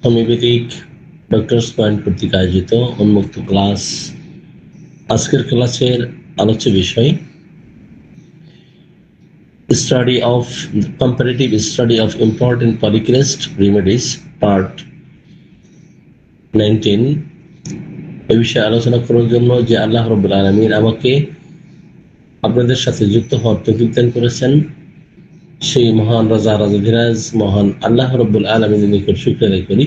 Homeopathic doctors point কর্তৃক আয়োজিত উন্মুক্ত ক্লাস। আজকের ক্লাসের আলোচ্য বিষয় study of comparative study of important polycrest remedies part 19। এ বিষয়ে আলোচনা করার জন্য যে আল্লাহ রাব্বুল আলামিন আমাকে আপনাদের সাথে যুক্ত হওয়ার তৌফিক দান করেছেন, সেই মহান রাজা রাজাধিরাজ মহান আল্লাহ রাব্বুল আলামিনের নিকট শুকরিয়া আদায় করি।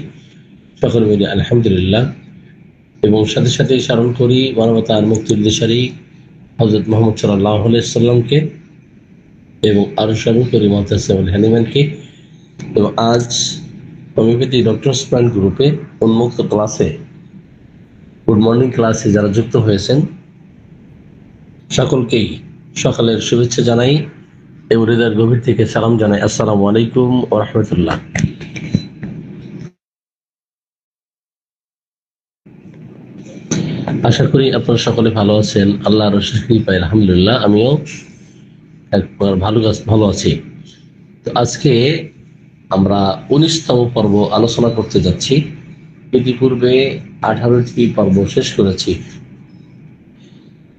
সকলে মিলে আলহামদুলিল্লাহ। এবং সাথে সাথে স্মরণ করি মানবতার মুক্তির দিশারি হযরত মুহাম্মদ সাল্লাল্লাহু আলাইহি সাল্লামকে, এবং আরো স্মরণ করি মুতাসিমুল হানিমানকে। এবং আজ হোমিওপ্যাথি ডক্টরস পয়েন্ট গ্রুপে উন্মুক্ত ক্লাসে, গুড মর্নিং ক্লাসে যারা যুক্ত হয়েছেন সকলকেই সকালের শুভেচ্ছা জানাই এবং হৃদয়ের গভীর থেকে সালাম জানাই। আসসালামু আলাইকুম ওয়া রাহমাতুল্লাহ। আশা করি আপনারা সকলে ভালো আছেন। আল্লাহর অশেষ কৃপায় আলহামদুলিল্লাহ আমিও একবার ভালো আছি। তো আজকে আমরা 19তম পর্ব আলোচনা করতে যাচ্ছি। ইতিপূর্বে 18টি পর্ব শেষ করেছি।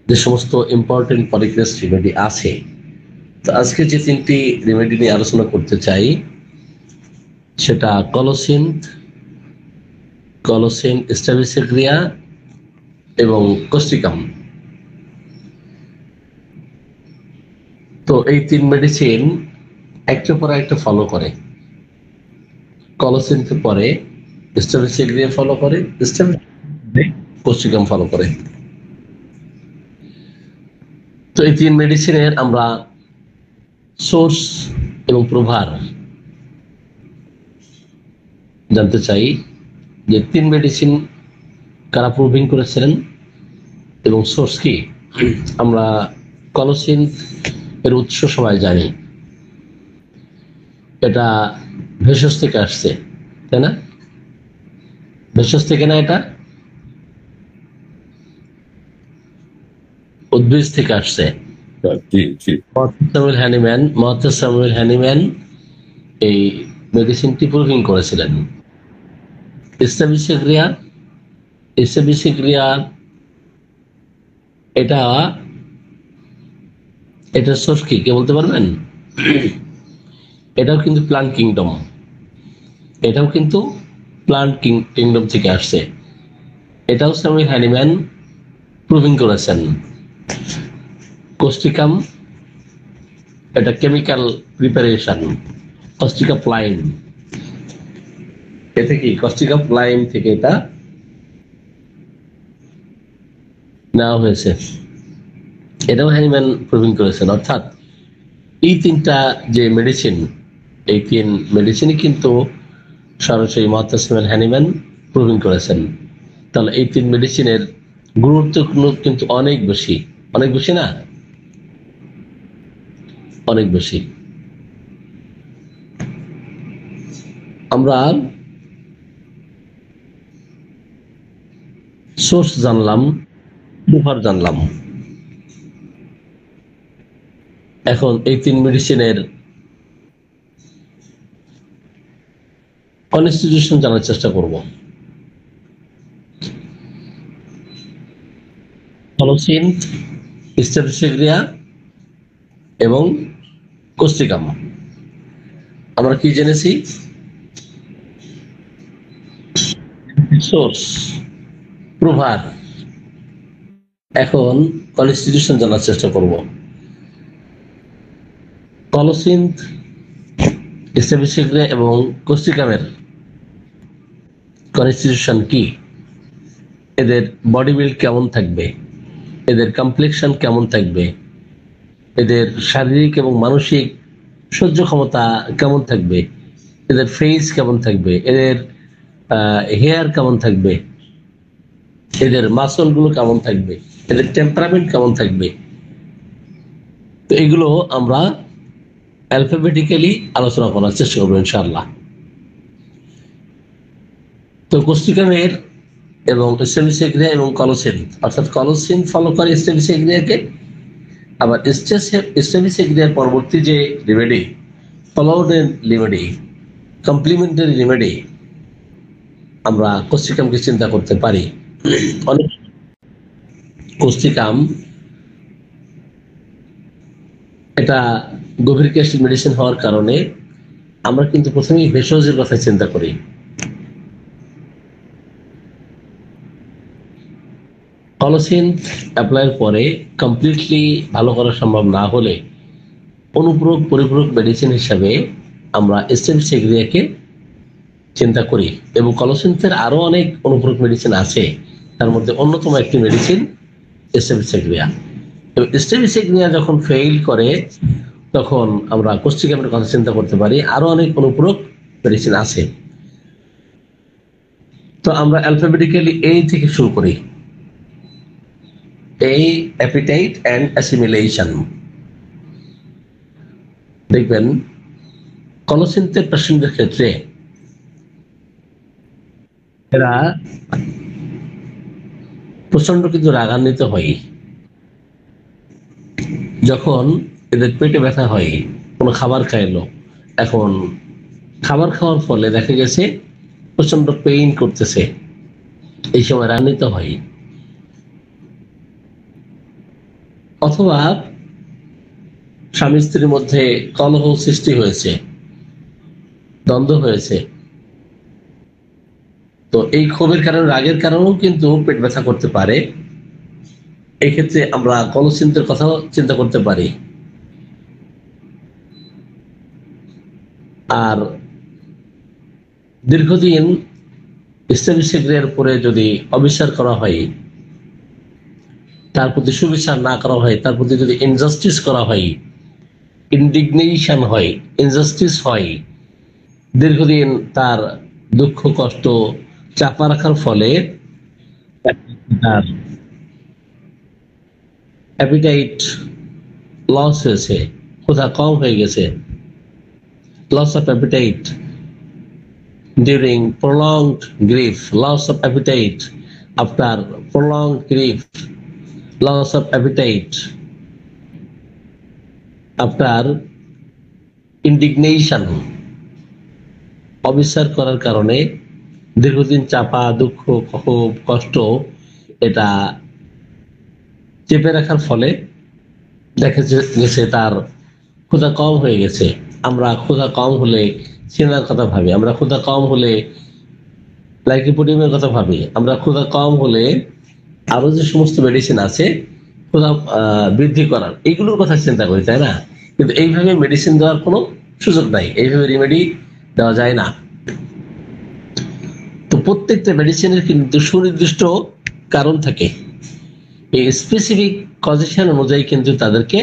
যে সমস্ত ইম্পর্টেন্ট পলিক্রেস্ট রেমেডি আছে, তো আজকে যে 3টি রেমেডি নিয়ে আলোচনা করতে চাই সেটা কলোসিন, স্ট্যাবিসেগ্রিয়া এবং কোস্টিকাম। তো এই 3 মেডিসিন একটা পরে একটা ফলো করে। কলোসিনকে পরে স্ট্যাবিসেগ্রিয়া ফলো করে, কোস্টিকাম ফলো করে। তো এই 3 মেডিসিনের আমরা সোর্স এবং প্রভার জানতে চাই, যে 3 মেডিসিন কারা প্রুভিং করেছিলেন এবং সোর্স কি। আমরা কলোসিন এর উৎস সবাই জানি, এটা ভেষজ থেকে আসছে, তাই না? ভেষজ থেকে না, এটা উদ্ভিদ থেকে আসছে। মুহাম্মদ হ্যানিম্যান এই মেডিসিনটি প্রুভিং করেছিলেন। স্ট্যাবিসেগ্রিয়া এটা সোর্স কি কে বলতে পারবেন? এটাও কিন্তু প্লান্ট কিংডম থেকে আসছে। এটাও স্যামুয়েল হ্যানিম্যান প্রুভিং করেছেন। কোস্টিকাম এটা কেমিক্যাল প্রিপারেশন, কস্টিকাপ্লাইম। এটা কি কস্টিকাপ্লাইম থেকে এটা নেওয়া হয়েছে, এটাও হ্যানিম্যান প্রুভিং করেছেন। অর্থাৎ এই 3টা যে মেডিসিন, এই 3 মেডিসিনই কিন্তু সরাসরি মুতাসিমুল হানিম্যান প্রুভিং করেছেন। তাহলে এই 3 মেডিসিনের গুরুত্ব কিন্তু অনেক বেশি না, অনেক বেশি। আমরা সোর্স জানলাম, প্রভার জানলাম। এখন এই 3 মেডিসিনের কনস্টিটিউশন জানার চেষ্টা করব। কলোসিন, স্ট্যাবিসেগ্রিয়া এবং কোস্টিকাম আমরা কি জেনেছি? সোর্স, প্রভার। এখন কনস্টিটিউশন জানার চেষ্টা করব। কলোসিন, স্ট্যাবিসেগ্রিয়া এবং কোস্টিকামের কনস্টিটিউশন কি, এদের বডি বিল্ড কেমন থাকবে, এদের কমপ্লেকশন কেমন থাকবে, এদের শারীরিক এবং মানসিক সহ্য ক্ষমতা কেমন থাকবে, এদের ফেস কেমন থাকবে, এদের হেয়ার কেমন থাকবে, এদের মাসল গুলো কেমন থাকবে, এদের টেম্পারামেন্ট কেমন থাকবে। তো এগুলো আমরা অ্যালফাবেটিক্যালি আলোচনা করার চেষ্টা করবো ইনশাআল্লাহ। তো কোস্টিকামের এবং স্ট্যাবিসেগ্রিয়া এবং কলোসিন, অর্থাৎ কলোসিন ফলো করে স্ট্যাবিসেগ্রিয়াকে, আবার স্ট্যাবিসেগ্রিয়ার পরবর্তী যে remedy, followed remedy, complementary remedy, আমরা কোস্টিকামকে চিন্তা করতে পারি। অনেক কোস্টিকাম এটা গভীর গ্যাস্ট্রিক মেডিসিন হওয়ার কারণে আমরা কিন্তু প্রথমেই ভেষজের কথা চিন্তা করি। কলোসিন অ্যাপ্লাইয়ের পরে কমপ্লিটলি ভালো করা সম্ভব না হলে অনুপূরক পরিপূরক মেডিসিন হিসাবে আমরা স্টেভিসিগ্রিয়াকে চিন্তা করি, এবং কলোসিনের আরো অনেক অনুপূরক মেডিসিন আছে, তার মধ্যে অন্যতম একটি মেডিসিন স্টেভিসিগ্রিয়া। স্টেভিসিগ্রিয়া যখন ফেইল করে তখন আমরা কোস্টিকামের কথা চিন্তা করতে পারি, আরো অনেক অনুপূরক মেডিসিন আছে। তো আমরা অ্যালফাবেটিক্যালি এ থেকে শুরু করি। এই অ্যাপিটাইট অ্যান্ড অ্যাসিমিলেশন। দেখবেন কলোসিনের পেশেন্টদের ক্ষেত্রে এরা প্রচন্ড কিন্তু রাগান্বিত হয় যখন এদের পেটে ব্যথা হয়, কোনো খাবার খাইলো, এখন খাবার খাওয়ার ফলে দেখা গেছে প্রচন্ড পেইন করতেছে, এই সময় রাগান্বিত হয়। অথবা স্বামী স্ত্রীর মধ্যে কলহ সৃষ্টি হয়েছে, দ্বন্দ্ব হয়েছে, তো এই ক্ষোভের কারণে, রাগের কারণেও কিন্তু পেট ব্যথা করতে পারে। এই ক্ষেত্রে আমরা কলোসিনের কথাও চিন্তা করতে পারি। আর দীর্ঘদিন স্টেভিসিগ্রিয়ার উপরে যদি অবিচার করা হয়, তার প্রতি সুবিচার না করা হয়, তার প্রতি যদি ইনজাস্টিস করা হয়, ইনডিগনেশন হয়, ইনজাস্টিস হয়, দীর্ঘদিন তার দুঃখ কষ্ট চাপা রাখার ফলে তার অ্যাপিটাইট লস হয়েছে, ক্ষুধা কম হয়ে গেছে। Loss of appetite during prolonged grief, loss of appetite after prolonged grief, loss of appetite after indignation. অবিচার করার কারণে দীর্ঘদিন চাপা দুঃখ ক্ষোভ কষ্ট এটা চেপে রাখার ফলে দেখা গেছে তার ক্ষুধা কম হয়ে গেছে। আমরা ক্ষুধা কম হলে সিনার কথা ভাবি, আমরা ক্ষুধা কম হলে লাইকোপোডিয়ামের কথা ভাবি, আমরা ক্ষুধা কম হলে আরো যে সমস্ত মেডিসিন আছে ক্ষুধা বৃদ্ধি করার, এইগুলোর কথা চিন্তা করি, তাই না? কিন্তু এইভাবে মেডিসিন দেওয়ার কোনো সুযোগ নাই, এইভাবে রেমেডি দেওয়া যায় না। তো প্রত্যেকটা মেডিসিনের কিন্তু সুনির্দিষ্ট কারণ থাকে, এই স্পেসিফিক কজেশন অনুযায়ী কিন্তু তাদেরকে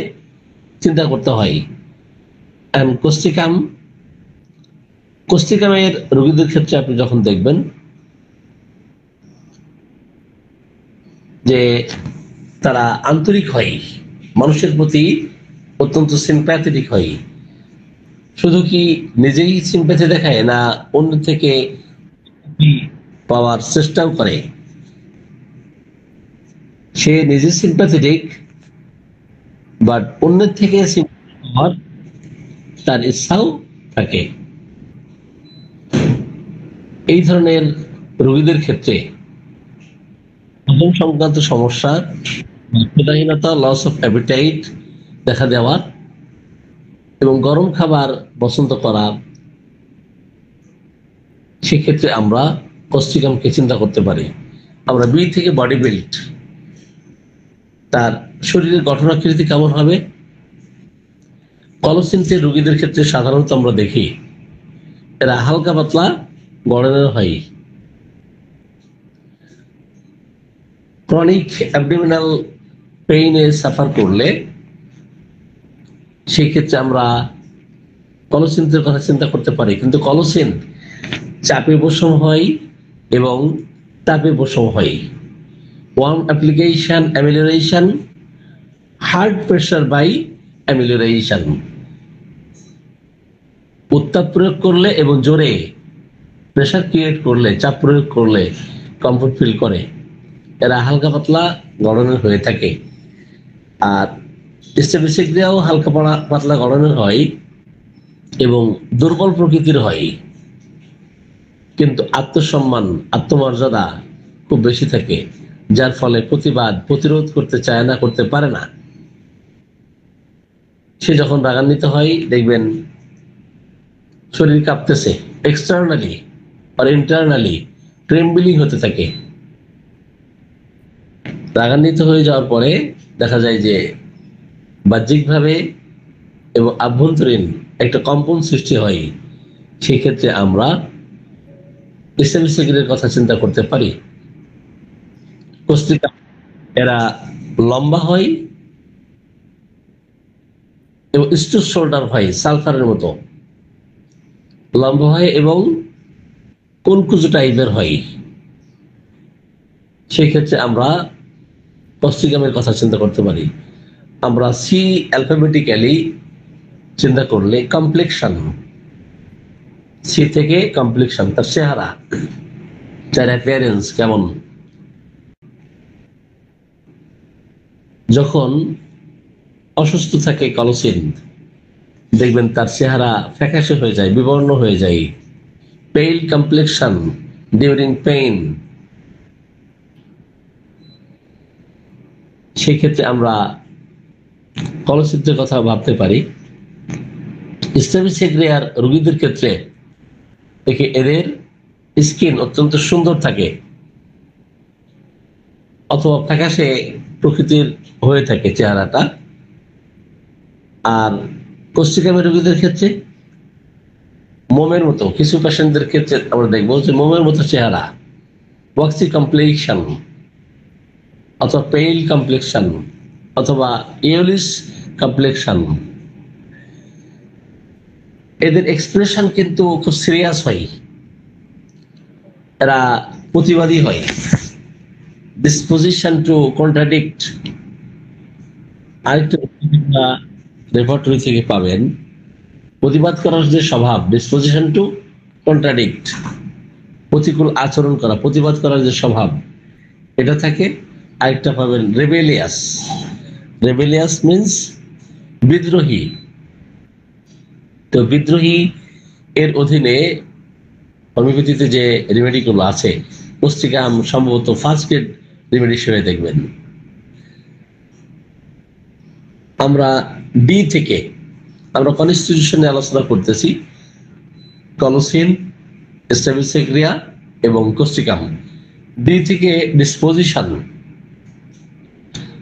চিন্তা করতে হয়। কোস্টিকামের রোগীদের ক্ষেত্রে আপনি যখন দেখবেন যে তারা আন্তরিক হয়, মানুষের প্রতি অত্যন্ত সিম্প্যাথেটিক হয়, শুধু কি নিজেই সিম্প্যাথি দেখায় না অন্য থেকে পাওয়ার চেষ্টাও করে। সে নিজে সিম্প্যাথেটিক, বাট অন্যের থেকে পাওয়ার তার ইচ্ছাও থাকে। এই ধরনের রোগীদের ক্ষেত্রে হজম সংক্রান্ত সমস্যা, ক্ষুধাহীনতা, লস অফ অ্যাপিটাইট দেখা দেওয়া এবং গরম খাবার পছন্দ করা, সেক্ষেত্রে আমরা কোস্টিকামকে চিন্তা করতে পারি। আমরা বি থেকে বডি বিল্ড, তার শরীরের গঠনাকৃতি কেমন হবে। কলোসিনের রোগীদের ক্ষেত্রে সাধারণত আমরা দেখি এরা হালকা পাতলা গড়নের হয়। ক্রনিক অ্যাবডোমিনাল পেইনে সাফার করলে সেই ক্ষেত্রে আমরা কলোসিনের কথা চিন্তা করতে পারি। কিন্তু কলোসিন চাপে বসম হয় এবং তাপে বসম হয়। Warm application amelioration, hard pressure by amelioration. উত্তাপ প্রয়োগ করলে এবং জোরে প্রেশার ক্রিয়েট করলে, চাপ প্রয়োগ করলে কমফোর্ট ফিল করে। এরা হালকা পাতলা গড়নের হয়ে থাকে। আর স্টেভিসিগ্রিয়াও হালকা পাতলা গড়নের হয় এবং দুর্বল প্রকৃতির হয়। কিন্তু আত্মসম্মান, আত্মমর্যাদা খুব বেশি থাকে, যার ফলে প্রতিরোধ করতে চায় না, করতে পারে না। সে যখন রাগান্বিত হয় দেখবেন শরীর কাঁপতেছে, এক্সটার্নালি আর ইন্টারনালি ট্রেম্বলিং হতে থাকে। রাগান্বিত হয়ে যাওয়ার পরে দেখা যায় যে বাহ্যিকভাবে এবং আভ্যন্তরীণ একটা কম্পন সৃষ্টি হয়। সেই ক্ষেত্রে আমরা ইসলামিক সিগারেটের কথা চিন্তা করতে পারি। কস্তিকা এরা লম্বা হয় এবং স্ট্রুট শোল্ডার হয়, সালফারের মতো লম্বা হয় এবং কুলকুচু টাইপের হয়। সেই ক্ষেত্রে আমরা কস্তিকামের কথা চিন্তা করতে পারি। আমরা সি অ্যালফাবেটিক্যালি চিন্তা করলে কমপ্লেকশন, সি থেকে কমপ্লেকশন, তার চেহারা, তার অ্যাপিয়ারেন্স কেমন। যখন অসুস্থ থাকে কলসিন, দেখবেন তার চেহারা ফ্যাকাশে হয়ে যায়, বিবর্ণ হয়ে যায়, পেইল কমপ্লেকশন ডিউরিং পেইন। সেই ক্ষেত্রে আমরা কলসিনের কথা ভাবতে পারি। ইসলামিক সেগ্রিয়ার রোগীদের ক্ষেত্রে এদের স্কিন অত্যন্ত সুন্দর থাকে অথবা ফ্যাকাশে প্রকৃতির হয়ে থাকে চেহারাটা। আর কোষ্ঠিকামের রোগীদের ক্ষেত্রে মোমের মতো, কিছু পেশেন্টদের ক্ষেত্রে আমরা দেখবো যে মোমের মতো চেহারা, ওয়াক্সি কমপ্লেকশন অথবা পেইল কমপ্লেকশন অথবা ইয়োলিস কমপ্লেকশন। এদের এক্সপ্রেশন কিন্তু খুব সিরিয়াস হয়, এরা প্রতিবাদী হয়, ডিসপোজিশন টু কন্ট্রাডিক্ট। আরেকটা রেপার্টরি থেকে পাবেন, প্রতিবাদ করার যে স্বভাব, ডিসপোজিশন টু কন্ট্রাডিক্ট, প্রতিকূল আচরণ করা, প্রতিবাদ করার যে স্বভাব, এটা থাকে। আরেকটা পাবেন রেবেলিয়াস। রেবেলিয়াস মিন্স বিদ্রোহী। তো বিদ্রোহী এর অধীনে হোমিওপ্যাথিতে যে রেমেডিগুলো আছে, পুস্তিকাম সম্ভবত ফার্স্ট গ্রেড রেমেডি হিসেবে দেখবেন। আমরা ডি থেকে আমরা কনস্টিটিউশনে আলোচনা করতেছি, কলসিন, স্টেবিসেগ্রিয়া এবং কোস্টিকাম। ডি থেকে ডিসপোজিশন,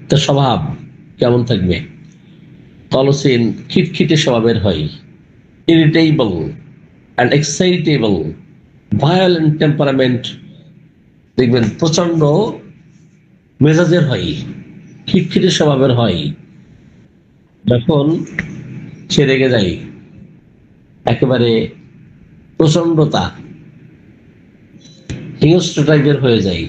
তার স্বভাব কেমন থাকবে। কলসিন খিটখিটে স্বভাবের হয়, irritable and excitable, violent temperament, দেখবেন প্রচন্ড মেজাজের হয়, খিটখিটে স্বভাবের হয়। যখন সে রেগে যায় একেবারে প্রচন্ডতা, হিংস্র টাইপের হয়ে যায়।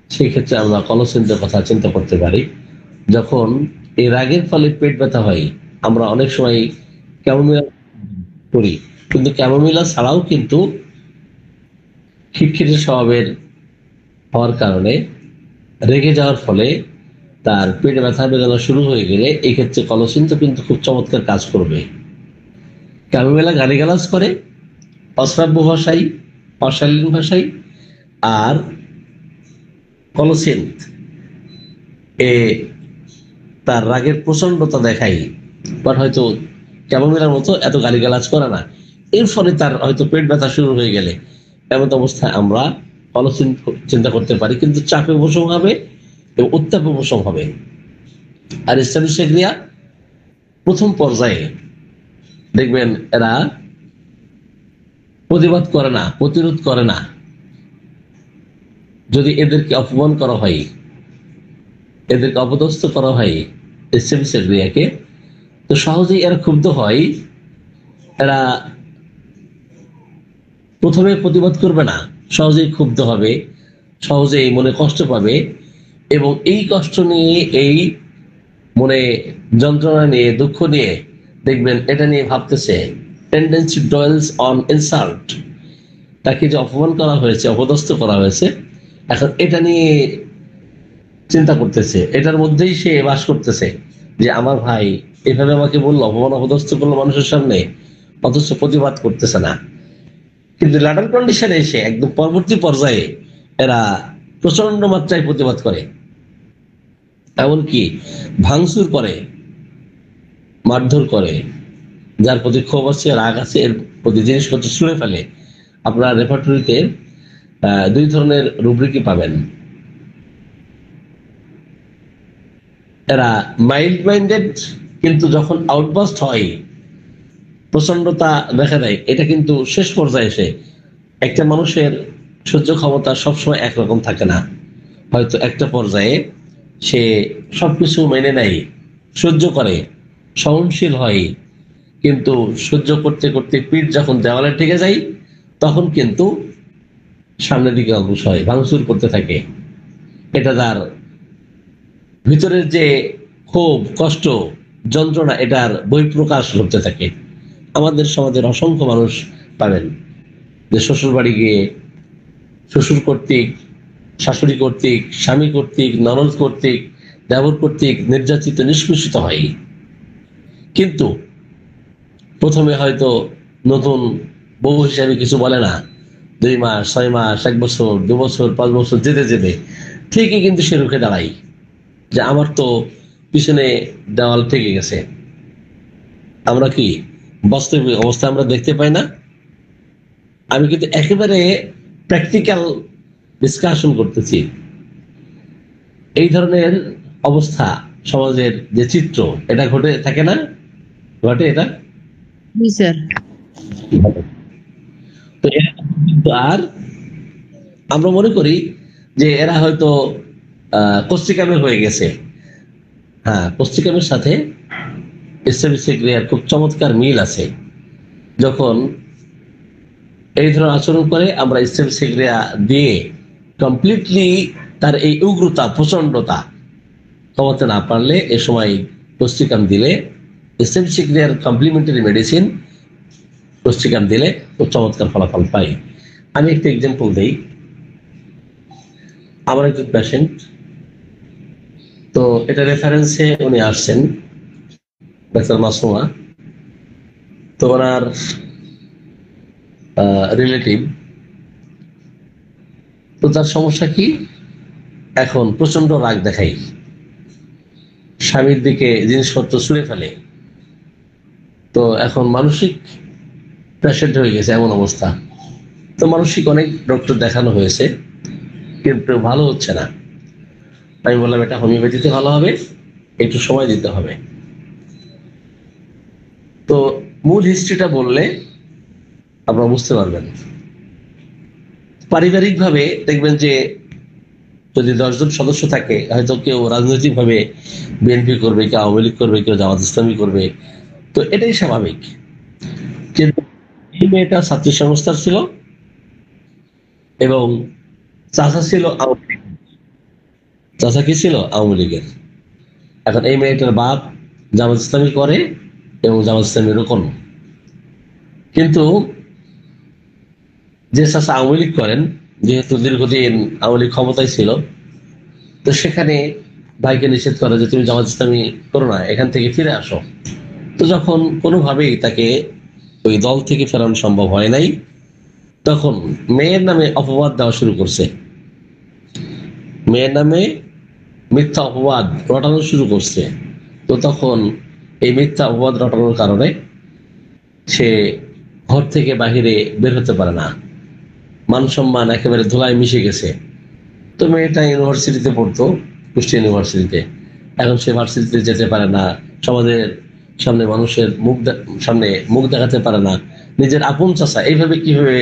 সেই ক্ষেত্রে আমরা কলসিনের কথা চিন্তা করতে পারি। যখন এই রাগের ফলে পেট ব্যথা হয়, আমরা অনেক সময় ক্যামোমিলা করি, কিন্তু ক্যামোমিলা ছাড়াও কিন্তু খিটখিটে স্বভাবের হওয়ার কারণে, রেগে যাওয়ার ফলে তার পেটে ব্যথা বেদনা শুরু হয়ে গেলে এই ক্ষেত্রে কলসিন তো কিন্তু খুব চমৎকার কাজ করবে। ক্যামোমিলা গালিগালাজ করে অশ্রাব্য ভাষায়, অশালীন ভাষায়, আর কলসিন তার রাগের প্রচন্ডতা দেখায়, বাট হয়তো ক্যামোমিলার মতো এত গালিগালাজ করে না। এর ফলে তার হয়তো পেট ব্যথা শুরু হয়ে গেলে এমন অবস্থায় আমরা কলসিন চিন্তা করতে পারি, কিন্তু চাপে উপশম হবে এবং উত্তাপে উপশম হবে। আর স্টেবিসেগ্রিয়া প্রথম পর্যায়ে দেখবেন এরা প্রতিবাদ করে না, প্রতিরোধ করে না। যদি এদেরকে অপমান করা হয়, এদেরকে অপদস্থ করা হয় স্টেবিসেগ্রিয়াকে, তো সহজেই এরা ক্ষুব্ধ হয়। এরা প্রথমে প্রতিবাদ করবে না, সহজেই ক্ষুব্ধ হবে, সহজেই মনে কষ্ট পাবে, এবং এই কষ্ট নিয়ে, এই মনে যন্ত্রণা নিয়ে, দুঃখ নিয়ে দেখবেন এটা নিয়ে ভাবতেছে। টেন্ডেন্সি ডয়েলস অন ইনসাল্ট, তাকে যে অপমান করা হয়েছে, অপদস্থ করা হয়েছে, এখন এটা নিয়ে চিন্তা করতেছে, এটার মধ্যেই সে বাস করতেছে যে আমার ভাই এভাবে আমাকে বললো, অপমান অপদস্থ করলো মানুষের সামনে, অথচ প্রতিবাদ করতেছে না। কিন্তু ল্যাটার কন্ডিশনে এসে একদম পরবর্তী পর্যায়ে এরা প্রচন্ড মাত্রায় প্রতিবাদ করে, এমনকি ভাঙচুর করে, মারধর করে, যার প্রতি ক্ষোভ আছে, রাগ আছে, এর প্রতি জিনিসপত্র ছুঁড়ে ফেলে। আপনার রেপার্টরিতে দুই ধরনের রুব্রিকই পাবেন। এরা মাইল্ড মাইন্ডেড, কিন্তু যখন আউটবাস্ট হয়, প্রচন্ডতা দেখা দেয়, এটা কিন্তু শেষ পর্যায়ে এসে একটা মানুষের সহ্য ক্ষমতা সবসময় একরকম থাকে না। হয়তো একটা পর্যায়ে সে সবকিছু মেনে নেয়, সহ্য করে, সহনশীল হয়, কিন্তু সহ্য করতে করতে পিঠ যখন দেওয়ালে ঠেকে যায়, তখন কিন্তু সামনের দিকে অগ্রসর হয়, ভাঙচুর করতে থাকে। এটা তার ভিতরের যে ক্ষোভ, কষ্ট, যন্ত্রণা, এটার বহিঃপ্রকাশ ঘটতে থাকে। আমাদের সমাজের অসংখ্য মানুষ পাবেন যে শ্বশুর বাড়ি গিয়ে শ্বশুর কর্তৃক, শাশুড়ি কর্তৃক, স্বামী কর্তৃক, ননদ কর্তৃক, দেবর কর্তৃক নির্যাতিত, নিষ্পেষিত হয়। কিন্তু প্রথমে হয়তো নতুন বউ হিসাবে কিছু বলে না, 2 মাস, 6 মাস, 1 বছর, 2 বছর, 5 বছর যেতে যেতে ঠিকই কিন্তু সে রুখে দাঁড়ায় যে আমার তো পিছনে দেওয়াল থেকে গেছে। আমরা কি বাস্তবিক অবস্থা আমরা দেখতে পাই না? আমি কিন্তু একেবারে প্র্যাকটিক্যাল ডিসকাশন করতেছি। এই ধরনের অবস্থা সমাজের যে চিত্র, এটা ঘটে থাকে না? ঘটে এটা? তো কিন্তু আর আমরা মনে করি যে এরা হয়তো কোস্টিকামের হয়ে গেছে। হ্যাঁ, কোস্টিকামের সাথে ইসলামিক ক্রিয়ার খুব চমৎকার মিল আছে। যখন এই ধরনের আচরণ করে, আমরা ইসলামিক ক্রিয়া দিয়ে কমপ্লিটলি তার এই উগ্রতা, প্রচন্ডতা কমাতে না পারলে, এ সময় কোস্টিকাম দিলে, ইসলামিক ক্রিয়ার কমপ্লিমেন্টারি মেডিসিন কোস্টিকাম দিলে খুব চমৎকার ফলাফল পাই। আমি একটা এক্সাম্পল দিই। আমার একজন পেশেন্ট, তো এটা রেফারেন্সে উনি আসছেন, ডাক্তার মাসুমা। তো ওনার রিলেটিভ, তো তার সমস্যা কি, এখন প্রচন্ড রাগ দেখাই, স্বামীর দিকে জিনিসপত্র ছুঁড়ে ফেলে। তো এখন মানসিক পেশেন্ট হয়ে গেছে, এমন অবস্থা। তো মানসিক অনেক ডক্টর দেখানো হয়েছে, কিন্তু ভালো হচ্ছে না। আমি বললাম এটা হোমিওপ্যাথিতে ভালো হবে, একটু সময় দিতে হবে। তো মূল হিস্ট্রিটা বললে আপনারা বুঝতে পারবেন। পারিবারিক ভাবে দেখবেন যে যদি 10 জন সদস্য থাকে, হয়তো কেউ রাজনৈতিক ভাবে বিএনপি করবে, কেউ আওয়ামী লীগ করবে, কেউ জামাত ইসলামী করবে, তো এটাই স্বাভাবিক। কিন্তু এই মেয়েটা ছাত্রী সংস্থার ছিল এবং চাচা ছিল আওয়ামী লীগ, চাচা কি ছিল আওয়ামী লীগের। এখন এই মেয়েটার বাপ জামাত ইসলামী করে এবং জামাত ইসলামী রোকন। কিন্তু যে চাচা আওয়ামী লীগ করেন, যেহেতু দীর্ঘদিন আওয়ামী লীগ ক্ষমতায় ছিল, তো সেখানে ভাইকে নিষেধ করে যে তুমি জামাত ইসলামী করো না, এখান থেকে ফিরে আসো। তো যখন কোনোভাবেই তাকে ওই দল থেকে ফেরানো সম্ভব হয় নাই, তখন মেয়ের নামে অপবাদ দেওয়া শুরু করছে, মেয়ের নামে মিথ্যা অপবাদ রটানো শুরু করছে। তো তখন এই মিথ্যা অপবাদ রটানোর কারণে সে ঘর থেকে বাহিরে বের হতে পারে না, মান সম্মান একেবারে ধুলায় মিশে গেছে। তো মেয়েটা ইউনিভার্সিটিতে পড়তো, কুষ্টিয়া ইউনিভার্সিটিতে। এখন সে ভার্সিটিতে যেতে পারে না, সমাজের সামনে মানুষের সামনে মুখ দেখাতে পারে না, নিজের আপন চাচা এইভাবে কিভাবে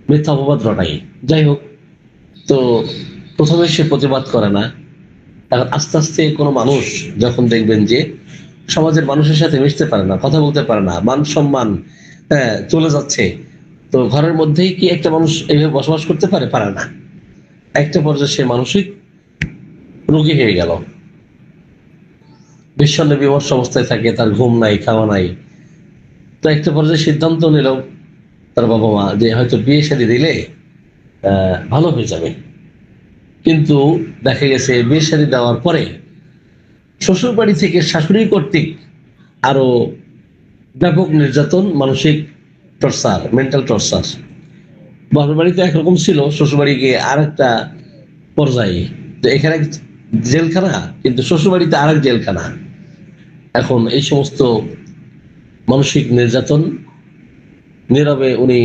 মিথ্যা অপবাদ রটাই। যাই হোক, তো প্রথমে সে প্রতিবাদ করে না। এখন আস্তে আস্তে কোনো মানুষ যখন দেখবেন যে সমাজের মানুষের সাথে মিশতে পারে না, কথা বলতে পারে না, মান সম্মান চলে যাচ্ছে, তো ঘরের মধ্যেই কি একটা মানুষ এইভাবে বসবাস করতে পারে? পারে না। একটা পর্যায়ে সে মানসিক রোগী হয়ে গেল, বিষণ্ণ বিমর্ষ অবস্থায় থাকে, তার ঘুম নাই, খাওয়া নাই। তো একটা পর্যায়ে সিদ্ধান্ত নিল তার বাবা মা যে হয়তো বিয়ে শাদী দিলে ভালো হয়ে যাবে। কিন্তু দেখা গেছে বিয়ে শাদী দেওয়ার পরে শ্বশুর বাড়ি থেকে শাশুড়ি কর্তৃক আরো ব্যাপক নির্যাতন, মানসিক টর্চার, মেন্টাল টর্চার। বাপের বাড়িতে একরকম ছিল, শ্বশুর বাড়ি গিয়ে আর একটা পর্যায়ে। তো এখানে জেলখানা, কিন্তু শ্বশুর বাড়িতে আর এক জেলখানা। এখন এই সমস্ত মানসিক নির্যাতন নীরবে উনি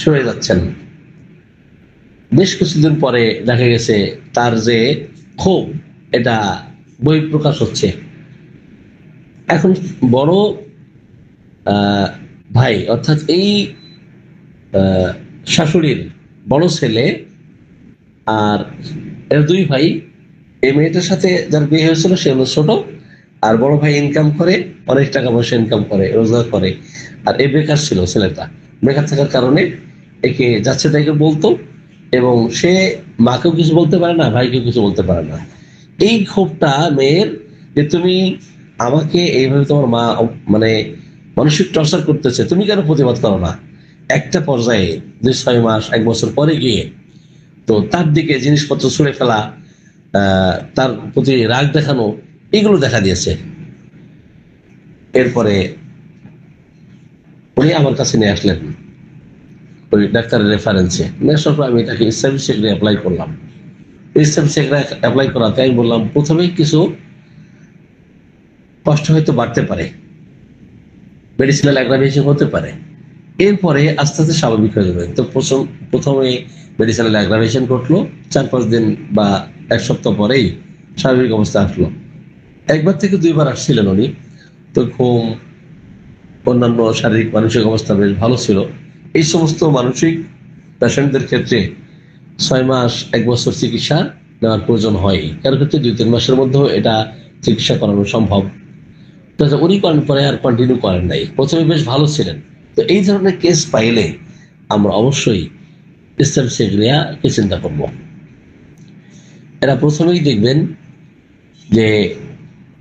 সরে যাচ্ছেন। বেশ কিছুদিন পরে দেখা গেছে তার যে ক্ষোভ, এটা বহিঃপ্রকাশ হচ্ছে। এখন বড় ভাই অর্থাৎ এই শাশুড়ির বড় ছেলে আর এর দুই ভাই, এই মেয়েটার সাথে যার বিয়ে হয়েছিল সে হলো ছোট, আর বড় ভাই ইনকাম করে, অনেক টাকা পয়সা ইনকাম করে, রোজগার করে। আর এ বেকার ছিল, ছেলেটা বেকার থাকার কারণে একে যাচ্ছে তাইকে বলতো, এবং সে মাকেও কিছু বলতে পারে না, ভাইকেও কিছু বলতে পারে না। এই ক্ষোভটা মেয়ের, যে তুমি আমাকে এইভাবে তোমার মা মানে মানসিক টর্চার করতেছে, তুমি কেন প্রতিবাদ করো না। একটা পর্যায়ে 2-6 মাস 1 বছর পরে গিয়ে তো তার দিকে জিনিসপত্র ছুঁড়ে ফেলা, তার প্রতি রাগ দেখানো, এগুলো দেখা দিয়েছে। এরপরে উনি আমার কাছে নিয়ে আসলেন ওই ডাক্তারের রেফারেন্সে। নেওয়ার পর আমি এটাকে ইসলামিক সেক্টরে অ্যাপ্লাই করলাম। ইসলামিক সেক্টরে অ্যাপ্লাই করাতে আমি বললাম, প্রথমে কিছু কষ্ট হয়তো বাড়তে পারে, মেডিসিনাল অ্যাগ্রাভেশন হতে পারে, এরপরে আস্তে আস্তে স্বাভাবিক হয়ে যাবে। তো প্রথমে মেডিসিনাল অ্যাগ্রাভেশন ঘটলো, 4-5 দিন বা 1 সপ্তাহ পরেই স্বাভাবিক অবস্থা আসলো। 1বার থেকে 2বার আসছিলেন উনি। তো ঘুম, অন্যান্য শারীরিক মানসিক অবস্থা বেশ ভালো ছিল। এই সমস্ত মানসিক পেশেন্টদের ক্ষেত্রে 6 মাস 1 বছর চিকিৎসা নেওয়ার প্রয়োজন হয়, কারো ক্ষেত্রে 2-3 মাসের মধ্যেও এটা চিকিৎসা করানো সম্ভব। তো উনি করার পরে আর কন্টিনিউ করেন নাই, প্রথমে বেশ ভালো ছিলেন। তো এই ধরনের কেস পাইলে আমরা অবশ্যই ইসলামিক সেক্টরিয়াকে চিন্তা করব। এরা প্রথমেই দেখবেন যে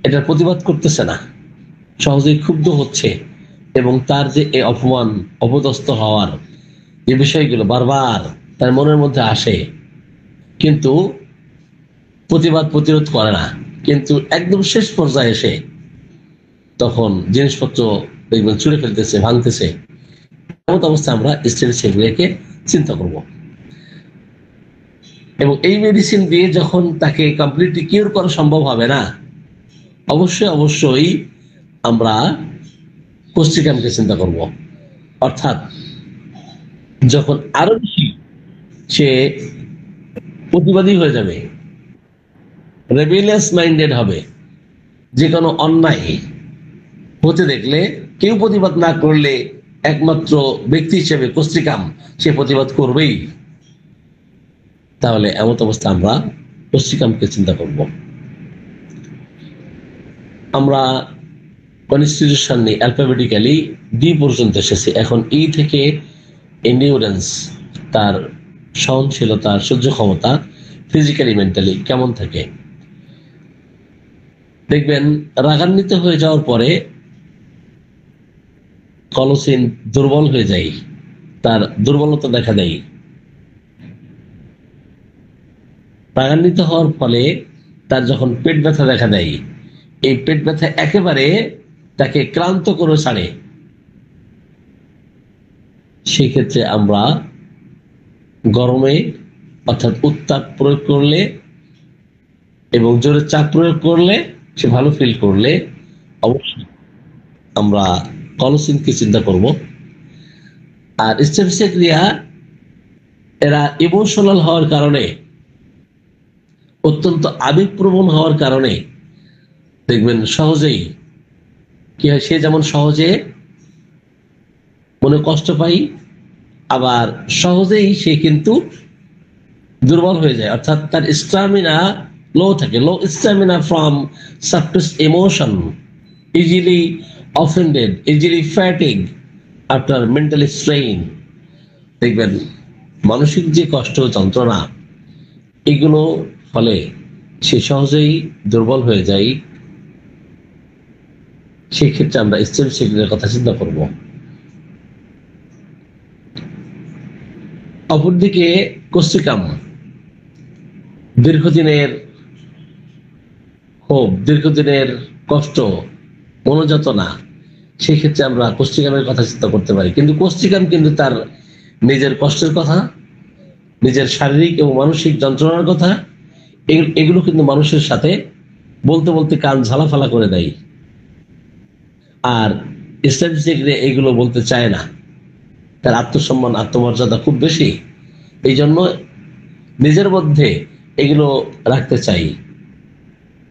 এটার প্রতিবাদ করতেছে না, সহজেই ক্ষুব্ধ হচ্ছে, এবং তার যে এই অপমান, অপদস্থ হওয়ার যে বিষয়গুলো বারবার তার মনের মধ্যে আসে, কিন্তু প্রতিবাদ প্রতিরোধ করে না। কিন্তু একদম শেষ পর্যায়ে এসে তখন জিনিসপত্র দেখবেন ছুঁড়ে ফেলতেছে, ভাঙতেছে। এমন অবস্থায় আমরা ইসলামিক সেক্টরিয়াকে চিন্তা করব। এবং এই মেডিসিন দিয়ে যখন তাকে কমপ্লিটলি কিউর করা সম্ভব হবে না, অবশ্যই আমরা কোস্টিকামকে চিন্তা করব। অর্থাৎ যখন আরো বেশি সে প্রতিবাদী হয়ে যাবে, রেবেলিয়াস মাইন্ডেড হবে, যে কোনো অন্যায় হতে দেখলে কেউ প্রতিবাদ না করলে একমাত্র ব্যক্তি হিসেবে কোস্টিকাম সে প্রতিবাদ করবেই। তাহলে এমন অবস্থা আমরা কোস্টিকামকে চিন্তা করব। আমরা কনস্টিটিউশন নিয়ে অ্যালফাবেটিক্যালি ডি পর্যন্ত এসেছি। এখন ই থেকে এন্ডিউরেন্স, তার সহনশীলতা, সহ্য ক্ষমতা, ফিজিক্যালি মেন্টালি কেমন থাকে। দেখবেন রাগান্বিত হয়ে যাওয়ার পরে কলসিন দুর্বল হয়ে যায়, তার দুর্বলতা দেখা দেয়। রাগান্বিত হওয়ার ফলে তার যখন পেট ব্যথা দেখা দেয়, এই পেট ব্যথা একেবারে তাকে ক্লান্ত করে ছাড়ে। সেক্ষেত্রে আমরা গরমে অর্থাৎ উত্তাপ প্রয়োগ করলে এবং জোরে চাপ প্রয়োগ করলে, সে ভালো ফিল করলে অবশ্যই আমরা কলসিনকে চিন্তা করব। আর স্টেপসেক্রিয়া এরা ইমোশনাল হওয়ার কারণে, অত্যন্ত আবেগপ্রবণ হওয়ার কারণে দেখবেন সহজেই কি হয়, সে যেমন সহজে মনে কষ্ট পাই, আবার সহজেই সে কিন্তু দুর্বল হয়ে যায়। অর্থাৎ তার স্ট্যামিনা লো থাকে, low stamina from suppressed emotion, easily offended, easily fatigue after mental strain. দেখবেন মানসিক যে কষ্ট, যন্ত্রণা, এগুলো ফলে সে সহজেই দুর্বল হয়ে যায়। সেক্ষেত্রে আমরা স্টেপস সেক্টরের কথা চিন্তা করব। অপরদিকে কোস্টিকাম দীর্ঘদিনের ক্ষোভ, দীর্ঘদিনের কষ্ট, মনোযাতনা, সেই ক্ষেত্রে আমরা কোষ্ঠীকামের কথা চিন্তা করতে পারি, কিন্তু কোষ্ঠীকাম কিন্তু তার নিজের কষ্টের কথা, নিজের শারীরিক এবং মানসিক যন্ত্রণার কথা, এগুলো কিন্তু মানুষের সাথে বলতে বলতে কান ঝালাফালা করে দেয়। আর ইসলামিক এগুলো বলতে চায় না, তার আত্মসম্মান আত্মমর্যাদা খুব বেশি, এই জন্য নিজের মধ্যে এগুলো রাখতে চাই।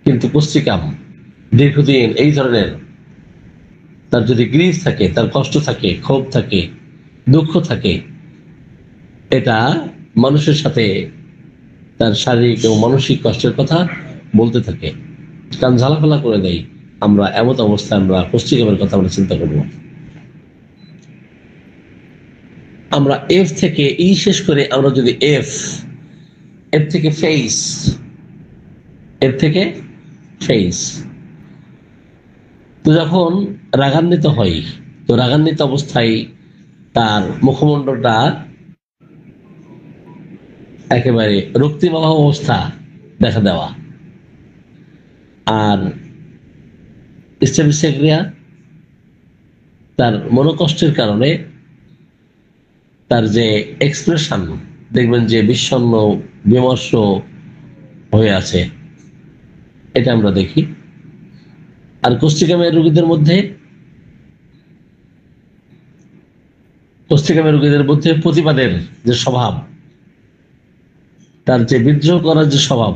কিন্তু কোষ্ঠীকাম দীর্ঘদিন এই ধরনের, তার যদি গ্রিফ থাকে, তার কষ্ট থাকে, ক্ষোভ থাকে, দুঃখ থাকে, এটা মানুষের সাথে তার শারীরিক এবং মানসিক কষ্টের কথা বলতে থাকে, কান ঝালাফালা করে দেয়। আমরা এমন অবস্থায় আমরা কোষ্ঠীকামের কথা আমরা চিন্তা করব। আমরা এফ থেকে ই শেষ করে আমরা যদি এফ থেকে ফেস, এর থেকে ফেস, তো যখন রাগান্বিত হয়, তো রাগান্বিত অবস্থায় তার মুখমণ্ডলটা একেবারে রক্তিম অবস্থা দেখা দেওয়া। আর স্টেমিসেগ্রিয়া তার মনোকষ্টের কারণে তার যে এক্সপ্রেশন দেখবেন যে বিষণ্ণ বিমর্ষ হয়ে আছে, এটা আমরা দেখি। আর কোষ্ঠীকামের রোগীদের মধ্যে প্রতিবাদের যে স্বভাব, তার যে বিদ্রোহ করার যে স্বভাব,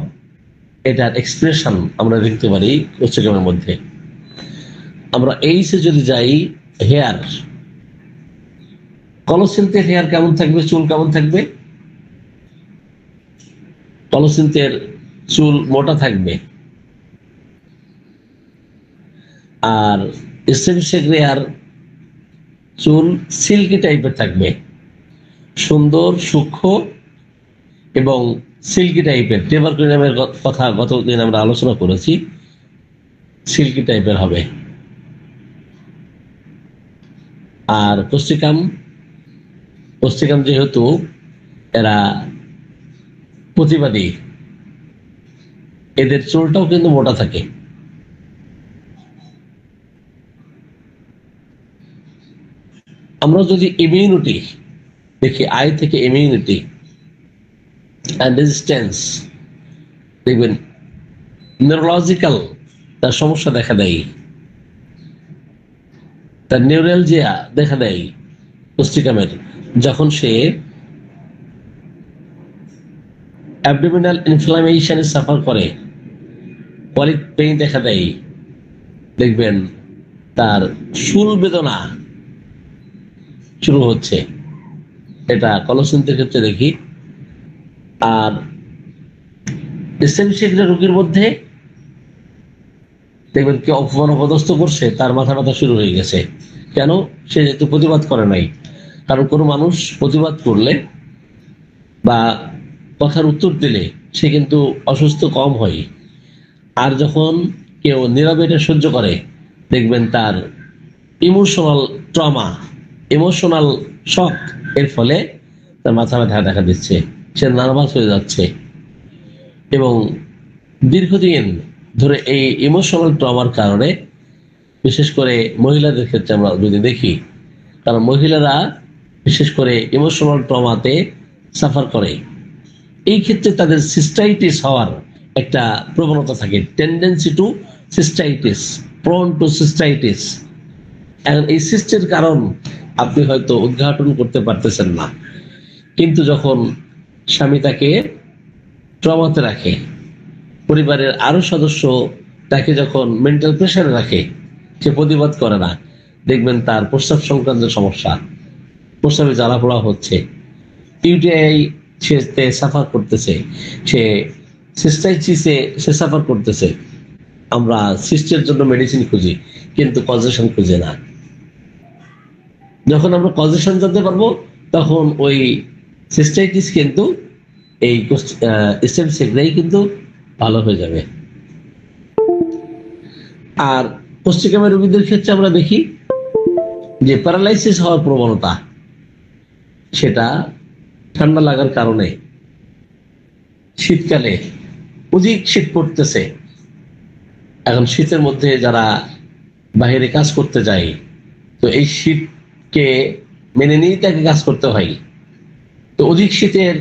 এটার এক্সপ্রেশন আমরা দেখতে পারি কোষ্ঠীকামের মধ্যে। আমরা এইসে যদি যাই, হেয়ার, কলসিন্থের হেয়ার কেমন থাকবে, চুল কেমন থাকবে? কলসিন্থের চুল মোটা থাকবে, আর স্টেমিসেগ্রিয়ার চুল সিল্কি টাইপের থাকবে, সুন্দর সূক্ষ্ম এবং সিল্কি টাইপের। টেবারকুলিনামের কথা গতদিন আমরা আলোচনা করেছি, সিল্কি টাইপের হবে। আর কোষ্ঠীকাম যেহেতু এরা প্রতিবাদী, এদের চুলটাও কিন্তু মোটা থাকে। আমরা যদি ইমিউনিটি দেখি, আই থেকে ইমিউনিটি অ্যান্ড রেজিস্ট্যান্স, দেখবেন নিউরোলজিক্যাল তার সমস্যা দেখা দেয়, তার নিউরালজিয়া দেখা দেয় কোষ্ঠীকামের, যখন সে অ্যাবডোমিনাল ইনফ্লামেশনে সাফার করে, কলিক পেইন দেখা দেয়, দেখবেন তার শুল বেদনা শুরু হচ্ছে, এটা কলসিন্থের ক্ষেত্রে দেখি। আর স্টেমিসেগ্রিয়া রোগীর মধ্যে দেখবেন কি অপমান অপদস্থ করছে, তার মাথা ব্যথা শুরু হয়ে গেছে। কেন? সে যেহেতু প্রতিবাদ করে নাই। কারণ কোনো মানুষ প্রতিবাদ করলে বা কথার উত্তর দিলে সে কিন্তু অসুস্থ কম হয়। আর যখন কেউ নীরবে এটা সহ্য করে, দেখবেন তার ইমোশনাল ট্রমা, ইমোশনাল শক এর ফলে তার মাথা ব্যথা দেখা দিচ্ছে, সে নার্ভাস হয়ে যাচ্ছে। এবং দীর্ঘদিন ধরে এই ইমোশনাল ট্রমার কারণে, বিশেষ করে মহিলাদের ক্ষেত্রে আমরা যদি দেখি, কারণ মহিলারা বিশেষ করে ইমোশনাল ট্রমাতে সাফার করে, এই ক্ষেত্রে তাদের সিস্টাইটিস হওয়ার একটা প্রবণতা থাকে, tendency two cystitis, prone two cystitis. এখন এই সিস্টের কারণ আপনি হয়তো উদ্ঘাটন করতে পারতেছেন না, কিন্তু যখন স্বামী তাকে ট্রমাতে রাখে, পরিবারের আরো সদস্য তাকে যখন মেন্টাল প্রেশারে রাখে, সে প্রতিবাদ করে না, দেখবেন তার প্রস্রাব সংক্রান্ত সমস্যা, প্রস্রাবে জ্বালাপোড়া হচ্ছে, ইউটিআই সে সাফার করতেছে, সে সিস্টাইটিসে সে সাফার করতেছে। আমরা সিস্টের জন্য মেডিসিন খুঁজি, কিন্তু কজেশন খুঁজে না। যখন আমরা কজেশন জানতে পারবো, তখন ওই সিস্টাইটিস কিন্তু এই স্টেমিসেগ্রিয়াই কিন্তু ভালো হয়ে যাবে। আর কোষ্ঠীকামের রোগীদের ক্ষেত্রে আমরা দেখি যে প্যারালাইসিস হওয়ার প্রবণতা, সেটা ঠান্ডা লাগার কারণে। শীতকালে অধিক শীত পড়তেছে, এখন শীতের মধ্যে যারা বাইরে কাজ করতে যায়, তো এই শীতকে মেনে নিয়ে তাকে কাজ করতে হয়। তো অধিক শীতের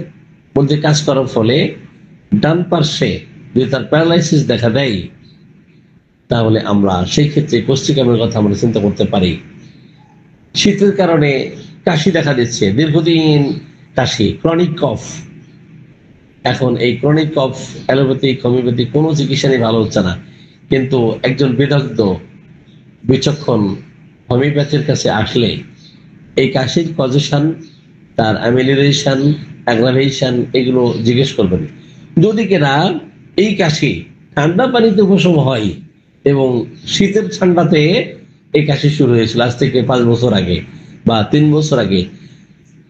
মধ্যে কাজ করার ফলে ডান পার্শ্বে যদি তার প্যারালাইসিস দেখা দেয়, তাহলে আমরা সেই ক্ষেত্রে কোষ্ঠিকামের কথা আমরা চিন্তা করতে পারি। শীতের কারণে কাশি দেখা দিচ্ছে, দীর্ঘদিন কাশি, ক্রনিক কফ। এখন এই ক্রনিক কফ অ্যালোপ্যাথিক হোমিওপ্যাথিক কোনো চিকিৎসা নিয়ে ভালো হচ্ছে না, কিন্তু একজন বিদগ্ধ বিচক্ষণ হোমিওপ্যাথির কাছে আসলে এই কাশির কজেশন, তার অ্যামেলিয়েশন, অ্যাগ্রাভেশন এগুলো জিজ্ঞেস করবেন। যদি কিনা এই কাশি ঠান্ডা পানিতে উপশম হয়, এবং শীতের ঠান্ডাতে এই কাশি শুরু হয়েছিল আজ থেকে 5 বছর আগে বা 3 বছর আগে,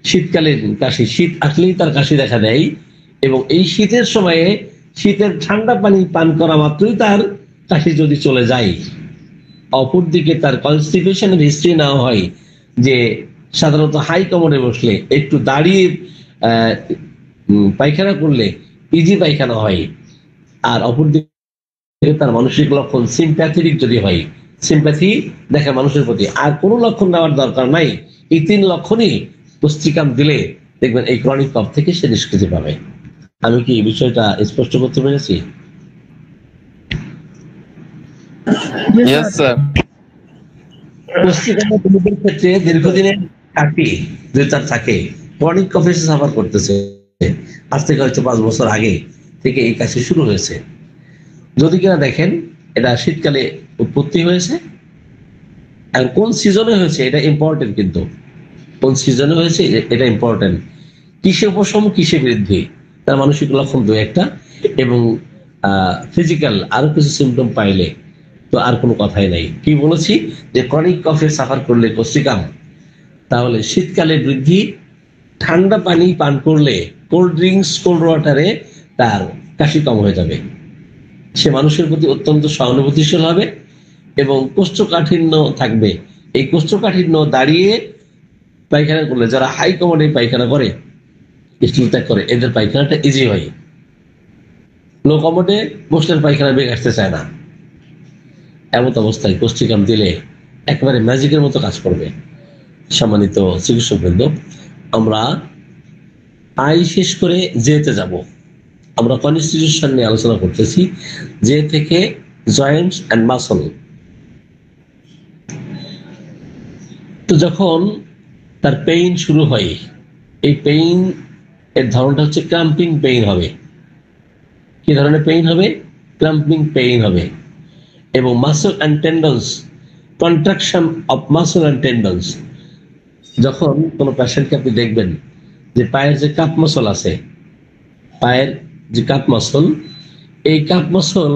শীতকালীন কাশি, শীত আসলেই তার কাশি দেখা দেয়, এবং এই শীতের সময়ে শীতের ঠান্ডা পানি পান করা মাত্রই তার কাশি যদি চলে যায়, অপরদিকে তার কনস্টিপেশনের হিস্ট্রি না হয়, যে সাধারণত হাই কমরে বসলে একটু দাঁড়িয়ে পায়খানা করলে ইজি পায়খানা হয়, আর অপরদিকে তার মানসিক লক্ষণ সিম্প্যাথেটিক যদি হয়, সিম্প্যাথি দেখে মানুষের প্রতি, আর কোনো লক্ষণ নেওয়ার দরকার নাই, এই 3 লক্ষণই পুষ্টিকাম দিলে দেখবেন এই ক্রনিক কফ থেকে সে নিষ্কৃতি পাবে। আমি কি এই বিষয়টা স্পষ্ট করতে পেরেছি? Yes, sir. পুষ্টিকামের ক্ষেত্রে দীর্ঘদিনের কাশি যদি তার থাকে, ক্রনিক কফে সাফার করতেছে, আজ থেকে হয়তো 5 বছর আগে থেকে এই কাশি শুরু হয়েছে, যদি কিনা দেখেন এটা শীতকালে উৎপত্তি হয়েছে, আর কোন সিজনে হয়েছে এটা ইম্পর্টেন্ট, কিন্তু কোন সিজনে হয়েছে এটা ইম্পর্টেন্ট। কিসে উপশম, কিসে বৃদ্ধি, তার মানসিক লক্ষণ 2-1টা, এবং ফিজিক্যাল আরো কিছু সিমটম পাইলে তো আর কোনো কথাই নাই। কি বলেছি যে ক্রনিক কফে সাফার করলে কোষ্ঠিকাম, তাহলে শীতকালে বৃদ্ধি, ঠান্ডা পানি পান করলে, কোল্ড ড্রিঙ্কস, কোল্ড ওয়াটারে তার কাশি কম হয়ে যাবে, সে মানুষের প্রতি অত্যন্ত সহানুভূতিশীল হবে, এবং কোষ্ঠকাঠিন্য থাকবে। এই কোষ্ঠকাঠিন্য দাঁড়িয়ে পায়খানা করলে, যারা হাই কমোডে পায়খানা করে, স্টুল ত্যাগ করে, এদের পায়খানাটা ইজি হয়। লো কমোডে বসলেন পায়খানা বেগ আসতে চায় না, এমন অবস্থায় কোষ্ঠিকাম দিলে একেবারে ম্যাজিকের মতো কাজ করবে। সম্মানিত চিকিৎসকবৃন্দ, আমরা আই শেষ করে জেতে যাব। আমরা কনস্টিটিউশন নিয়ে আলোচনা করতেছি, যে থেকে জয়েন্টস অ্যান্ড মাসল। তো যখন তার পেইন শুরু হয়, এই পেইন এর ধরনটা হচ্ছে ক্রাম্পিং পেইন হবে। কি ধরনের পেইন হবে? ক্রাম্পিং পেইন হবে। এবং muscle and tendons, contraction of muscle and tendons. যখন কোনো পেশেন্টকে আপনি দেখবেন যে পায়ের যে কাপ মাসল আছে, পায়ের যে কাপ মাসল, এই কাপ মাসল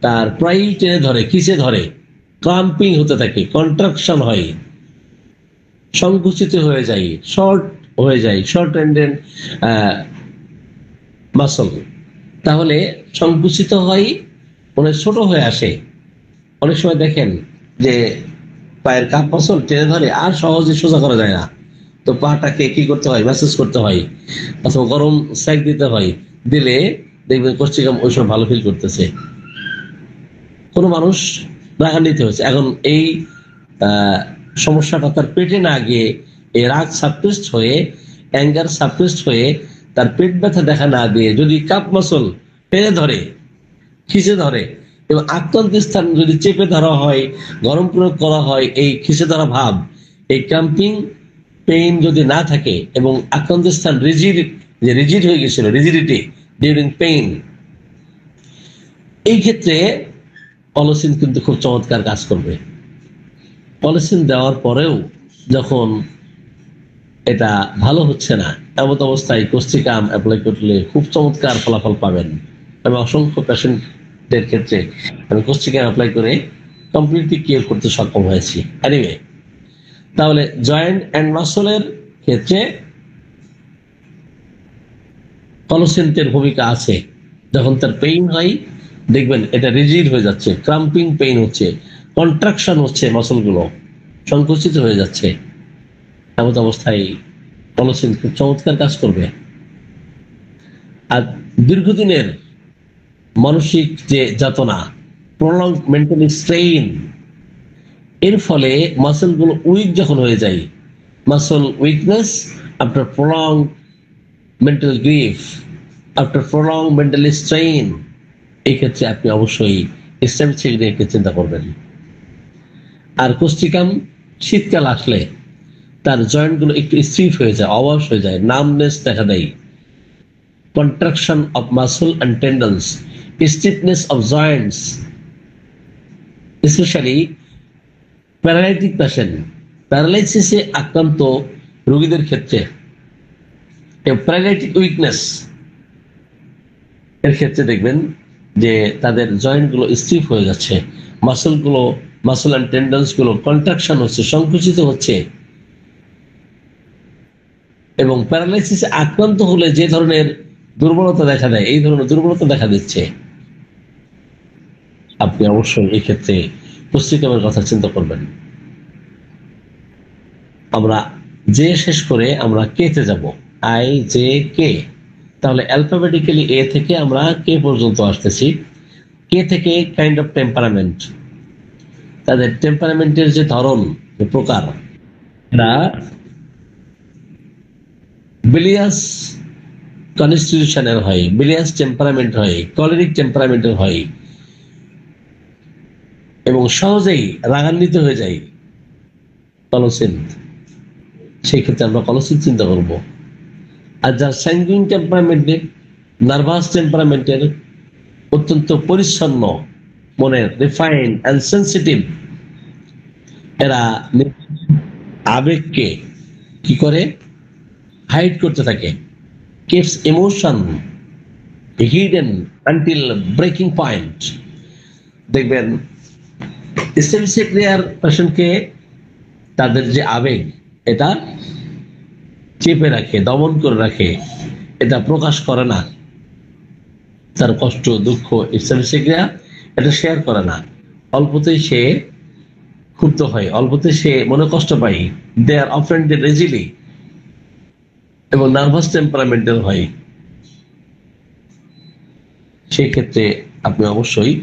তার প্রায়ই টেনে ধরে, কিসে ধরে, ক্রাম্পিং হতে থাকে, কন্ট্রাকশন হয়, সংকুচিত হয়ে যায়, শর্ট হয়ে যায়, শর্ট এন্ডেড মাসল। তাহলে সংকুচিত হয়, অনেক ছোট হয়ে আসে। অনেক সময় দেখেন যে পায়ের কাপ মাসল টেনে ধরে, আর সহজে সোজা করা যায় না, তো পাটাকে কি করতে হয়, ম্যাসেজ করতে হয়, অথবা গরম সেক দিতে হয়, দিলে দেখবেন কোষ্ঠিকাম ওই সময় ভালো ফিল করতেছে। কোনো মানুষ রাগান্বিত হয়েছে, এখন এই সমস্যাটা তার পেটে না গিয়ে, এই রাগ সাপ্রেসড হয়ে, অ্যাঙ্গার সাপ্রেসড হয়ে, তার পেট ব্যথা দেখা না দিয়ে যদি কাপ মাসল টেনে ধরে, খিচে ধরে, এবং আক্রান্ত স্থান যদি চেপে ধরা হয়, গরম প্রয়োগ করা হয়, এই খিচে ধরা ভাব, এই ক্রাম্পিং পেইন যদি না থাকে, এবং আক্রান্ত স্থান রিজিড হয়ে গেছিল, রিজিডিটি ডিউরিং পেইন, এই ক্ষেত্রে পলিসিন কিন্তু খুব চমৎকার কাজ করবে। পলিসিন দেওয়ার পরেও যখন এটা ভালো হচ্ছে না, এমন অবস্থায় কোষ্ঠিকাম অ্যাপ্লাই করলে খুব চমৎকার ফলাফল পাবেন। আমি অসংখ্য পেশেন্টদের ক্ষেত্রে আমি কোষ্ঠিকাম অ্যাপ্লাই করে কমপ্লিটলি কিওর করতে সক্ষম হয়েছি। এনিওয়ে, তাহলে জয়েন্ট অ্যান্ড মাসলের ক্ষেত্রে কলসেন্টের ভূমিকা আছে। যখন তার পেইন হয়, দেখবেন এটা রিজিড হয়ে যাচ্ছে, ক্রাম্পিং পেইন হচ্ছে, কন্ট্রাকশন হচ্ছে, মাসলগুলো সংকুচিত হয়ে যাচ্ছে, এমন অবস্থায় কলসেন্ট খুব চমৎকার কাজ করবে। আর দীর্ঘদিনের মানসিক যে যাতনা, প্রলংড মেন্টালি স্ট্রেইন, এর ফলে মাসল গুলো উইক যখন হয়ে যায়, muscle weakness after prolong mental grief, after prolong mental strain, এই ক্ষেত্রে আপনি অবশ্যই ইসলামিক সেক্রিয়াকে চিন্তা করবেন। আর কোস্টিকাম শীতকাল আসলে তার জয়েন্ট গুলো একটু স্টিফ হয়ে যায়, অবশ হয়ে যায়, নামনেস দেখা দেয়, contraction of muscle and tendons, stiffness of joints, specially paralytic patient, প্যারালাইসিসে আক্রান্ত রোগীদের ক্ষেত্রে, প্যারালাইটিক উইকনেস এর ক্ষেত্রে দেখবেন যে তাদের জয়েন্ট গুলো স্টিফ হয়ে যাচ্ছে, মাসল গুলো, মাসল এন্ড টেন্ডনস গুলো কন্ট্রাকশন হচ্ছে, সংকুচিত হচ্ছে। এবং প্যারালাইসিসে আক্রান্ত হলে যে ধরনের দুর্বলতা দেখা দেয়, এই ধরনের দুর্বলতা দেখা দিচ্ছে। আপনি অবশ্যই এই ক্ষেত্রে পুষ্টিকামের কথা চিন্তা করবেন। আমরা যে শেষ করে আমরা কে তে যাব, আই জে কে। তাহলে অ্যালফাবেটিক্যালি এ থেকে আমরা কে পর্যন্ত আসতেছি। কে থেকে কাইন্ড অফ টেম্পারামেন্ট, তাদের টেম্পারামেন্টের যে ধরন, যে প্রকার, এরা বিলিয়াস কনস্টিটিউশনের হয়, বিলিয়াস টেম্পারামেন্ট হয়, কলেরিক টেম্পারামেন্টের হয় এবং সহজেই রাগান্বিত হয়ে যায় কলসিন। সেই ক্ষেত্রে আমরা কলসিন চিন্তা করব। আর যার স্যাঙ্গুইন টেম্পারামেন্টের, নার্ভাস টেম্পারামেন্টের, অত্যন্ত পরিচ্ছন্ন মনের, রিফাইন্ড অ্যান্ড সেন্সিটিভ, এরা আবেগকে কি করে হাইড করতে থাকে, keeps emotion hidden until breaking point। দেখবেন স্টেমিসেক্রিয়ার পেশেন্টকে তাদের যে আবেগ, এটা চেপে রাখে, দমন করে রাখে, এটা প্রকাশ করে না। তার কষ্ট, দুঃখ, স্টেমিসেক্রিয়া এটা শেয়ার করে না। অল্পতেই সে ক্ষুব্ধ হয়, অল্পতে সে মনে কষ্ট পায়, দে আর অফেন্ডেড ইজিলি, এবং নার্ভাস টেম্পারামেন্টাল হয়। সেই ক্ষেত্রে আপনি অবশ্যই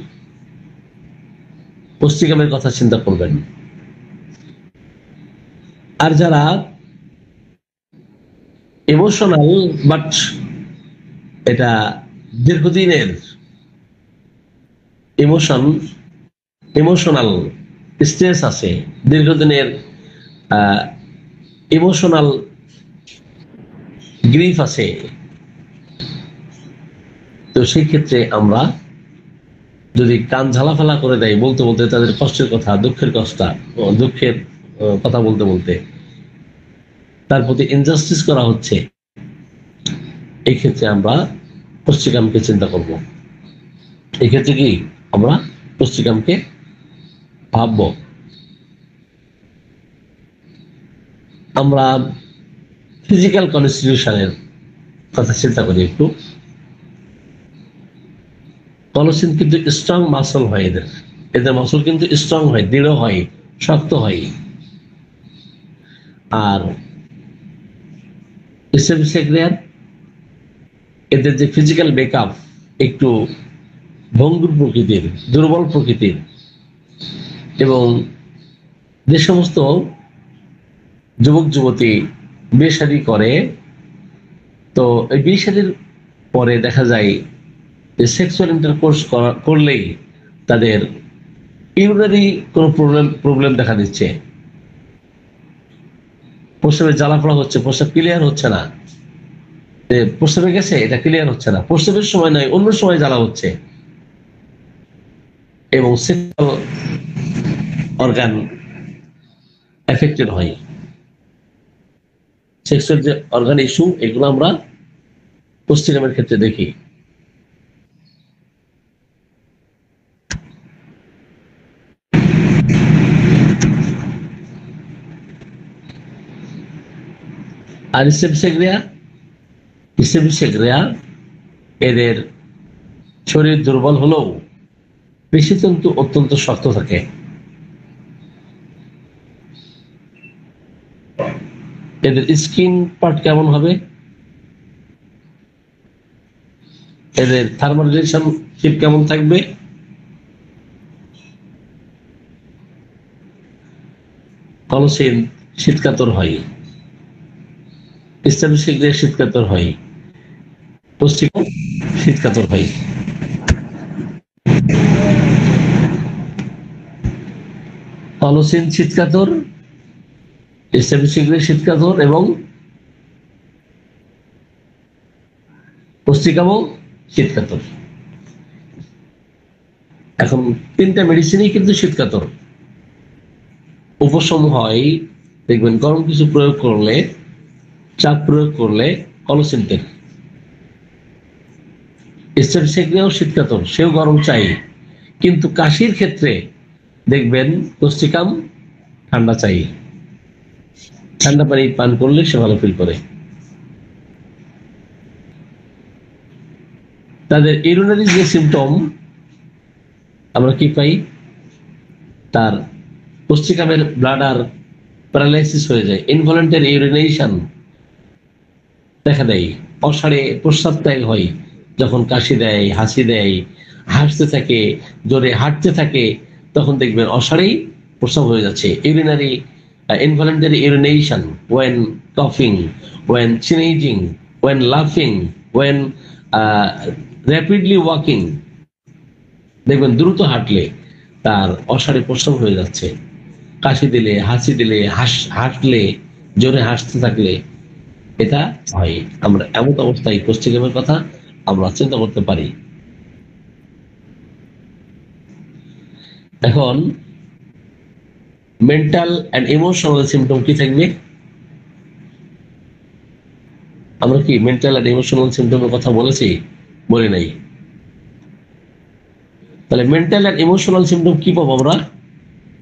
পুষ্টিকামের কথা চিন্তা করবেন। আর যারা ইমোশনাল, বাট এটা দীর্ঘদিনের ইমোশনাল স্ট্রেস আছে, দীর্ঘদিনের ইমোশনাল গ্রিফ আছে, তো সেই ক্ষেত্রে আমরা যদি কান ঝালাফালা করে দেয় বলতে বলতে, তাদের কষ্টের কথা, দুঃখের কথা বলতে বলতে তার প্রতি ইনজাস্টিস করা হচ্ছে, এই ক্ষেত্রে আমরা পুষ্টিকামকে চিন্তা করব। এই ক্ষেত্রে কি আমরা পুষ্টিকামকে ভাবব। আমরা ফিজিক্যাল কনস্টিটিউশনের কথা চিন্তা করি একটু। কলসিন কিন্তু স্ট্রং মাসল হয়, এদের মাসল কিন্তু স্ট্রং হয়, দৃঢ় হয়, শক্ত হয়। আর স্টেমিসেক্রিয়ার এদের যে ফিজিক্যাল মেকআপ একটু ভঙ্গুর প্রকৃতির, দুর্বল প্রকৃতির। এবং যে সমস্ত যুবক যুবতী বিয়ে শাদী করে, তো এই বিয়ে শাদীর পরে দেখা যায় যে সেক্সুয়াল ইন্টারকোর্স করলেই তাদের ইউরিনারি কোনো প্রবলেম দেখা দিচ্ছে, প্রস্রাবে জ্বালাপড়া হচ্ছে, প্রস্রাব ক্লিয়ার হচ্ছে না, প্রস্রাবে গেছে এটা ক্লিয়ার হচ্ছে না, প্রস্রাবের সময় নয় অন্য সময় জ্বালা হচ্ছে, এবং সেক্সুয়াল অর্গান এফেক্টেড হয়। সেক্সুয়াল যে অর্গান ইস্যু, এগুলো আমরা পুষ্টিকামের ক্ষেত্রে দেখি। আর স্টেমিসেক্রিয়া এদের শরীর দুর্বল হলেও পেশিতন্তু অত্যন্ত শক্ত থাকে। এদের স্কিন পার্ট কেমন হবে, এদের থার্মাল রিলেশনশিপ কেমন থাকবে, কলসিন শীতকাতর হয়, স্ট্যাটিস্টিকদের শীতকাতর হয়, পুষ্টিকর শীতকাতর হয়। কলসিন শীতকাতর, স্ট্যাটিস্টিকদের শীতকাতর এবং পুষ্টিকামও শীতকাতর। এখন তিনটা মেডিসিনই কিন্তু শীতকাতর। উপশম হয়, দেখবেন গরম কিছু প্রয়োগ করলে, চাপ প্রয়োগ করলে কলসিন তেল। স্ট্যাটিস্টিকও শীতকাতর, সেও গরম চাই, কিন্তু কাশির ক্ষেত্রে দেখবেন পুষ্টিকাম ঠান্ডা চাই, ঠান্ডা পানি পান করলে সে ভালো ফিল করে। তাদের ইউরিনারি যে সিমটম আমরা কি পাই, তার পুষ্টিকামের ব্লাডার প্যারালাইসিস হয়ে যায়, ইনভলেন্টারি ইউরিনেশন দেখা দেয়, অসাড়ে প্রস্রাব ত্যাগ হয় যখন কাশি দেয়, হাসি দেয়, হাসতে থাকে, জোরে হাঁটতে থাকে, তখন দেখবেন অসাড়েই প্রস্রাব হয়ে যাচ্ছে। Urinary involuntary urination when coughing, when sneezing, when laughing, when rapidly walking, দেখবেন দ্রুত হাঁটলে তার অসাড়ে প্রস্রাব হয়ে যাচ্ছে। কাশি দিলে, হাসি দিলে, হাসলে, জোরে হাসতে থাকলে এটা হয়। আমরা এমন অবস্থায় পুষ্টিকামের কথা আমরা চিন্তা করতে পারি। এখন মেন্টাল এন্ড ইমোশনাল সিমটম কি থাকবে? আমরা কি মেন্টাল এন্ড ইমোশনাল সিমটমের কথা বলেছি? বলি নাই। তাহলে মেন্টাল এন্ড ইমোশনাল সিমটম কি পাবো আমরা?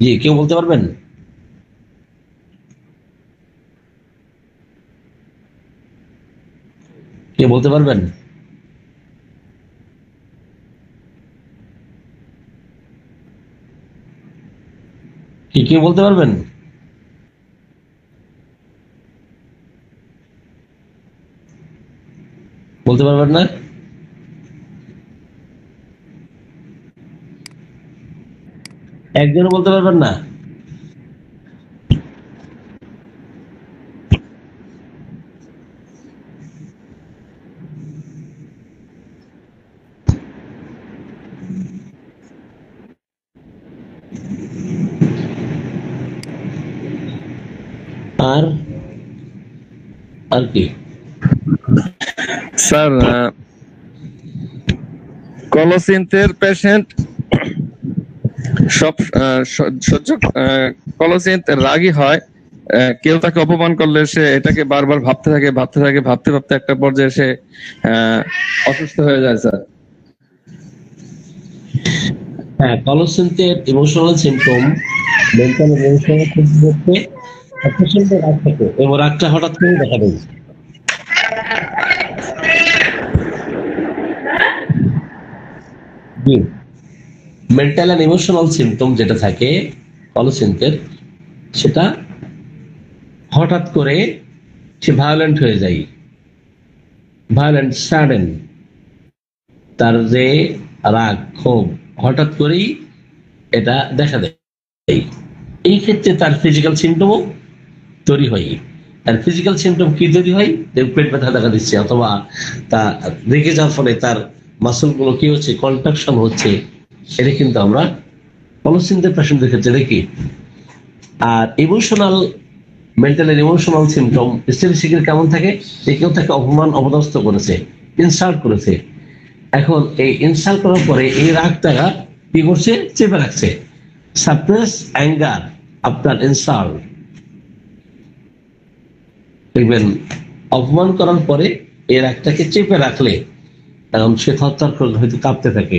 জি, কেউ বলতে পারবেন? কে বলতে পারবেন? কি কেউ বলতে পারবেন? বলতে পারবেন না? একজনও বলতে পারবেন না? আর আর কি স্যার, কলসিন্থের পেশেন্ট সব সহ্য, কলসিন্থ রাগী হয়, কেউ তাকে অপমান করলে সে এটাকে বারবার ভাবতে থাকে, ভাবতে একটা পর্যায়ে সে অসুস্থ হয়ে যায় স্যার। হ্যাঁ, কলসিন্থের emotional symptom, mental emotional symptom হচ্ছে প্রচন্ড রাগ থাকে এবং রাগটা হঠাৎ করে দেখা দেয়। জি, মেন্টাল এন্ড ইমোশনাল সিমটম যেটা থাকে কলসিন্থের, সেটা হঠাৎ করে সে ভায়োলেন্ট হয়ে যায়, ভায়োলেন্ট সাডেন, তার যে রাগ ক্ষোভ হঠাৎ করেই এটা দেখা দেয়। এই ক্ষেত্রে তার ফিজিক্যাল সিমটমও তৈরি হয়। আর ফিজিক্যাল সিমটম কি তৈরি হয়? পেট ব্যথা দেখা দিচ্ছে, অথবা তা রেগে যাওয়ার ফলে তার মাসল গুলো কি হচ্ছে, কন্ট্রাকশন হচ্ছে। এটা কিন্তু আমরা কলসিন্থের পেশেন্টদের ক্ষেত্রে দেখি। আর emotional, mental and emotional symptom স্ট্যাটিস্টিকের কেমন থাকে? যে কেউ তাকে অপমান অপদস্থ করেছে, ইনসাল্ট করেছে, এখন এই ইনসাল্ট করার পরে এই রাগটা কি করছে? চেপে রাখছে। সাপ্রেস অ্যাঙ্গার আফটার ইনসাল্ট, দেখবেন অপমান করার পরে এই রাগটাকে চেপে রাখলে এখন সে থরথর করে হয়তো কাঁপতে থাকে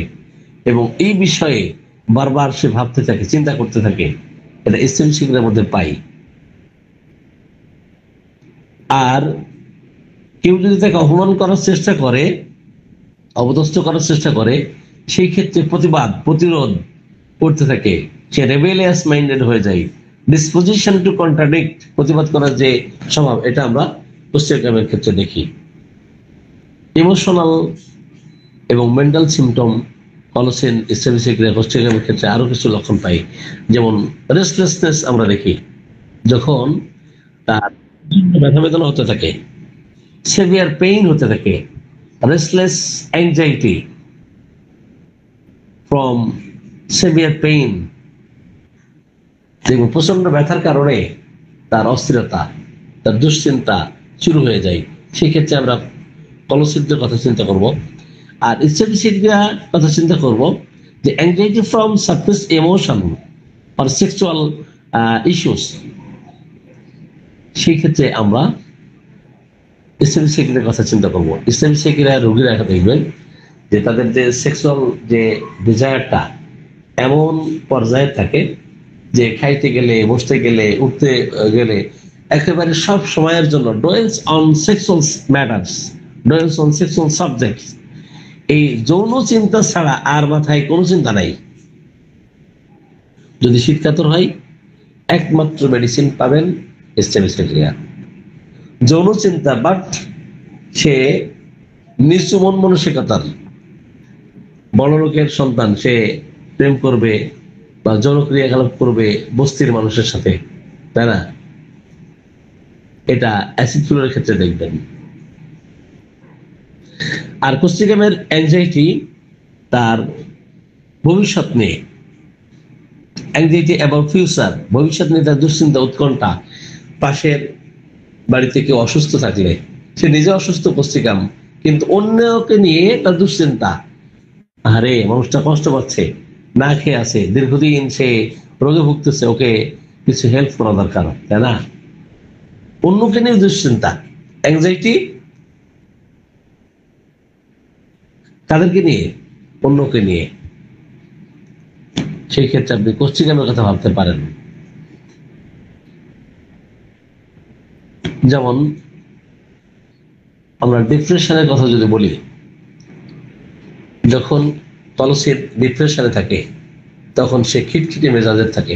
এবং এই বিষয়ে বারবার সে ভাবতে থাকে, চিন্তা করতে থাকে। এটা স্ট্যাটিস্টিকের মধ্যে পাই। আর কেউ যদি তাকে অপমান করার চেষ্টা করে, অপদস্থ করার চেষ্টা করে, সেই ক্ষেত্রে প্রতিবাদ, প্রতিরোধ করতে থাকে, সে রেবেলিয়াস মাইন্ডেড হয়ে যায়। ডিসপোজিশন টু কন্ট্রাডিক্ট, প্রতিবাদ করার যে স্বভাব, এটা আমরা পুষ্টিকামের ক্ষেত্রে দেখি। ইমোশনাল এবং মেন্টাল সিমটম কলসিন স্ট্যাটিস্টিকের পুষ্টিকামের ক্ষেত্রে আরো কিছু লক্ষণ পাই, যেমন রেস্টলেসনেস আমরা দেখি। যখন তার ব্যথা বেদনা হতে থাকে, সেভিয়ার পেইন হতে থাকে, restless anxiety from severe pain, দেখুন প্রচন্ড ব্যথার কারণে তার অস্থিরতা, তার দুশ্চিন্তা শুরু হয়ে যায়। সেক্ষেত্রে আমরা কলসিদ্ধের কথা চিন্তা করব। আর ইচ্ছাবিচ্ছিন্নতার কথা চিন্তা করব যে anxiety from suppress emotion or sexual issues, সেই ক্ষেত্রে আমরা ইসলামিক সাইকিয়াট্রির কথা চিন্তা করব। ইসলামিক সাইকিয়াট্রি রোগীরা দেখবেন যে তাদের যে সেক্সুয়াল যে ডিজায়ারটা এমন পর্যায়ে থাকে যে খাইতে গেলে, বসতে গেলে, উঠতে গেলে একেবারে সব সময়ের জন্য ডোয়েলস on sexual matters, ডোয়েলস on sexual subjects. এই যৌন চিন্তা ছাড়া আর মাথায় কোনো চিন্তা নাই। যদি শীতকাতর হয় একমাত্র মেডিসিন পাবেন স্টেমিস্টেক্রিয়া। যৌন চিন্তা বাট সে নিচু মন মানসিকতার, বড় লোকের সন্তান, সে প্রেম করবে বা যৌন ক্রিয়াকলাপ করবে বস্তির মানুষের সাথে, তাই না? এটা অ্যাসিড ফ্লোরের ক্ষেত্রে দেখবেন। আর কোস্টিকামের অ্যাংজাইটি তার ভবিষ্যৎ নিয়ে, অ্যাংজাইটি অ্যাবাউট ফিউচার, ভবিষ্যৎ নিয়ে তার দুশ্চিন্তা, উৎকণ্ঠা। পাশের বাড়িতে কেউ অসুস্থ থাকলে সে নিজে অসুস্থ কোস্টিকাম, কিন্তু অন্যকে নিয়ে তার দুশ্চিন্তা, আরে মানুষটা কষ্ট পাচ্ছে, না খেয়ে আছে, দীর্ঘদিন সে রোগে ভুগতেছে, ওকে কিছু হেল্প করা দরকার, তাই না? অন্যকে নিয়ে দুশ্চিন্তা, অ্যাংজাইটি তাদেরকে নিয়ে, অন্যকে নিয়ে। সেই ক্ষেত্রে আপনি কোস্টিকামের কথা ভাবতে পারেন। যেমন আমরা ডিপ্রেশনের কথা যদি বলি, যখন তলসির ডিপ্রেশনে থাকে তখন সে খিটখিটে মেজাজের থাকে,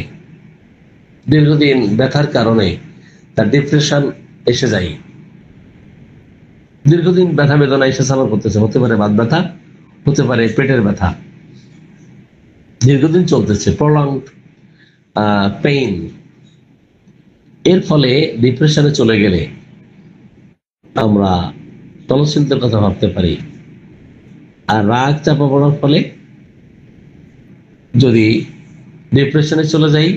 দীর্ঘদিন ব্যথার কারণে তার ডিপ্রেশন এসে যায়, দীর্ঘদিন ব্যথা বেদনা এসে সাফার করতেছে, হতে পারে বাত ব্যথা, হতে পারে পেটের ব্যথা, দীর্ঘদিন চলতেছে, প্রলংড পেইন। এর ফলে ডিপ্রেশনে চলে গেলে আমরা তলসিলদের কথা ভাবতে পারি। আর রাগ চাপা পড়ার ফলে যদি ডিপ্রেশনে চলে যাই,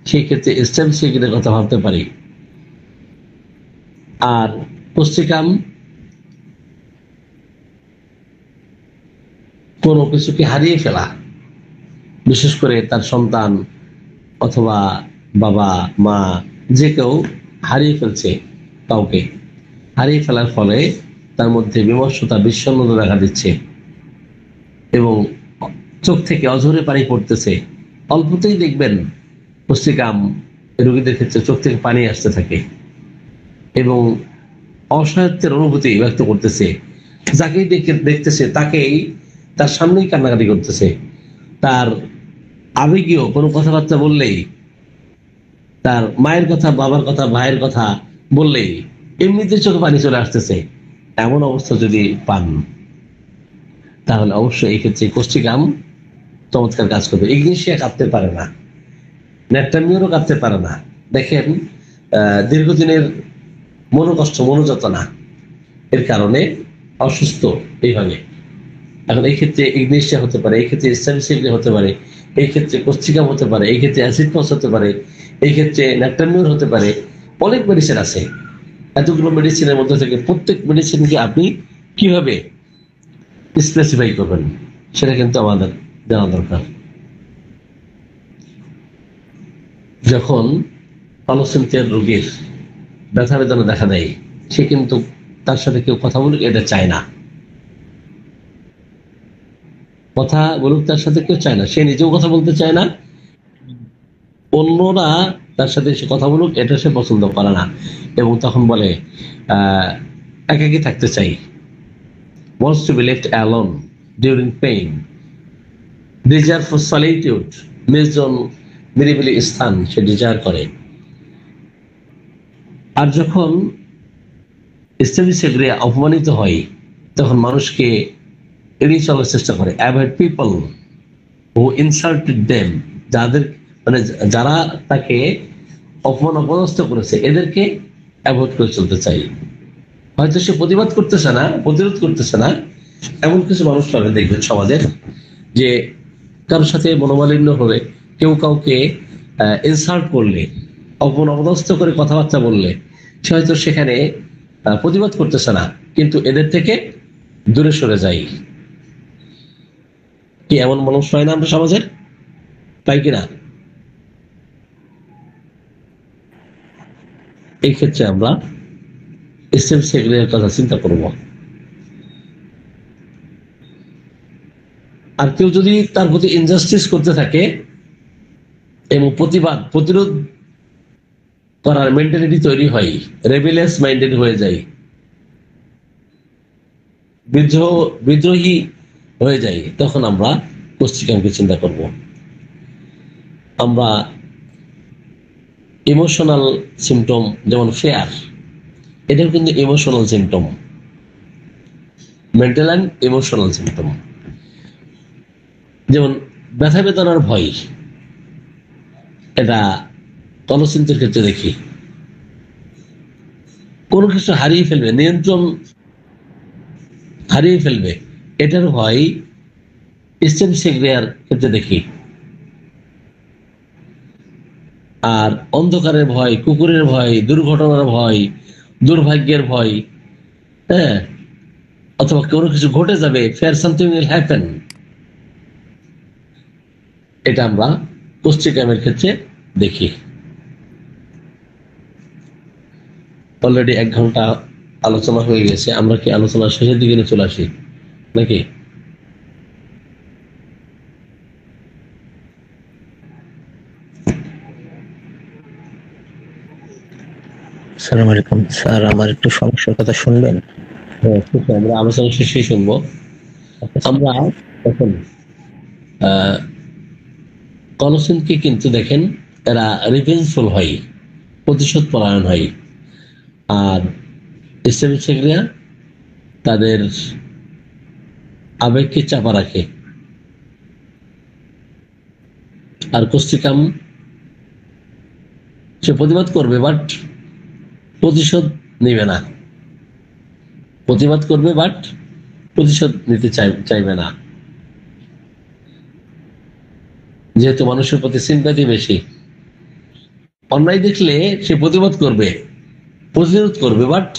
সেই ক্ষেত্রে স্টেমিস্টেক্রিয়ার কথা ভাবতে পারি। আর কোস্টিকাম কোনো কিছুকে হারিয়ে ফেলা, বিশেষ করে তার সন্তান অথবা বাবা মা যে কেউ হারিয়ে ফেলছে, কাউকে হারিয়ে ফেলার ফলে তার মধ্যে বিমর্ষতা, বিষণ্ণতা দেখা দিচ্ছে এবং চোখ থেকে অঝরে পানি পড়তেছে। অল্পতেই দেখবেন কোস্টিকাম রোগীদের ক্ষেত্রে চোখ থেকে পানি আসতে থাকে এবং অসহায়ত্বের অনুভূতি ব্যক্ত করতেছে। যাকেই দেখতেছে তাকেই তার সামনেই কান্নাকাটি করতেছে। তার আবেগীয় কোনো কথাবার্তা বললেই, তার মায়ের কথা, বাবার কথা, ভাইয়ের কথা বললেই এমনিতে চোখে পানি চলে আসতেছে। এমন অবস্থা যদি পান তাহলে অবশ্যই এই ক্ষেত্রে কোস্টিকাম চমৎকার কাজ করবে। ইগনেশিয়া কাঁদতে পারে না, ন্যাট্রামিওরও কাঁদতে পারে না। দেখেন দীর্ঘদিনের মনোকষ্ট, মনোযন্ত্রণা এর কারণে অসুস্থ এইভাবে। এখন এই ক্ষেত্রে ইগনেশিয়া হতে পারে, এই ক্ষেত্রে স্টেমিস্টেক্রিয়া হতে পারে, এই ক্ষেত্রে কোস্টিকাম হতে পারে, এই ক্ষেত্রে অ্যাসিড ফস হতে পারে, এই ক্ষেত্রে ন্যাট্রামিওর হতে পারে। অনেক মেডিসিন আছে। এতগুলো মেডিসিনের মধ্যে থেকে প্রত্যেক মেডিসিনকে আপনি কিভাবে স্পেসিফাই করবেন সেটা কিন্তু আমাদের জানা দরকার। যখন টনসিল রোগীর ব্যথা বেদনা দেখা দেয়, সে কিন্তু তার সাথে কেউ কথা বলুক এটা চায় না, কথা বলুক তার সাথে কেউ চায় না, সে নিজেও কথা বলতে চায় না, অন্যরা তার সাথে সে কথা বলুক এটা সে পছন্দ করে না, এবং তখন বলে একাকী থাকতে চাই, wants to be left alone during pain, desire for solitude, নির্জন নিরিবিলি স্থান সে ডিজায়ার করে। আর যখন স্টেমিস্টেক্রিয়া অপমানিত হয় তখন মানুষকে এড়িয়ে চলার চেষ্টা করে, avoid people who insulted them, যাদের মানে যারা তাকে অপমান অপদস্থ করেছে, এদেরকে অ্যাভয়েড করে চলতে চাই। হয়তো সে প্রতিবাদ করতেছে না, প্রতিরোধ করতেছে না, এমন কিছু মানুষ পাবে দেখবেন সমাজের, যে কারোর সাথে মনোমালিন্য হলে, কেউ কাউকে ইনসাল্ট করলে, অপমান অপদস্থ করে কথাবার্তা বললে, সে হয়তো সেখানে প্রতিবাদ করতেছে না, কিন্তু এদের থেকে দূরে সরে যাই। কি এমন মানুষ হয় না আমরা সমাজের? পাই কিনা? এই ক্ষেত্রে আমরা ইসলাম সেগুলোর কথা চিন্তা করব। আর কেউ যদি তার প্রতি ইনজাস্টিস করতে থাকে এবং প্রতিরোধ করার মেন্টালিটি তৈরি হয়, রেবেলিয়াস মাইন্ডেড হয়ে যায়, বিদ্রোহী হয়ে যায়, তখন আমরা পশ্চিমকে চিন্তা করব। আমরা ইমোশনাল সিমটম, যেমন ফেয়ার, এটাও কিন্তু emotional symptom, mental and emotional symptom. যেমন ব্যথা বেদনার ভয়, এটা তলচিন্তের ক্ষেত্রে দেখি। কোনো কিছু হারিয়ে ফেলবে, নিয়ন্ত্রণ হারিয়ে ফেলবে, এটার ভয় স্টেমসেগ্রিয়ার ক্ষেত্রে দেখি। আর অন্ধকারের ভয়, কুকুরের ভয়, দুর্ঘটনার ভয়, দুর্ভাগ্যের ভয়, হ্যাঁ, অথবা কোনো কিছু ঘটে যাবে, ফেয়ার সামথিং উইল হ্যাপেন, এটা আমরা কোস্টিকামের ক্ষেত্রে দেখি। অলরেডি 1 ঘন্টা আলোচনা হয়ে গেছে, আমরা কি আলোচনা শেষের দিকে নিয়ে চলে আসি নাকি? আসসালামু আলাইকুম স্যার, আমার একটু সমস্যার কথা শুনবেন? হ্যাঁ, ঠিক আছে, আমরা আলোচনা শেষে শুনবো। আমরা এখন কলসিনকে কিন্তু দেখেন, এরা রিভেঞ্জফুল হয়, প্রতিশোধ পরায়ণ হয়। আর ইসলামিক তাদের আবেগকে চাপা রাখে। আর কোস্টিকাম সে প্রতিবাদ করবে, বাট প্রতিশোধ নেবে না। প্রতিবাদ করবে, বাট প্রতিশোধ নিতে চাইবে না। যেহেতু মানুষের প্রতি সিম্প্যাথি বেশি, অন্যায় দেখলে সে প্রতিবাদ করবে, প্রতিরোধ করবে, বাট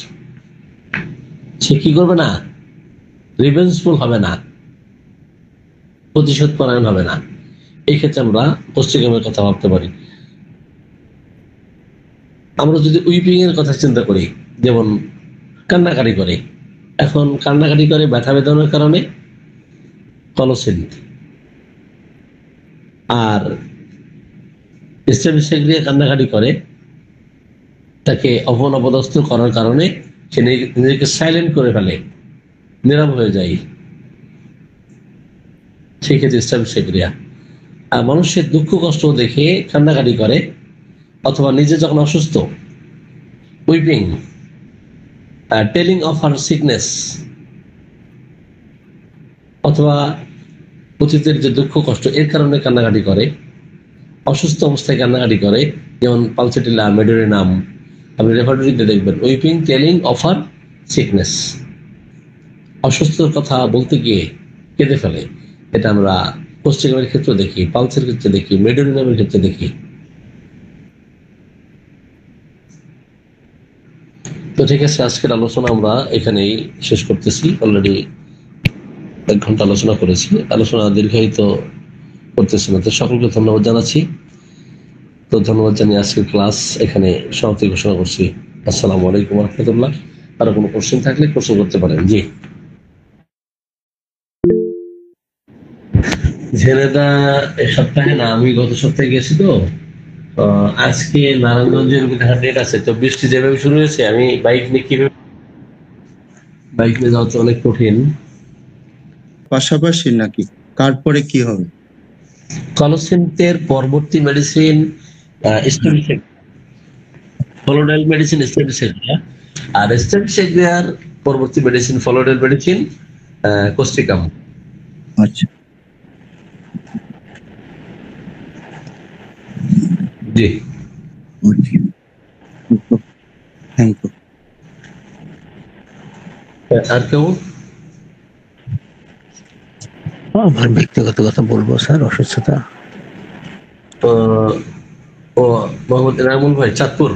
সে কি করবে না? রিভেঞ্জফুল হবে না, প্রতিশোধ পরায়ণ হবে না। এই ক্ষেত্রে আমরা কোস্টিকামের কথা ভাবতে পারি। আমরা যদি উইপিং এর কথা চিন্তা করি, যেমন কান্নাকাটি করে, এখন কান্নাকাটি করে ব্যথা বেদনার কারণে, কলসিন। আর স্টেমসেগ্রিয়া কান্নাকাটি করে তাকে অপমান অপদস্থ করার কারণে, সে নিজেকে সাইলেন্ট করে ফেলে, নীরব হয়ে যায়। সেই ক্ষেত্রে স্টেমসেগ্রিয়া। আর মানুষের দুঃখ কষ্ট দেখে কান্নাকাটি করে, অথবা নিজে যখন অসুস্থ, weeping, telling of her sickness, অথবা অতীতের যে দুঃখ কষ্ট, এর কারণে কান্নাকাটি করে, অসুস্থ অবস্থায় কান্নাকাটি করে, যেমন পালসেটিলা, মেডোরিনাম, আপনি রেপার্টরিতে দেখবেন, weeping, telling of her sickness, অসুস্থতার কথা বলতে গিয়ে কেঁদে ফেলে। এটা আমরা কোস্টিকামের ক্ষেত্রে দেখি, পালসের ক্ষেত্রে দেখি, মেডোরিনামের ক্ষেত্রে দেখি। তো ঠিক আছে, আজকের আলোচনা আমরা এখানেই শেষ করতেছি। অলরেডি 1 ঘন্টা আলোচনা করেছি, আলোচনা দীর্ঘায়িত করতেছি না। তো সকলকে ধন্যবাদ জানাচ্ছি। তো ধন্যবাদ জানিয়ে আজকের ক্লাস এখানে সমাপ্তি ঘোষণা করছি। আসসালামু আলাইকুম রহমতুল্লাহ। আরো কোনো কোশ্চেন থাকলে প্রশ্ন করতে পারেন। জি ঝেনেদা, এ সপ্তাহে না, আমি গত সপ্তাহে গেছি। তো আজকে নারায়ণগঞ্জের ডেট আছে। তো বৃষ্টি যেভাবে শুরু হয়েছে, আমি বাইক নিয়ে যাওয়া তো অনেক কঠিন। পাশাপাশি নাকি কার পরে কি হবে? কলসিন্থের পরবর্তী মেডিসিন ফলোডাইল মেডিসিন স্টেমসেগ্রিয়া, আর স্টেমসেগ্রিয়ার পরবর্তী মেডিসিন ফলোডাইল মেডিসিন কোস্টিকাম। আচ্ছা, জি থ্যাংক ইউ। আর কেউ? আমার ব্যক্তিগত কথা বলবো স্যার, অসুস্থতা। ও মোহাম্মদ এনামুল ভাই, চাঁদপুর।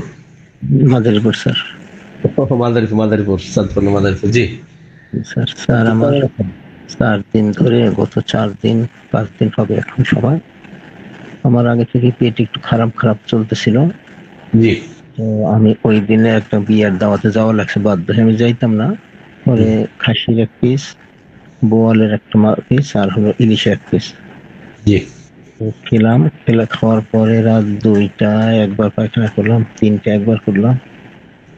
মাদারীপুর স্যার। মাদারীপুর চাঁদপুর না মাদারীপুর, জি স্যার স্যার আমার 4 দিন ধরে, গত 4 দিন 5 দিন হবে এখন সময়, আমার আগে থেকে পেট একটু খারাপ খারাপ চলতেছিল। জি। তো আমি ওই দিনে একটা বিয়ের দাওয়াতে যাওয়া লাগছে, বাধ্য হয়ে আমি যাইতাম না। পরে খাসির 1 পিস, বোয়ালের 1 পিস, আর হলো ইলিশের 1 পিস জি। খেলাম। খাওয়ার পরে রাত 2টায় একবার পায়খানা করলাম, 3টায় একবার করলাম,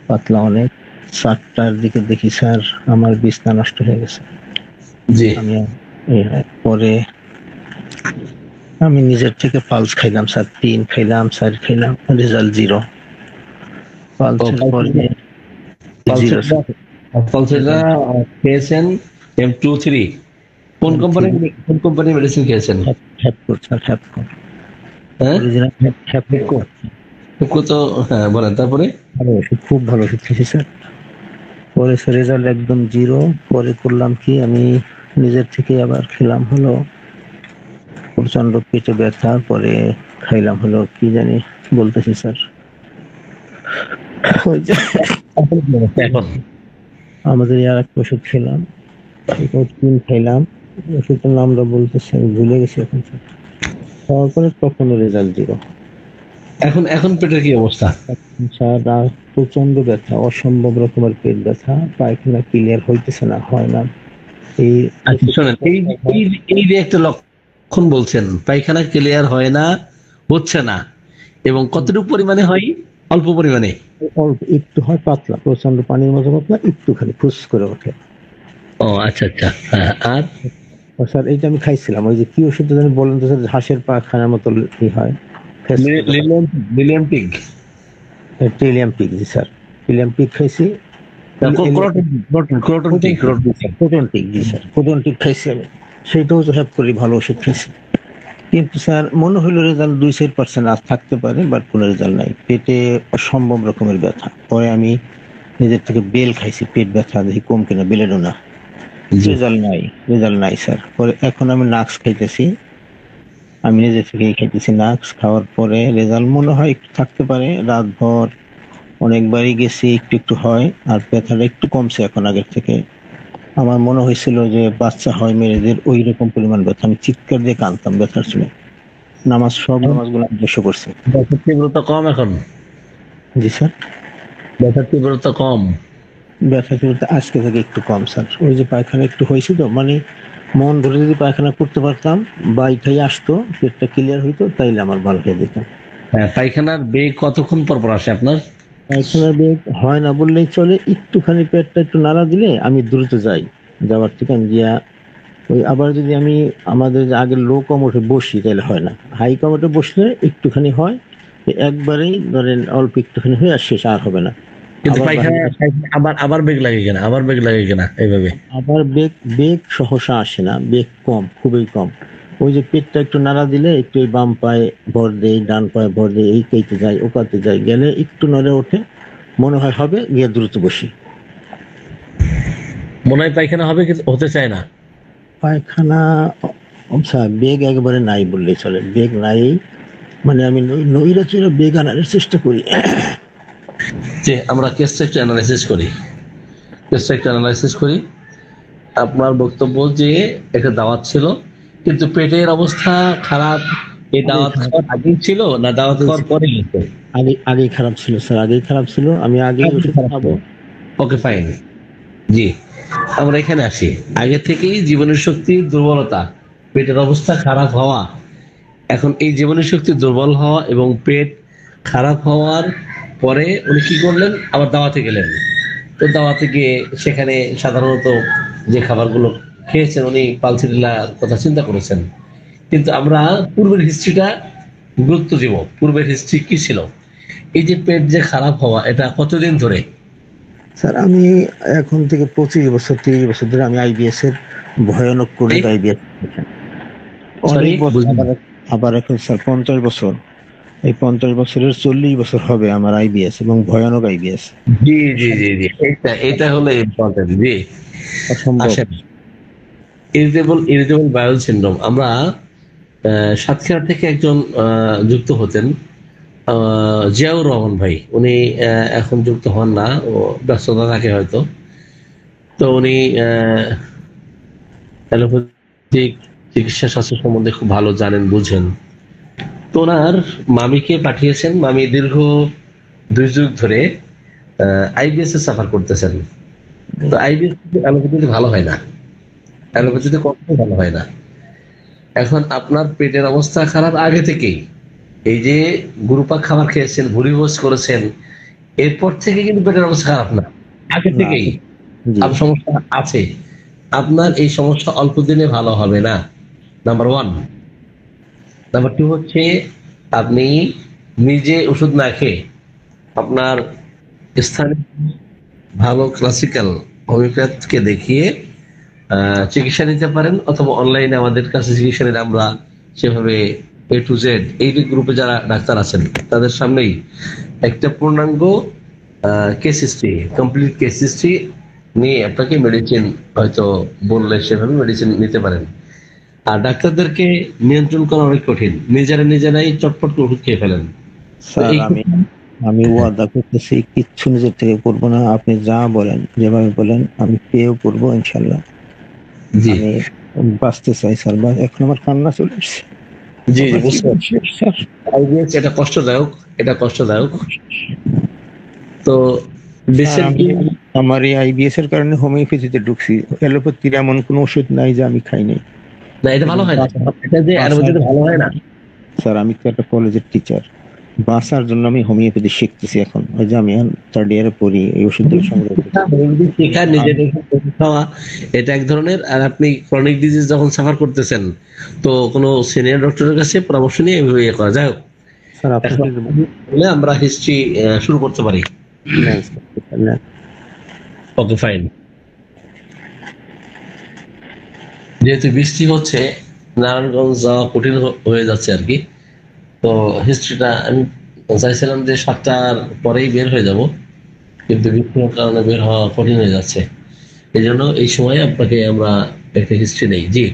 পাতলা অনেক। 4টার দিকে দেখি স্যার আমার বিছনা নষ্ট হয়ে গেছে। জি। পরে আমি নিজের থেকে পালস খাইলাম স্যার, 3 খাইলাম, 4 খাইলাম, রেজাল্ট 0। পালসের পরে পালসেটা খেয়েছেন M23, কোন কোম্পানির মেডিসিন খেয়েছেন? হ্যাপকো স্যার, হ্যাপকো। হ্যাঁ, অরিজিনাল হ্যাপকো। তো হ্যাঁ বলেন, তারপরে? ভালো ওষুধ, খুব ভালো ওষুধ খেয়েছি স্যার। পরে রেজাল্ট একদম 0। পরে করলাম কি, আমি নিজের থেকে আবার খেলাম হলো প্রচন্ড পেটে ব্যথা, পরে খাইলাম হলো কি জানি বলতেছি স্যার, ওই যে এখন আমাদের আর একটা ওষুধ খেলাম, 3 খাইলাম, ওষুধটার নামটা বলতেছি আমি ভুলে গেছি এখন স্যার। খাওয়ার পরে তখনও রেজাল্ট 0। এখন পেটের কি অবস্থা? স্যার আর প্রচন্ড ব্যথা, অসম্ভব রকমের পেট ব্যথা, পায়খানা ক্লিয়ার হইতেছে না, হয় না। এই শোনেন, এই যে একটা লক্ষণ বলছেন, পায়খানা ক্লিয়ার হয় না, হচ্ছে না, এবং কতটুকু পরিমাণে হয়? অল্প পরিমাণে, অল্প একটু হয়, পাতলা, প্রচন্ড পানির মতো পাতলা, একটুখানি ফুস করে ওঠে। ও আচ্ছা আচ্ছা, হ্যাঁ। আর স্যার এইটা আমি খাইছিলাম, ওই যে কি ওষুধটা জানি বলেন তো স্যার, হাঁসের পায়খানার মতো কি হয়, লিলিয়াম পিগ। টেলিয়াম পিক। জি স্যার, টেলিয়াম পিক খাইছি। প্রোটনটিক, জি স্যার, প্রোটনটিক খাইছি আমি, সেটাও তো হেল্প করি, ভালো ওষুধ খাইছি। কিন্তু স্যার মনে হইলো রেজাল্ট 2-4% আর থাকতে পারে, বাট কোনো রেজাল্ট নাই, পেটে অসম্ভব রকমের ব্যথা। পরে আমি নিজের থেকে বেল খাইছি, পেট ব্যথা দেখি কম কিনা, বেলেরও না, রেজাল্ট নাই স্যার। পরে এখন আমি নাক্স খাইতেছি, আমি নিজে থেকেই খাইতেছি নাক্স। খাওয়ার পরে রেজাল্ট মনে হয় একটু থাকতে পারে, রাত ভর অনেকবারই গেছি, একটু একটু হয়, আর ব্যথাটা একটু কমছে এখন আগের থেকে। আমার মনে হয়েছিল যে বাচ্চা হয় মেয়েদের ওই রকম পরিমাণ ব্যথা, আমি চিৎকার দিয়ে কাঁদতাম ব্যথার সময়। নামাজগুলো বসে করছি। ব্যথার তীব্রতা কম এখন? জি স্যার, ব্যথার তীব্রতা কম? ব্যথা কিন্তু আজকে থেকে একটু কম স্যার। ওই যে পায়খানা একটু হয়েছে তো, মানে মন ধরে যদি পায়খানা করতে পারতাম, বাইটাই আসতো, পেটটা ক্লিয়ার হইতো, তাইলে আমার ভালো হয়ে যেত। হ্যাঁ, পায়খানার বেগ কতক্ষণ পর পর আসে আপনার? পায়খানার বেগ হয় না বললেই চলে, একটুখানি পেটটা একটু নাড়া দিলে আমি দ্রুত যাই, যাওয়ার থেকে আমি গিয়া ওই আবার যদি আমি আমাদের যে আগে লো কমোটে বসি তাহলে হয় না, হাই কমোটে বসলে একটুখানি হয়, একবারেই ধরেন অল্প একটুখানি হয়ে আর শেষ, আর হবে না। কিন্তু আবার বেগ লাগে কিনা? এইভাবে আবার বেগ সহসা আসে না, বেগ কম, খুবই কম। ওই যে পেটটা একটু নাড়া দিলে একটু এই বাম পায়ে ভর দেই, ডান পায়ে ভর দেই, এই কেইতে যাই, ওকাতে যাই, গেলে একটু নড়ে ওঠে, মনে হয় হবে, গিয়ে দ্রুত বসি। মনে হয় পায়খানা হবে, কিন্তু হতে চায় না। পায়খানা আচ্ছা, বেগ একবারে নাই বললেই চলে, বেগ নাই, মানে আমি নৈরাজ্যের বেগ আনার চেষ্টা করি। যে আমরা কেস অ্যানালাইসিস করি, আপনার বক্তব্য যে একটা দাওয়াত ছিল, কিন্তু পেটের অবস্থা খারাপ, এই দাওয়াত খাওয়ার আগেই ছিল না দাওয়াত খাওয়ার পরে? আগেই খারাপ ছিল স্যার, আগেই খারাপ ছিল, আমি আগেই ওষুধ খাবো। ওকে ফাইন, জি। আমরা এখানে আসি, আগে থেকেই জীবনের শক্তির দুর্বলতা, পেটের অবস্থা খারাপ হওয়া, এখন এই জীবনের শক্তি দুর্বল হওয়া এবং পেট খারাপ হওয়ার পরে উনি কি করলেন? আবার দাওয়াতে গেলেন। তো দাওয়াতে গিয়ে সেখানে সাধারণত যে খাবারগুলো খেয়েছেন, উনি পালসিল্লার কথা চিন্তা করেছেন, কিন্তু আমরা পূর্বের হিস্ট্রিটা গুরুত্ব দিব। পূর্বের হিস্ট্রি কি ছিল? এই যে পেট যে খারাপ হওয়া, এটা কতদিন ধরে? স্যার আমি এখন থেকে 25-30 বছর ধরে আমি আইবিএস এর ভয়ানক ক্রনিক আইবিএস, অনেক বছর, আবার এখন স্যার 50 বছর এই 50 বছরের 40 বছর হবে আমার আইবিএস, এবং ভয়ানক আইবিএস। জি জি জি জি, এটা হলো ইম্পর্টেন্ট। জি, অসম্ভব। আসেন, ইরিটেবল বায়োল সিনড্রোম। আমরা সাতক্ষীরা থেকে একজন যুক্ত হতেন, জিয়াউর রহমান ভাই। উনি এখন যুক্ত হন না, ও ব্যস্ততা থাকে হয়তো। তো উনি অ্যালোপ্যাথিক চিকিৎসা শাস্ত্র সম্বন্ধে খুব ভালো জানেন, বুঝেন। তো ওনার মামিকে পাঠিয়েছেন। মামি দীর্ঘ 2 যুগ ধরে আইবিএস এ সাফার করতেছেন। তো আইবিএস অ্যালোপ্যাথিতে ভালো হয় না, অ্যালোপ্যাথিতে কখনো ভালো হয় না। এখন আপনার পেটের অবস্থা খারাপ আগে থেকেই, এই যে গুরুপাক খাবার খেয়েছেন, ভুরিভোজ করেছেন, এরপর থেকে কিন্তু পেটের অবস্থা খারাপ না, আগে না। থেকেই জি। আপনার সমস্যা আছে। আপনার এই সমস্যা অল্প দিনে ভালো হবে না, নাম্বার ওয়ান। নাম্বার টু হচ্ছে, আপনি নিজে ওষুধ না খেয়ে আপনার স্থানীয় ভালো ক্লাসিক্যাল হোমিওপ্যাথকে দেখিয়ে চিকিৎসা নিতে পারেন, অথবা অনলাইনে আমাদের কাছে চিকিৎসা নিতে আমরা সেভাবে A to Z এই গ্রুপে যারা ডাক্তার আছেন তাদের সামনেই একটা পূর্ণাঙ্গ case history, complete case history নিয়ে আপনাকে মেডিসিন হয়তো বললে সেভাবে মেডিসিন নিতে পারেন। আর ডাক্তারদেরকে নিয়ন্ত্রণ করা অনেক কঠিন, নিজেরাই চটপট করে ওষুধ খেয়ে ফেলেন। তো স্যার, এই আমি ক্ষেত্রে আমি হ্যাঁ, ওয়াদা করতেছি কিচ্ছু নিজের থেকে করবো না। আপনি যা বলেন, যেভাবে বলেন আমি পেয়েও করবো ইনশাল্লাহ। জি আমি বাঁচতে চাই স্যার, বা এখন আমার কান্না চলে এসছে। জি জি, আমার বুঝতে জীবন পারছি। শেষ স্যার। IBS এটা কষ্টদায়ক, এটা কষ্টদায়ক। তো স্যার, আমি রিসেন্টলি, আমার এই আইবিএস এর কারণে হোমিওপ্যাথিতে ঢুকছি। অ্যালোপ্যাথির এমন কোনো ওষুধ নাই যে আমি খাই নাই। না এটা এবং ভালো হয় না, এটা যে বাঁচার অ্যালোপ্যাথিতে ভালো হয় না। স্যার, আমি তো একটা কলেজের টিচার। বাঁচার জন্য আমি হোমিওপ্যাথি শিখতেছি এখন। ওই যে আমি 3rd ইয়ারে পড়ি, এই ওষুধগুলো সংগ্রহ করছি। শেখা, নিজের আমি ওষুধ খাওয়া, এটা এক ধরনের। আর আপনি ক্রনিক ডিজিজ যখন সাফার করতেছেন, তো কোনো সিনিয়র ডক্টরের কাছে পরামর্শ নিয়ে এভাবে ইয়ে করা যায়। স্যার এখন আপনাকে বলে আমরা হিস্ট্রি শুরু করতে পারি। নেন স্যার, নেন। ওকে, ফাইন। যেহেতু বৃষ্টি হচ্ছে, নারায়ণগঞ্জ যাওয়া কঠিন হয়ে যাচ্ছে আর কি। তো হিস্ট্রিটা আমি চাইছিলাম যে 7টার পরেই বের হয়ে যাব, কিন্তু বৃষ্টির কারণে বের হওয়া কঠিন হয়ে যাচ্ছে। এই জন্য এই সময় আপনাকে আমরা একটা হিস্ট্রি নেই। জি,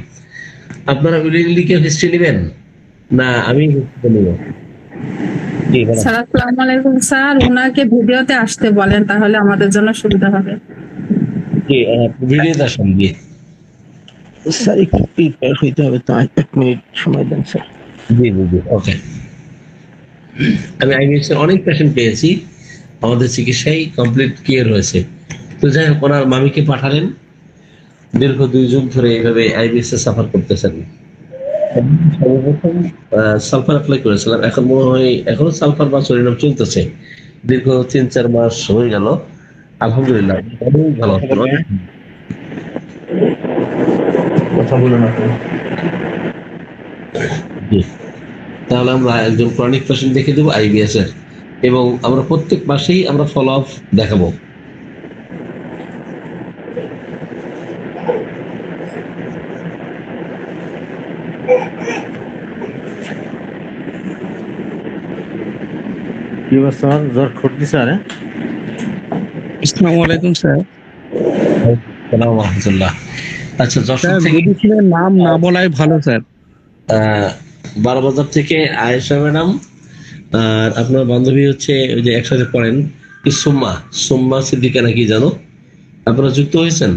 আপনারা উইলিংলি কেউ হিস্ট্রি নেবেন না আমি হিস্ট্রি নেব? জি বলেন। স্যার আসসালামু আলাইকুম স্যার, ওনাকে ভিডিওতে আসতে বলেন, তাহলে আমাদের জন্য সুবিধা হবে। জি, ভিডিওতে আসেন। জি স্যার একটু প্রিপেয়ার হইতে হবে, তো 1 মিনিট সময় দেন স্যার। জি জি জি, ওকে। আমি আইবিএস এর অনেক পেশেন্ট পেয়েছি, আমাদের চিকিৎসায় কমপ্লিট ক্লিয়ার হয়েছে। তো যাই হোক, ওনার মামিকে পাঠালেন, দীর্ঘ 2 যুগ ধরে এইভাবে আইবিএস এ সাফার করতেছেন। সর্বপ্রথম সালফার অ্যাপ্লাই করেছিলাম, এখন মনে হয় এখনো সালফার বা সরিনাম চলতেছে। দীর্ঘ 3-4 মাস হয়ে গেল। আলহামদুলিল্লাহ অনেক ভালো আছেন, অনেক। কথা বলুন আপনি। জি, তাহলে আমরা একজন ক্রনিক পেশেন্ট দেখে দেবো আইবিএস এর, এবং আমরা প্রত্যেক মাসেই আমরা ফলো আপ দেখাবো। কি অবস্থা? জ্বর খুঁটছে স্যার? আসসালামু আলাইকুম স্যার। সালাম রহমতুল্লাহ। আচ্ছা, যশোর স্যার, থেকে মেডিসিনের নাম না বলাই ভালো স্যার। আহ 12 বাজার থেকে আয়েশা ম্যাডাম, আর আপনার বান্ধবী হচ্ছে ওই যে একসাথে পড়েন কি, সুম্মা, সুম্মা সিদ্দিকা নাকি জানো, আপনারা যুক্ত হয়েছেন?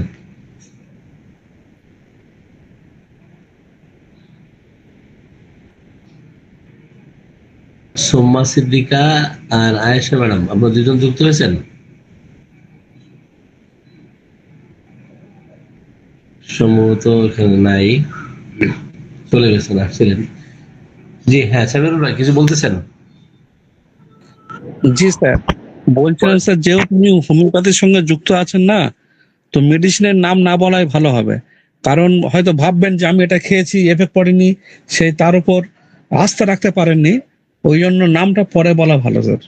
সুম্মা সিদ্দিকা আর আয়েশা ম্যাডাম, আপনারা দুজন যুক্ত হয়েছেন? সম্ভবত এখানে নাই, চলে গেছেন, আসছিলেন। জি হ্যাঁ, সামিরুল ভাই কিছু বলতেছেন? জি স্যার, বলছিলাম স্যার, যেহেতু তুমি হোমিওপ্যাথির সঙ্গে যুক্ত আছেন না, তো মেডিসিনের নাম না বলাই ভালো হবে। কারণ হয়তো ভাববেন যে আমি এটা খেয়েছি, এফেক্ট পড়েনি, সেই তার উপর আস্থা রাখতে পারেননি। ওই জন্য নামটা পরে বলা ভালো স্যার।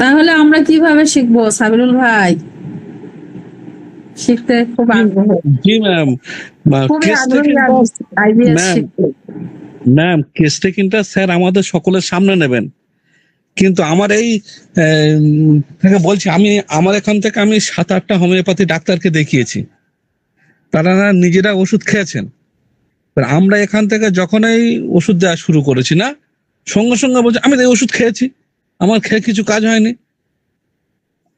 তাহলে আমরা কিভাবে শিখবো সাবিরুল ভাই? শিখতে খুব আগ্রহ, জি ম্যাম। খুবই কেস আগ্রহী টেকিংটা আইবিএস ম্যাম শিখতে। ম্যাম কেস টেকিংটা স্যার আমাদের সকলের সামনে নেবেন, কিন্তু আমার এই থেকে বলছি, আমার এখান থেকে আমি 7-8টা হোমিওপ্যাথি ডাক্তারকে দেখিয়েছি, তারা না নিজেরা ওষুধ খেয়েছেন। এবার আমরা এখান থেকে যখনই ওষুধ দেওয়া শুরু করেছি না, সঙ্গে সঙ্গে বলছে আমি তো এই ওষুধ খেয়েছি, আমার খেয়ে কিছু কাজ হয়নি।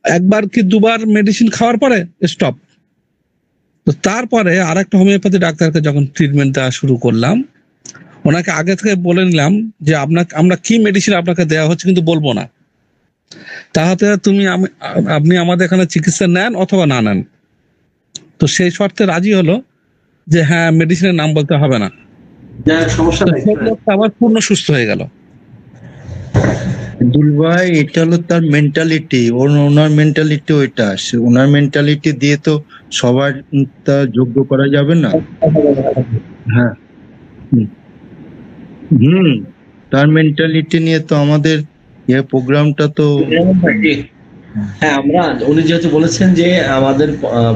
একবার কি দুবার মেডিসিন খাওয়ার পরে স্টপ। তো তারপরে আরেকটা হোমিওপ্যাথি ডাক্তারকে যখন ট্রিটমেন্ট দেওয়া শুরু করলাম, ওনাকে আগে থেকে বলে নিলাম যে আমরা কি মেডিসিন আপনাকে দেওয়া হচ্ছে কিন্তু বলবো না, তাহাতে আপনি আমাদের এখানে চিকিৎসা নেন অথবা না নেন। তো সেই শর্তে রাজি হলো যে হ্যাঁ মেডিসিনের নাম বলতে হবে না। সমস্যা নাই। সেই লোকটা আবার পূর্ণ সুস্থ হয়ে গেল। দুল ভাই, এটা হলো তার মেন্টালিটি, ওনার মেন্টালিটি ওইটা। ওনার মেন্টালিটি দিয়ে তো সবার তা যোগ্য করা যাবে না। হ্যাঁ, তার মেন্টালিটি নিয়ে তো আমাদের প্রোগ্রামটা তো। হ্যাঁ, উনি যেহেতু বলেছেন যে আমাদের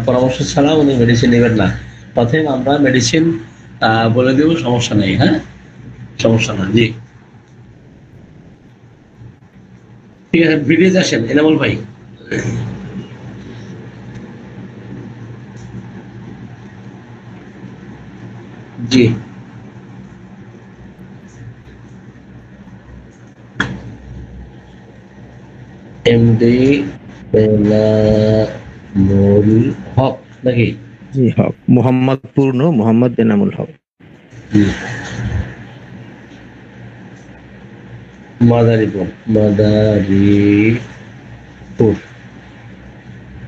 পরামর্শ ছাড়া উনি মেডিসিন নেবেন না, অতএব আমরা মেডিসিন বলে দেব, সমস্যা নেই। হ্যাঁ, সমস্যা না। জি, ঠিক আছে। ভিডিও আসেন এনামুল ভাই। জি, এমডি এনামুল হক নাকি? জি হক, মোহাম্মদ পূর্ণ মোহাম্মদ এনামুল হক। জি, মাদারীপুর।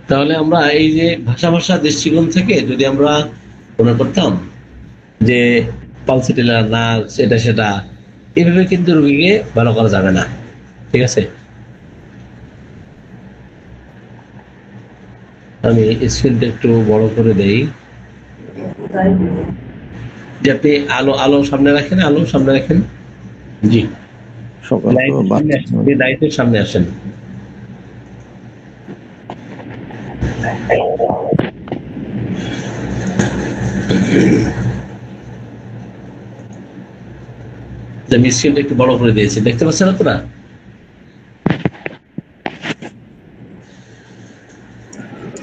তাহলে আমরা এই যে ভাষা দৃষ্টিকোণ থেকে যদি আমরা মনে করতাম যে পালসিটিলার নার্স এটা সেটা, এভাবে কিন্তু রোগীকে ভালো করা যাবে না। ঠিক আছে, আমি স্ক্রিনটা একটু বড় করে দেই, যে আপনি আলো সামনে রাখেন, জি, দায়িত্বের সামনে আসেন। আমি স্ক্রিনটা একটু বড় করে দিয়েছি, দেখতে পাচ্ছেন আপনারা?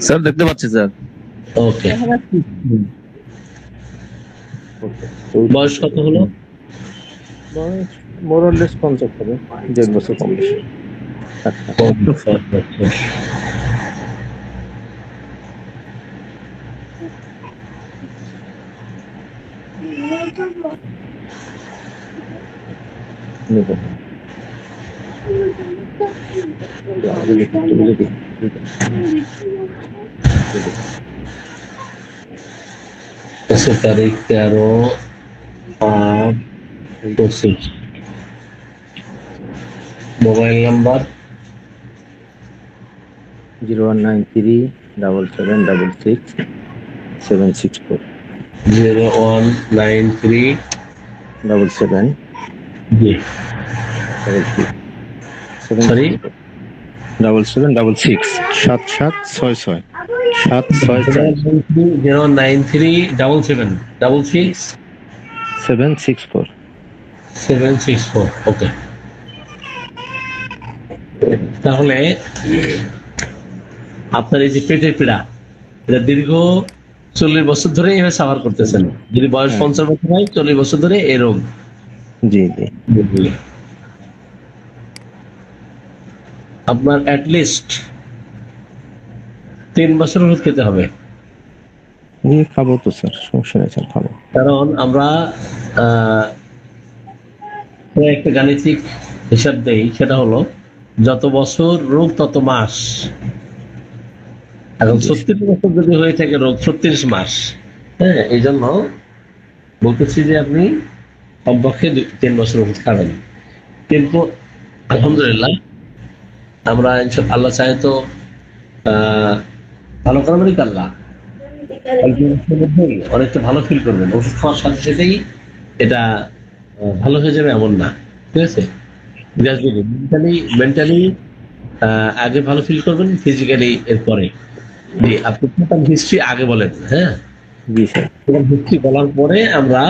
স্যার দেখতে পাচ্ছি স্যার। ওকে, বয়স কত হলো? মোরলেস 50 হবে, 1.5 বছর কম বেশি। তারিখ 13/8/25। Mobile number 019377666764। 0193 77 জি, সরি 7766 7766 0937766 764। 764। ওকে, তাহলে আপনার এই যে পেটের পীড়া, এটা দীর্ঘ 40 বছর ধরে এভাবে সাফার করতেছেন। যদি বয়স 50 বছর হয়, 40 বছর ধরে এই রোগ। জি জি, আপনার অ্যাটলিস্ট 3 বছর ওষুধ খেতে হবে। খাবো তো স্যার, সমস্যা নেই স্যার, খাবো। কারণ আমরা একটা গাণিতিক হিসাব দেই, সেটা হলো যত বছর রোগ তত মাস। এখন 36 বছর যদি হয়ে থাকে রোগ, 36 মাস। হ্যাঁ, এই জন্য বলতেছি যে আপনি কমপক্ষে 3 বছর ওষুধ খাবেন। কিন্তু আলহামদুলিল্লাহ আমরা আল্লাহ চাই তো ভালো করবেন, আল্লাহ অনেকটা ভালো ফিল করবেন। ওষুধ খাওয়ার সাথে সাথেই এটা ভালো হয়ে যাবে এমন না, ঠিক আছে? গ্রাজুয়ালি মেন্টালি আগে ভালো ফিল করবেন, ফিজিক্যালি এরপরে। আপনি টোটাল হিস্ট্রি আগে বলেন, হ্যাঁ জি স্যার। হিস্ট্রি বলার পরে আমরা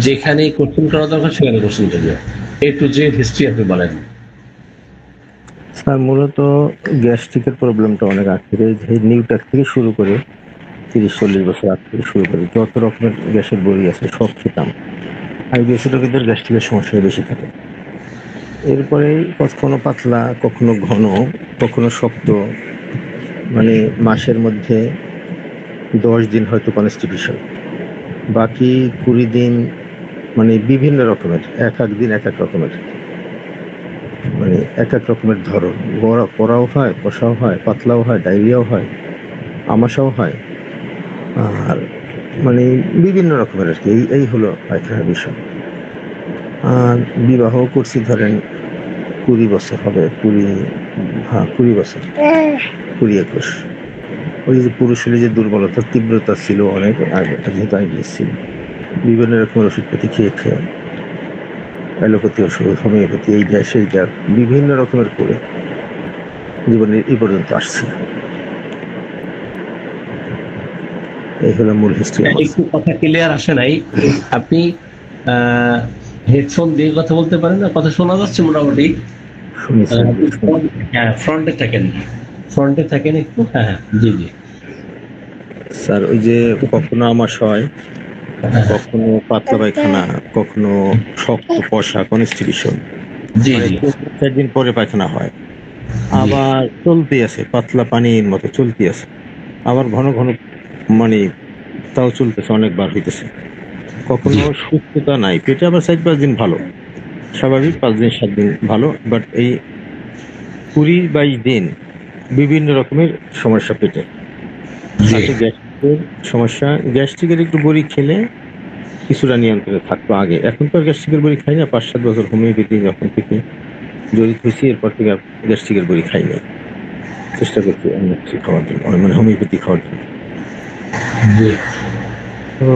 যেখানে কোশ্চেন করা দরকার সেখানে কোশ্চেন করবো। এ টু জেড হিস্ট্রি আপনি বলেন। স্যার মূলত গ্যাস্ট্রিকের প্রবলেমটা অনেক আগ থেকে, এই নিউটাক থেকে শুরু করে 30-40 বছর আগ থেকে শুরু করে যত রকমের গ্যাসের বড়ি আছে সব খেতাম। আইবিএস রোগীদের গ্যাস্ট্রিকের সমস্যা বেশি থাকে। এরপরে কখনো পাতলা, কখনো ঘন, কখনো শক্ত, মানে মাসের মধ্যে 10 দিন হয়তো কনস্টিটিউশন, বাকি 20 দিন মানে বিভিন্ন রকমের, এক দিন এক এক রকমের, মানে এক এক রকমের ধরন, পড়াও হয়, কষাও হয়, পাতলাও হয়, ডায়রিয়াও হয়, আমাশাও হয়, আর মানে বিভিন্ন রকমের আর কি। এই হলো পায়খানার বিষয়। আর বিবাহ করছি ধরেন 20 বছর হবে, 20 বছর, 20-21। ওই যে পুরুষ হলে যে দুর্বলতা তীব্রতা ছিল অনেক আগে, যেহেতু আইবিএস ছিল, বিভিন্ন রকমের ওষুধপাতি খেয়ে অ্যালোপ্যাথি ওষুধ, হোমিওপ্যাথি, এইটা সেইটা বিভিন্ন রকমের করে জীবনের এই পর্যন্ত আসছে। এই হলো মূল হিস্ট্রি। একটু কথা ক্লিয়ার আসে নাই। আপনি হেডফোন দিয়ে কথা বলতে পারেন না? কথা শোনা যাচ্ছে মোটামুটি। হ্যাঁ, ফ্রন্টে থাকেন একটু। হ্যাঁ, জি জি স্যার ওই যে কখনো আমাশ হয়, কখনো পাতলা পায়খানা, কখনো শক্ত কষা কনস্টিটিউশন, জি জি 4 দিন পরে পায়খানা হয়, আবার চলতে আছে পাতলা পানির মতো চলতে আছে, আবার ঘন ঘন মানে তাও চলতেছে, অনেকবার হইতেছে। কখনো সুস্থতা নাই, পেটে আবার 4-5 দিন ভালো, স্বাভাবিক 5 দিন 7 দিন ভালো, বাট এই 20-22 দিন বিভিন্ন রকমের সমস্যা পেটে। সাথে গ্যাস্ট্রিকের সমস্যা, গ্যাস্ট্রিকের একটু বড়ি খেলে কিছুটা নিয়ন্ত্রণে থাকতো আগে, এখন তো আর গ্যাস্ট্রিকের বড়ি খাই না। 5-7 বছর হোমিওপ্যাথি যখন থেকে জড়িত হয়েছি, এরপর থেকে গ্যাস্ট্রিকের বড়ি খাই না, চেষ্টা করছি অন্য কিছু খাওয়ার জন্য, মানে হোমিওপ্যাথি খাওয়ার জন্য। তো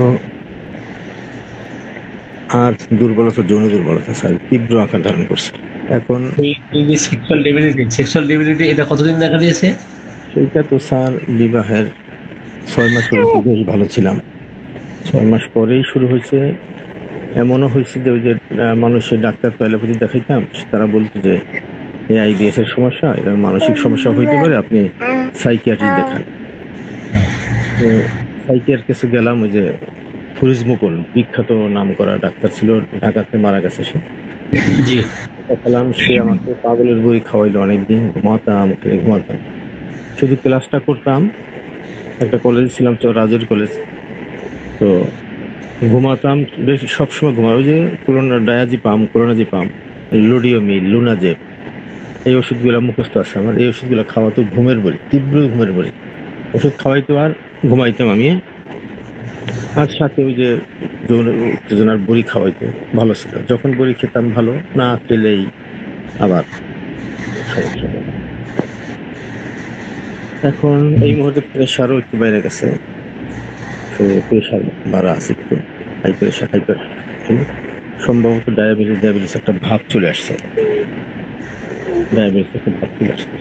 আর দুর্বলতা, যৌন দুর্বলতা স্যার তীব্র আকার ধারণ করছে এখন। সেক্সুয়াল ডিভিনিটি এটা কতদিন দেখা দিয়েছে? সেইটা তো স্যার বিবাহের 6 মাস পরে বেশ ভালো ছিলাম, 6 মাস পরেই শুরু হয়েছে। এমনও হয়েছে যে ওই যে মানুষের ডাক্তার অ্যালোপ্যাথি দেখাইতাম, তারা বলতো যে এই আইবিএস এর সমস্যা, এর মানসিক সমস্যা হইতে পারে, আপনি সাইকিয়াট্রিস্ট দেখান। তো সাইকিয়ার কাছে গেলাম, ওই যে ফরিজ মুকুল বিখ্যাত নাম করা ডাক্তার ছিল, ঢাকাতে মারা গেছে সে। জি দেখালাম, সে আমাকে পাগলের বই খাওয়াইলো, অনেকদিন ঘুমাতাম, শুধু ক্লাসটা করতাম। একটা কলেজ ছিলাম, রাজের কলেজ, তো ঘুমাতাম বেশ, সবসময় ঘুমাই। ওই যে ডায়াজিপাম, কোরোনাজিপাম, লুডিওমিল, লুনাজেপ, এই ওষুধগুলো মুখস্থ আছে আমার। এই ওষুধগুলো খাওয়াতো ঘুমের বলি, তীব্র ঘুমের বলি, ওষুধ খাওয়াইতো আর ঘুমাইতাম আমি। আর সাথে ওই যে উত্তেজনার বড়ি খাওয়াইতো, ভালো ছিল। যখন বড়ি খেতাম ভালো, না খেলেই আবার সমস্যা। এখন এই মুহূর্তে প্রেশারও একটু বাইরে গেছে, প্রেশার বাড়া আছে একটু, হাই প্রেশার, সম্ভবত ডায়াবেটিস একটা ভাব চলে আসছে, ডায়াবেটিস একটা ভাব চলে আসছে।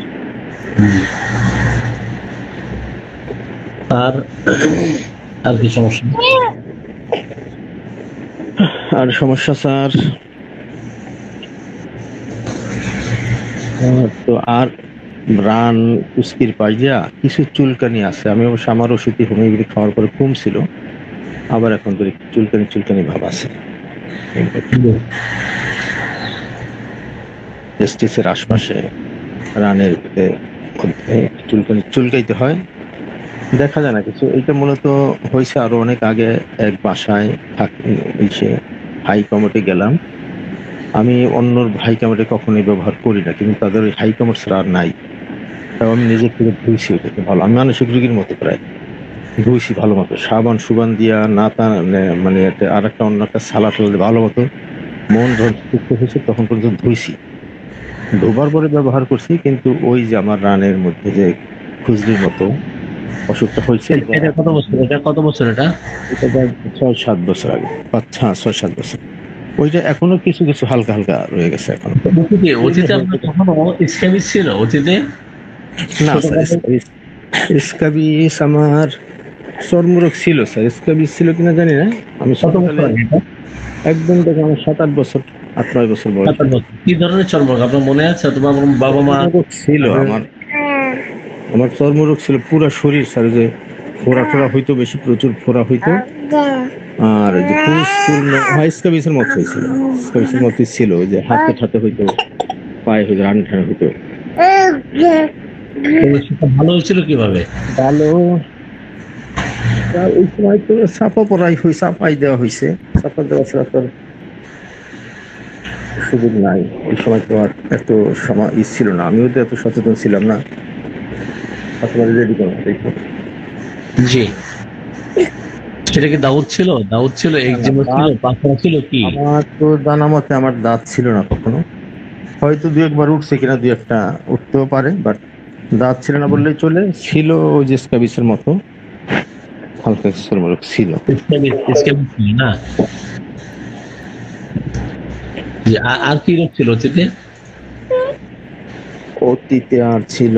আর কি সমস্যা? আর সমস্যা স্যার তো আর রান উস্কির পাইয়া কিছু চুলকানি আছে। আমি অবশ্য আমার ওষুধই হোমিওপ্যাথি খাওয়ার পরে কমছিল, আবার এখন তো চুলকানি ভাব আছে। টেস্টিসের আশপাশে, রানের চুলকাইতে হয়, দেখা যায় না কিছু। এটা মূলত হয়েছে আরো অনেক আগে। এক বাসায় এসে হাই কমোটে গেলাম, আমি অন্য হাই কমোটে কখনোই ব্যবহার করি না, কিন্তু তাদের ওই হাই কমোট ছাড়া আর নাই। তাও আমি নিজের থেকে ধুইছি, ওটাকে ভালো, আমি মানসিক রোগীর মতো প্রায় ধুইছি ভালো মতো, সাবান সুবান দিয়া, না তা মানে আর একটা অন্য একটা সালাদ ভালো মতো, মন যখন সুস্থ হয়েছে তখন পর্যন্ত ধুইছি। ধোবার পরে ব্যবহার করছি, কিন্তু ওই যে আমার রানের মধ্যে যে খুজলির মতো অসুখটা হয়েছে। এটা কত বছর? এটা 6-7 বছর আগে। 6-7 বছর। ওইটা এখনো কিছু কিছু হালকা হালকা রয়ে গেছে এখনো। অতীতে আপনার কখনো স্ক্যাবিস ছিল অতীতে? না স্যার, স্কাবিস আমার চর্মরোগ ছিল স্যার, স্কাবিস ছিল কিনা জানি না। আমি কত বছর ছোটকালে আগে এটা? একদম দেখো আমার 7-8 বছর, 8-9 বছর বয়স। 7-8 বছর। কি ধরনের চর্মরোগ আপনার মনে আছে? তোমার বাবা মা? চর্মরোগ ছিল আমার চর্মরোগ ছিল পুরো শরীর স্যার, যে ফোড়া টোড়া হইতো, বেশি প্রচুর ফোড়া হইতো। আর ওই যে স্কাবিসের মতো হয়েছিল, স্কাবিসের মতোই ছিল, ওই যে হাতে ঠাতে হইতো, পায়ে হইতো, রান ঠান হইতো। সেটা ভালো হয়েছিল কিভাবে? ভালো ওই সময় তো চাপাই দেওয়া হয়েছে, চাপা দেওয়া ছাড়া তো আর সুযোগ নাই। ওই সময় তো আর এত সময় ছিল না, আমিও তো এত সচেতন ছিলাম না। রেডি করো দেখো। জি, সেটা কি দাউদ ছিল? দাউদ ছিল, একজিমা ছিল, পাথর ছিল কি? আমার তো জানা মতে আমার দাঁত ছিল না কখনো, হয়তো 2-1 বার উঠছে কিনা, 2-1টা উঠতেও পারে, বাট দাঁত ছিল না বললেই চলে। ছিল ওই যে স্কাবিসের মতো হালকা চর্মরোগ ছিল। স্ক্যাবিস ছিল না? জি, আর কি রোগ ছিল অতীতে? অতীতে আর ছিল,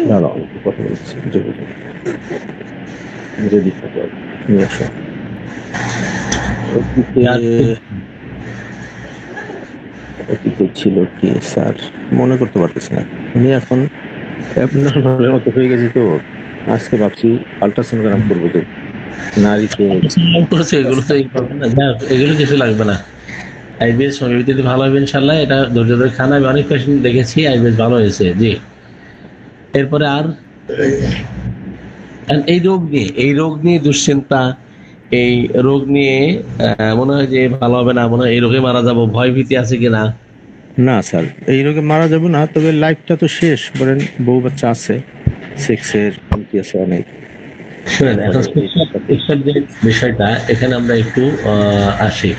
দাঁড়াও একটু কথা বলছি যদি থাকে নিয়ে আসো। অতীতে ছিল কি স্যার, মনে করতে পারতেছি না। আমি এখন অ্যাবনর্মালের মতো হয়ে গেছি, তো আজকে ভাবছি আল্ট্রাসোনোগ্রাম করবো, তো নারীকে এগুলো তো এগুলো কিছু লাগবে না। আইবিএস সমীপিত ভালো হবে ইনশাল্লাহ। এটা ধৈর্য ধরে খান, আমি অনেক পেশেন্ট দেখেছি, আইবিএস ভালো হয়েছে। জি, এরপরে আর এই রোগ নিয়ে দুশ্চিন্তা, এই রোগ নিয়ে মনে হয় যে ভালো হবে না, মনে হয় এই রোগে মারা যাবো, ভয় ভীতি আছে কিনা? না স্যার, এই রোগে মারা যাবো না, তবে লাইফটা তো শেষ। বলেন বউ বাচ্চা আছে, সেক্সের কমতি আছে অনেক। শুনেন, এখন শিক্ষার যে বিষয়টা, এখানে আমরা একটু আসি।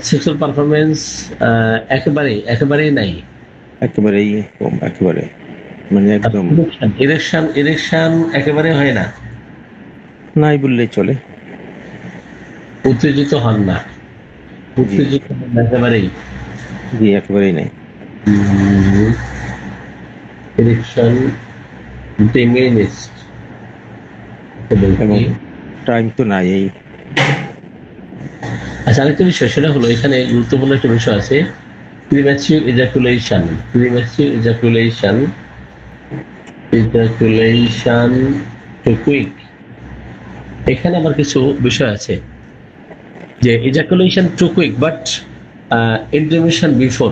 সেক্সুয়াল পারফরমেন্স একেবারেই নাই, একেবারেই কম, একেবারে মানে একদম ইরেকশন একেবারে হয় না, নাই বললেই চলে। উত্তেজিত হন না, উত্তেজিত হন না একেবারেই। জি, একেবারেই নাই। ইরেকশন ডিমিনিশড এবং টাইম তো নাই। এই আচ্ছা, আরেকটা বিষয় সেটা হলো, এখানে গুরুত্বপূর্ণ একটা বিষয় আছে, প্রিম্যাচিউর ইজাকুলেশন। Too quick. এখানে আবার কিছু বিষয় আছে যে ejaculation too quick, but intromission before.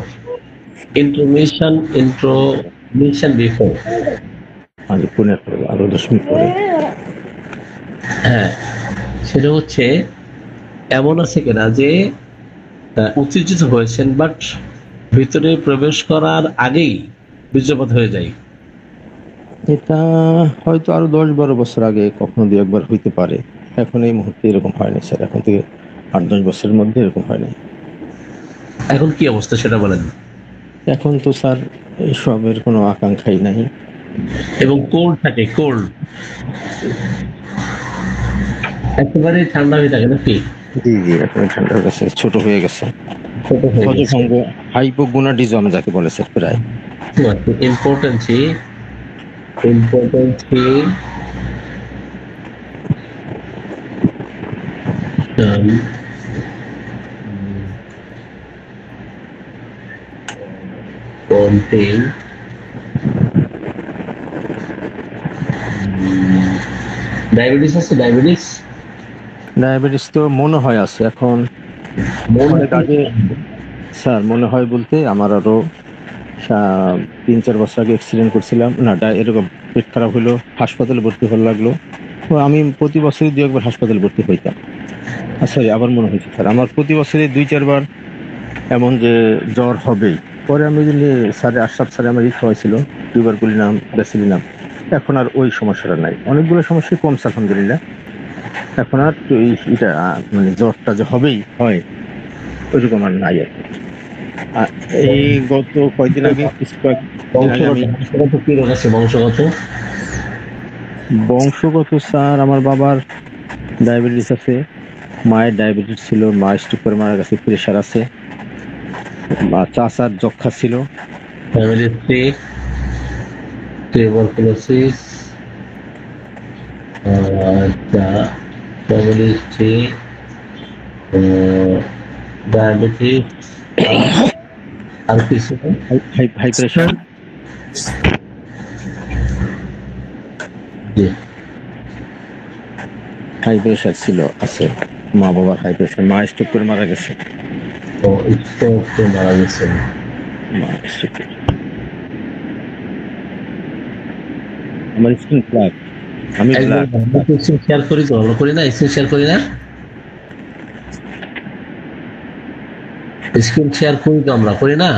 আরো 10 মিনিট পরে। হ্যাঁ, সেটা হচ্ছে এমন আছে কিনা যে উত্তেজিত হয়েছেন, বাট ভিতরে প্রবেশ করার আগেই বীর্যপাত হয়ে যায়। এটা হয়তো আরো 10-12 বছর আগে কখনো 2-1 বার হইতে পারে। এখন এই মুহূর্তে এরকম হয়নি স্যার, এখন থেকে 8-10 বছরের মধ্যে এরকম হয়নি। এখন কি অবস্থা সেটা বলেন। এখন তো স্যার এইসবের কোনো আকাঙ্ক্ষাই নাই। এবং কোল্ড থাকে, কোল্ড একেবারে ঠান্ডা হয়ে থাকে নাকি? জি জি, এখন ঠান্ডা হয়ে গেছে, ছোট হয়ে গেছে। হাইপোগোনাডিজম যাকে বলে স্যার, প্রায় ইম্পর্টেন্সি ডায়াবেটিস আছে? ডায়াবেটিস তো মনে হয় আছে এখন। অনেক আগে স্যার, মনে হয় বলতে আমার আরো 3-4 বছর আগে অ্যাক্সিডেন্ট করছিলাম না, এরকম পেট খারাপ হলো, হাসপাতালে ভর্তি হওয়ার লাগলো। তো আমি প্রতি বছরই 2-1 বার হাসপাতালে ভর্তি হইতাম। সরি, আবার মনে হয়েছে স্যার, আমার প্রতি বছরে 2-4 বার এমন যে জ্বর হবেই। পরে আমি স্যার আশরাফ স্যার আমার খাওয়াইছিল টিউবারকুলিনাম, ব্যাসিলিনাম। এখন আর ওই সমস্যাটা নাই, অনেকগুলো সমস্যা কমছে আলহামদুলিল্লাহ। এখন আর এটা মানে জ্বরটা যে হবেই হয় ওইরকম আর নাই। আর এই গত কয়েকদিন আগে বংশগত স্যার, আমার বাবার ডায়াবেটিস আছে, মায়ের ডায়াবেটিস ছিল, মা স্ট্রোক করে মারা গেছে, প্রেশার আছে, বা চাচার যক্ষা ছিল। ফ্যামিলি হিস্ট্রি, টিউবারকুলোসিস, আচ্ছা, ফ্যামিলি হিস্ট্রি, ডায়াবেটিস, আর কিছু হাই প্রেশার। জি, হাই প্রেশার ছিল, আছে, মা বাবার হাই প্রেশার, মা স্ট্রোক করে মারা গেছে। ও স্ট্রোক মারা গেছেন। মা stroke করে। আমার স্কিন ব্ল্যাক, আমি ব্ল্যাক। শেয়ার করি তো, আমরা করি না, স্ক্রিন শেয়ার করি না, স্ক্রিন শেয়ার করি তো, আমরা করি না।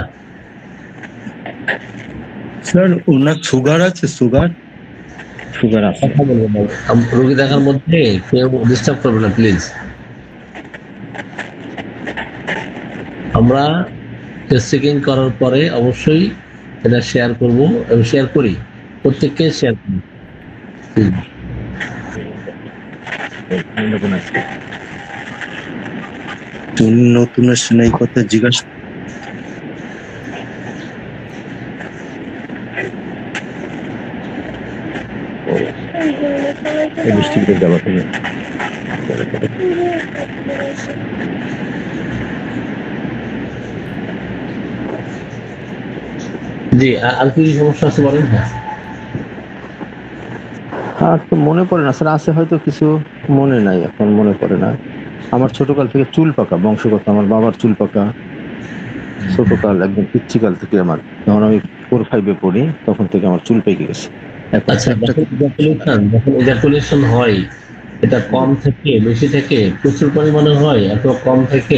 স্যার ওনার সুগার আছে? সুগার সুগার আছে। কথা বলবো না, রোগী দেখার মধ্যে কেউ ডিস্টার্ব করবে না প্লিজ। আমরা চেকিং করার পরে অবশ্যই এটা শেয়ার করব এবং শেয়ার করি, প্রত্যেককে শেয়ার করি। নতুনের সঙ্গে এই কথা জিজ্ঞাসা ডিস্ট্রিক্টে যাওয়া থেকে জি, আর কি সমস্যা আছে বলেন। আর তো মনে পড়ে না স্যার, আছে হয়তো কিছু, মনে নাই এখন, মনে পড়ে না। আমার ছোটকাল থেকে চুল পাকা বংশগত, আমার বাবার চুল পাকা ছোটকাল, একদম পিচ্ছিকাল থেকে। আমার যখন আমি 4-5-এ পড়ি তখন থেকে আমার চুল পেকে গেছে। আচ্ছা, যখন ইজাকুলেশন হয় এটা কম থেকে বেশি থেকে প্রচুর পরিমাণে হয়, এত কম থেকে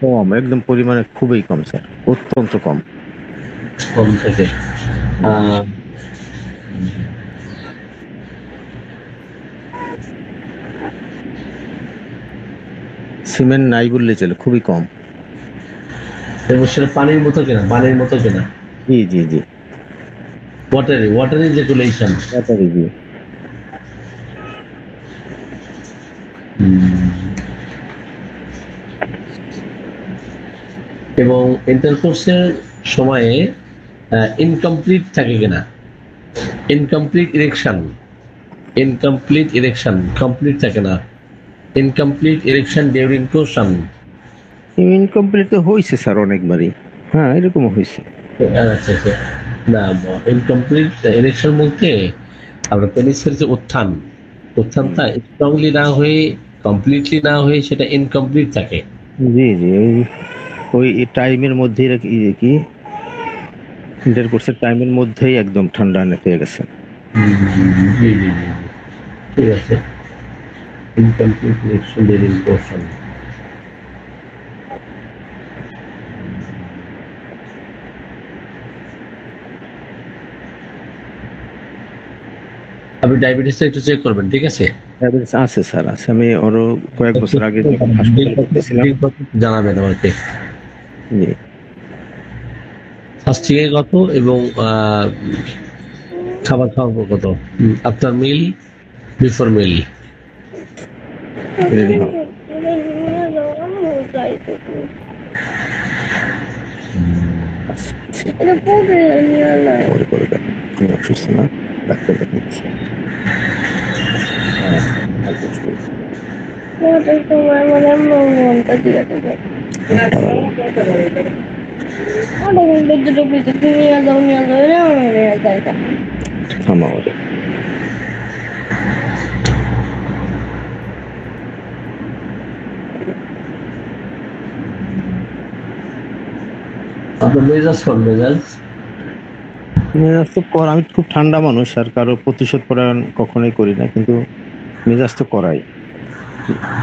কম, একদম পরিমাণে খুবই কম স্যার, অত্যন্ত কম। কম থেকে সিমেন্ট নাই বললে চলে, খুবই কম। এবং সেটা পানির মতো কিনা, পানির মতো কিনা, জি জি জি, ওয়াটার ইজাকুলেশন। ব্যাপারে জি। এবং ইন্টারকোর্সের সময়ে ইনকমপ্লিট থাকে কিনা, ইনকমপ্লিট ইরেকশন কমপ্লিট থাকে না, ইনকমপ্লিট ইরেকশন ডিউরিং কোর্শন। ইনকমপ্লিট হয়েছে স্যার অনেকবারই, হ্যাঁ এরকম হয়েছে। আচ্ছা আচ্ছা, না ইনকমপ্লিট ইরেকশন বলতে আমরা পেনিসের যে উত্থানটা স্ট্রংলি না হয়ে, কমপ্লিটলি না হয়ে সেটা ইনকমপ্লিট থাকে। জি জি, ওই টাইমের মধ্যে কি ইন্টারকোর্সের টাইমের মধ্যেই একদম ঠান্ডা হয়ে গেছে। জি জি জি, ঠিক আছে। Incomplete erection during কোর্শন। আপনি ডায়াবেটিসটা একটু চেক করবেন, ঠিক আছে? ডায়াবেটিস আছে স্যার, আছে। আমি আরো কয়েক বছর আগে যখন হাসপাতালে ভর্তি ছিলাম। জানাবেন আমাকে জি, ফাস্টিং এ কত এবং খাবার খাওয়ার পর কত, আফটার মিল, বিফোর মিল। রেডি হও। পরে করে দেখ, আমি অসুস্থ না, ডাক্তার দেখাচ্ছি। থামাও রে। আপনার মেজাজ কোন মেজাজ? মেজাজ তো আমি খুব ঠান্ডা মানুষ, আর কারো প্রতিশোধ পরায়ণ কখনোই করি না, কিন্তু মেজাজ তো করাই,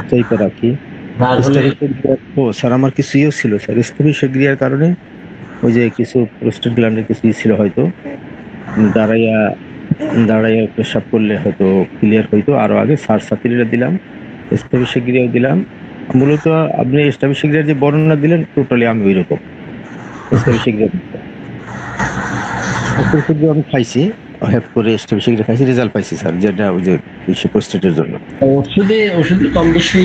চাইতে রাখি। ও স্যার, আমার কিছু ইয়ে ছিল স্যার, স্থবিরক্রিয়ার কারণে ওই যে কিছু প্রোস্টেট গ্ল্যান্ডের কিছু ছিল, হয়তো দাঁড়াইয়া পেশাব করলে হয়তো ক্লিয়ার হইতো। আরো আগে সারসাপিলিটা দিলাম, স্থবিরক্রিয়াও দিলাম। মূলত আপনি স্থবিরক্রিয়ার যে বর্ণনা দিলেন, টোটালি আমি ওই রকম স্থবিরক্রিয়া আমি খাইছি, হেল্প করে স্টেবিলিটি খাইছি, রেজাল্ট পাইছি স্যার, যেটা ওই যে প্রস্টেটের জন্য। ওষুধে কম বেশি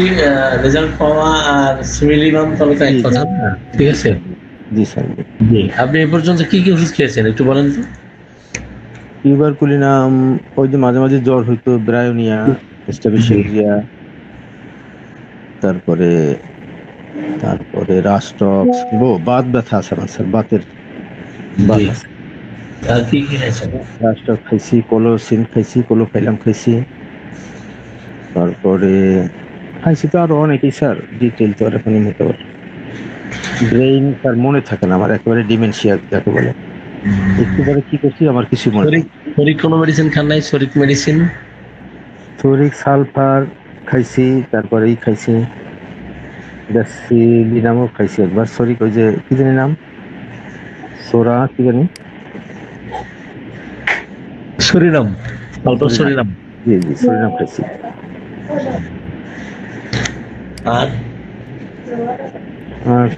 রেজাল্ট পাওয়া আর সিমিলিবাম তবে তো এক কথা না, ঠিক আছে? জি স্যার। জি, আপনি এ পর্যন্ত কি কি ওষুধ খেয়েছেন একটু বলেন তো? টিউবারকুলিনাম, ওই যে মাঝে মাঝে জ্বর হইতো, ব্রায়োনিয়া, স্টেবিলিটিয়া, তারপরে রাস্টক্স, বাত ব্যথা আছে না স্যার, বাতের বাত আছে। আর কি কি খেয়েছেন? রাস্টক্স খাইছি, কোলোসিন খাইছি, কোলোফাইলাম খাইছি, তারপরে খাইছি তো আরো অনেকেই স্যার, ডিটেল তো আর এখন নিতে পারে। ব্রেইন স্যার মনে থাকে না আমার, একেবারে ডিমেনশিয়া যাকে বলে। একটু পরে কি করছি আমার কিছু মনে নেই। শরীর কোনো মেডিসিন খান নাই? শরীর মেডিসিন, শরীর সালফার খাইছি, তারপরে খাইছি নামও খাইছি একবার। শরীর ওই যে কি জানি নাম, সোরা কি জানি, সরিনাম, অল্প সরিনাম। জি জি, সরিনাম খাইছি। আর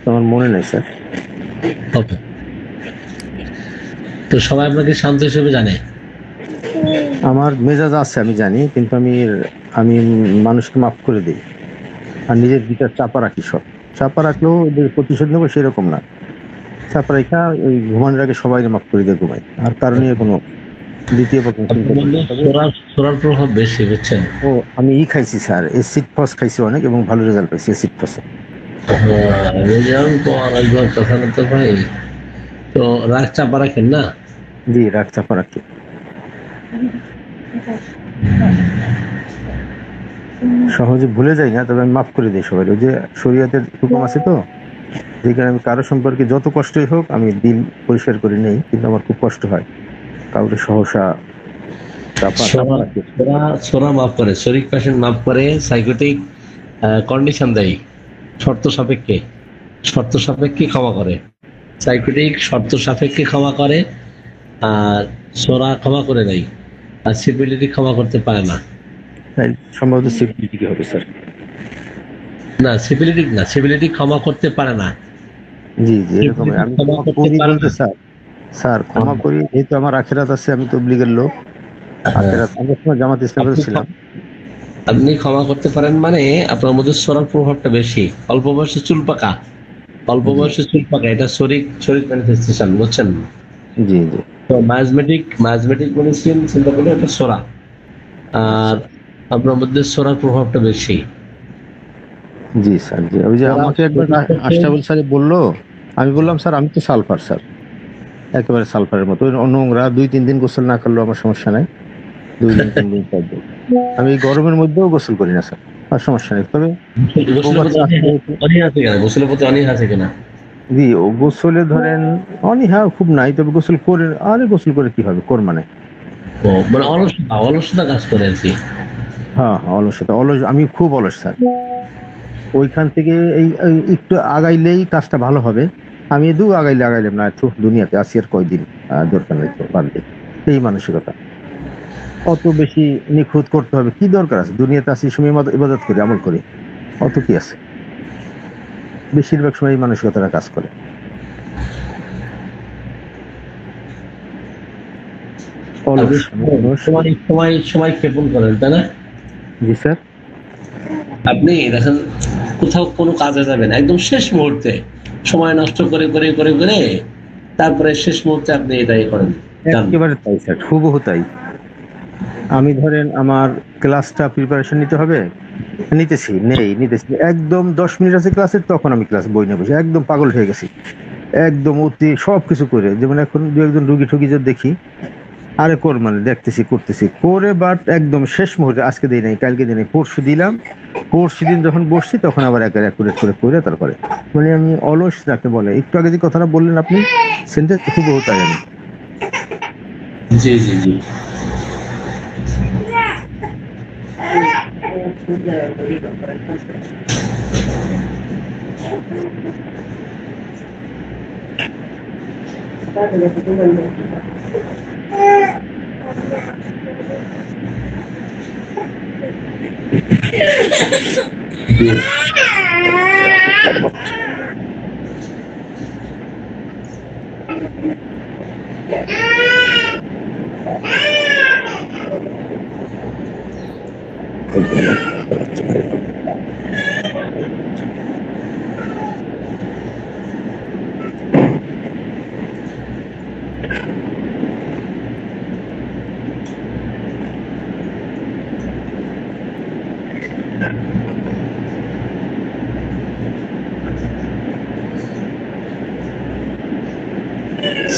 আমার মনে নেই স্যার। ওকে, তো সবাই আপনাকে শান্ত হিসেবে জানে? আমার মেজাজ আছে আমি জানি, কিন্তু আমি মানুষকে মাফ করে দিই, আর নিজের ভিতর চাপা রাখি। সব চাপা রাখলেও যে প্রতিশোধ নেবো সেরকম না, চাপা রেখা ওই ঘুমানোর আগে সবাই মাফ করে দিয়ে ঘুমাই, আর কারণে কোনো দ্বিতীয় পক্ষ চিন্তা করি না। সোরার প্রভাব বেশি, বুঝছেন? আমি খাইছি স্যার, এসিড ফস খাইছি অনেক, এবং ভালো রেজাল্ট পাইছি এসিড ফসে। কথা না তো ভাই, তো রাগ চাপা রাখেন না? জি, রাগ চাপা রাখি। সহজে ভুলে যাই না, তবে আমি মাফ করে দিই সবাই। ওই যে শরীয়তের হুকুম আছে তো, যেখানে আমি কারো সম্পর্কে যত কষ্টই হোক আমি দিল পরিষ্কার করে নেই, কিন্তু আমার খুব কষ্ট হয় কাউকে সহসা সোরা মাফ করে, শরীর পেশেন্ট মাফ করে, সাইকোটিক কন্ডিশন দেয়, শর্ত সাপেক্ষে ক্ষমা করে। সাইকোটিক শর্ত সাপেক্ষে ক্ষমা করে, আর সোরা ক্ষমা করে দেয়, আর সিভিলিটি ক্ষমা করতে পারে না। সম্ভবত সিভিলিটি হবে স্যার। না, সিভিলিটি ক্ষমা করতে পারে না। জি জি, এরকম। আমি ক্ষমা করি বলতে স্যার ক্ষমা করি, যেহেতু আমার আখিরাত আছে, আমি তবলিগের লোক, আখিরাত আমরা সময় জামাত ইসলামে ছিলাম। আপনি ক্ষমা করতে পারেন মানে আপনার মধ্যে সোরার প্রভাবটা বেশি। অল্প বয়সে চুল পাকা, এটা শরীর ম্যানিফেস্টেশন, বুঝছেন? জি জি। তো মায়াজমেটিক মেডিসিন চিন্তা করলে এটা সোরা, আর আপনার মধ্যে সোরার প্রভাবটা বেশি। জি স্যার। জি, ওই যে আমাকে একবার আশরাফুল স্যার বললো, আমি বললাম স্যার আমি তো সালফার স্যার, একেবারে সালফারের মতো নোংরা, 2-3 দিন গোসল না করলেও আমার সমস্যা নাই, 2 দিন 3 দিন 4 দিন। আমি গরমের মধ্যেও গোসল করি না স্যার, আর সমস্যা নেই। তবে জি, ও গোসলে ধরেন অনীহা খুব নাই, তবে গোসল করে কি হবে, মানে অলসতা কাজ করে আর কি। হ্যাঁ, অলসতা, আমি খুব অলস স্যার। ওইখান থেকে এই একটু আগাইলেই কাজটা ভালো হবে, আমি আগাইলাম না, দুনিয়াতে আসি আর কয়দিন, দরকার নেই তো, বাদ দিই, এই মানসিকতা। অত বেশি নিখুঁত করতে হবে কি দরকার আছে? দুনিয়াতে আসি সময় ইবাদত করি, আমল করি, অত কি আছে? বেশিরভাগ সময় এই মানসিকতাটা কাজ করে। সময় ক্ষেপণ করেন, তাই না? জি স্যার। আপনি দেখেন কোথাও কোনো কাজে যাবেন, একদম শেষ মুহূর্তে সময় নষ্ট করে করে করে করে তারপরে শেষ মুহূর্তে আপনি এটাই করেন। একেবারে তাই স্যার, হুবহু তাই। আমি ধরেন আমার ক্লাসটা প্রিপারেশন নিতে হবে, নিতেছি একদম 10 মিনিট আছে ক্লাসের, তখন আমি ক্লাস বই নিয়ে বসে একদম পাগল হয়ে গেছি, একদম অতি সবকিছু করে। যেমন এখন 2-1 রুগী ঠুগি যদি দেখি, আরে করতেছি করে, বাট একদম শেষ মুহূর্তে, আজকে দিই নাই, কালকে দিই নাই, পরশু দিলাম, পরশু দিন যখন বসছি তখন আবার অ্যাকুরেট করে তারপরে, মানে আমি অলস যাকে বলে। একটু আগে যে কথাটা বললেন আপনি, সেন্টেন্স হুবহু তাই আমি। জি জি জি।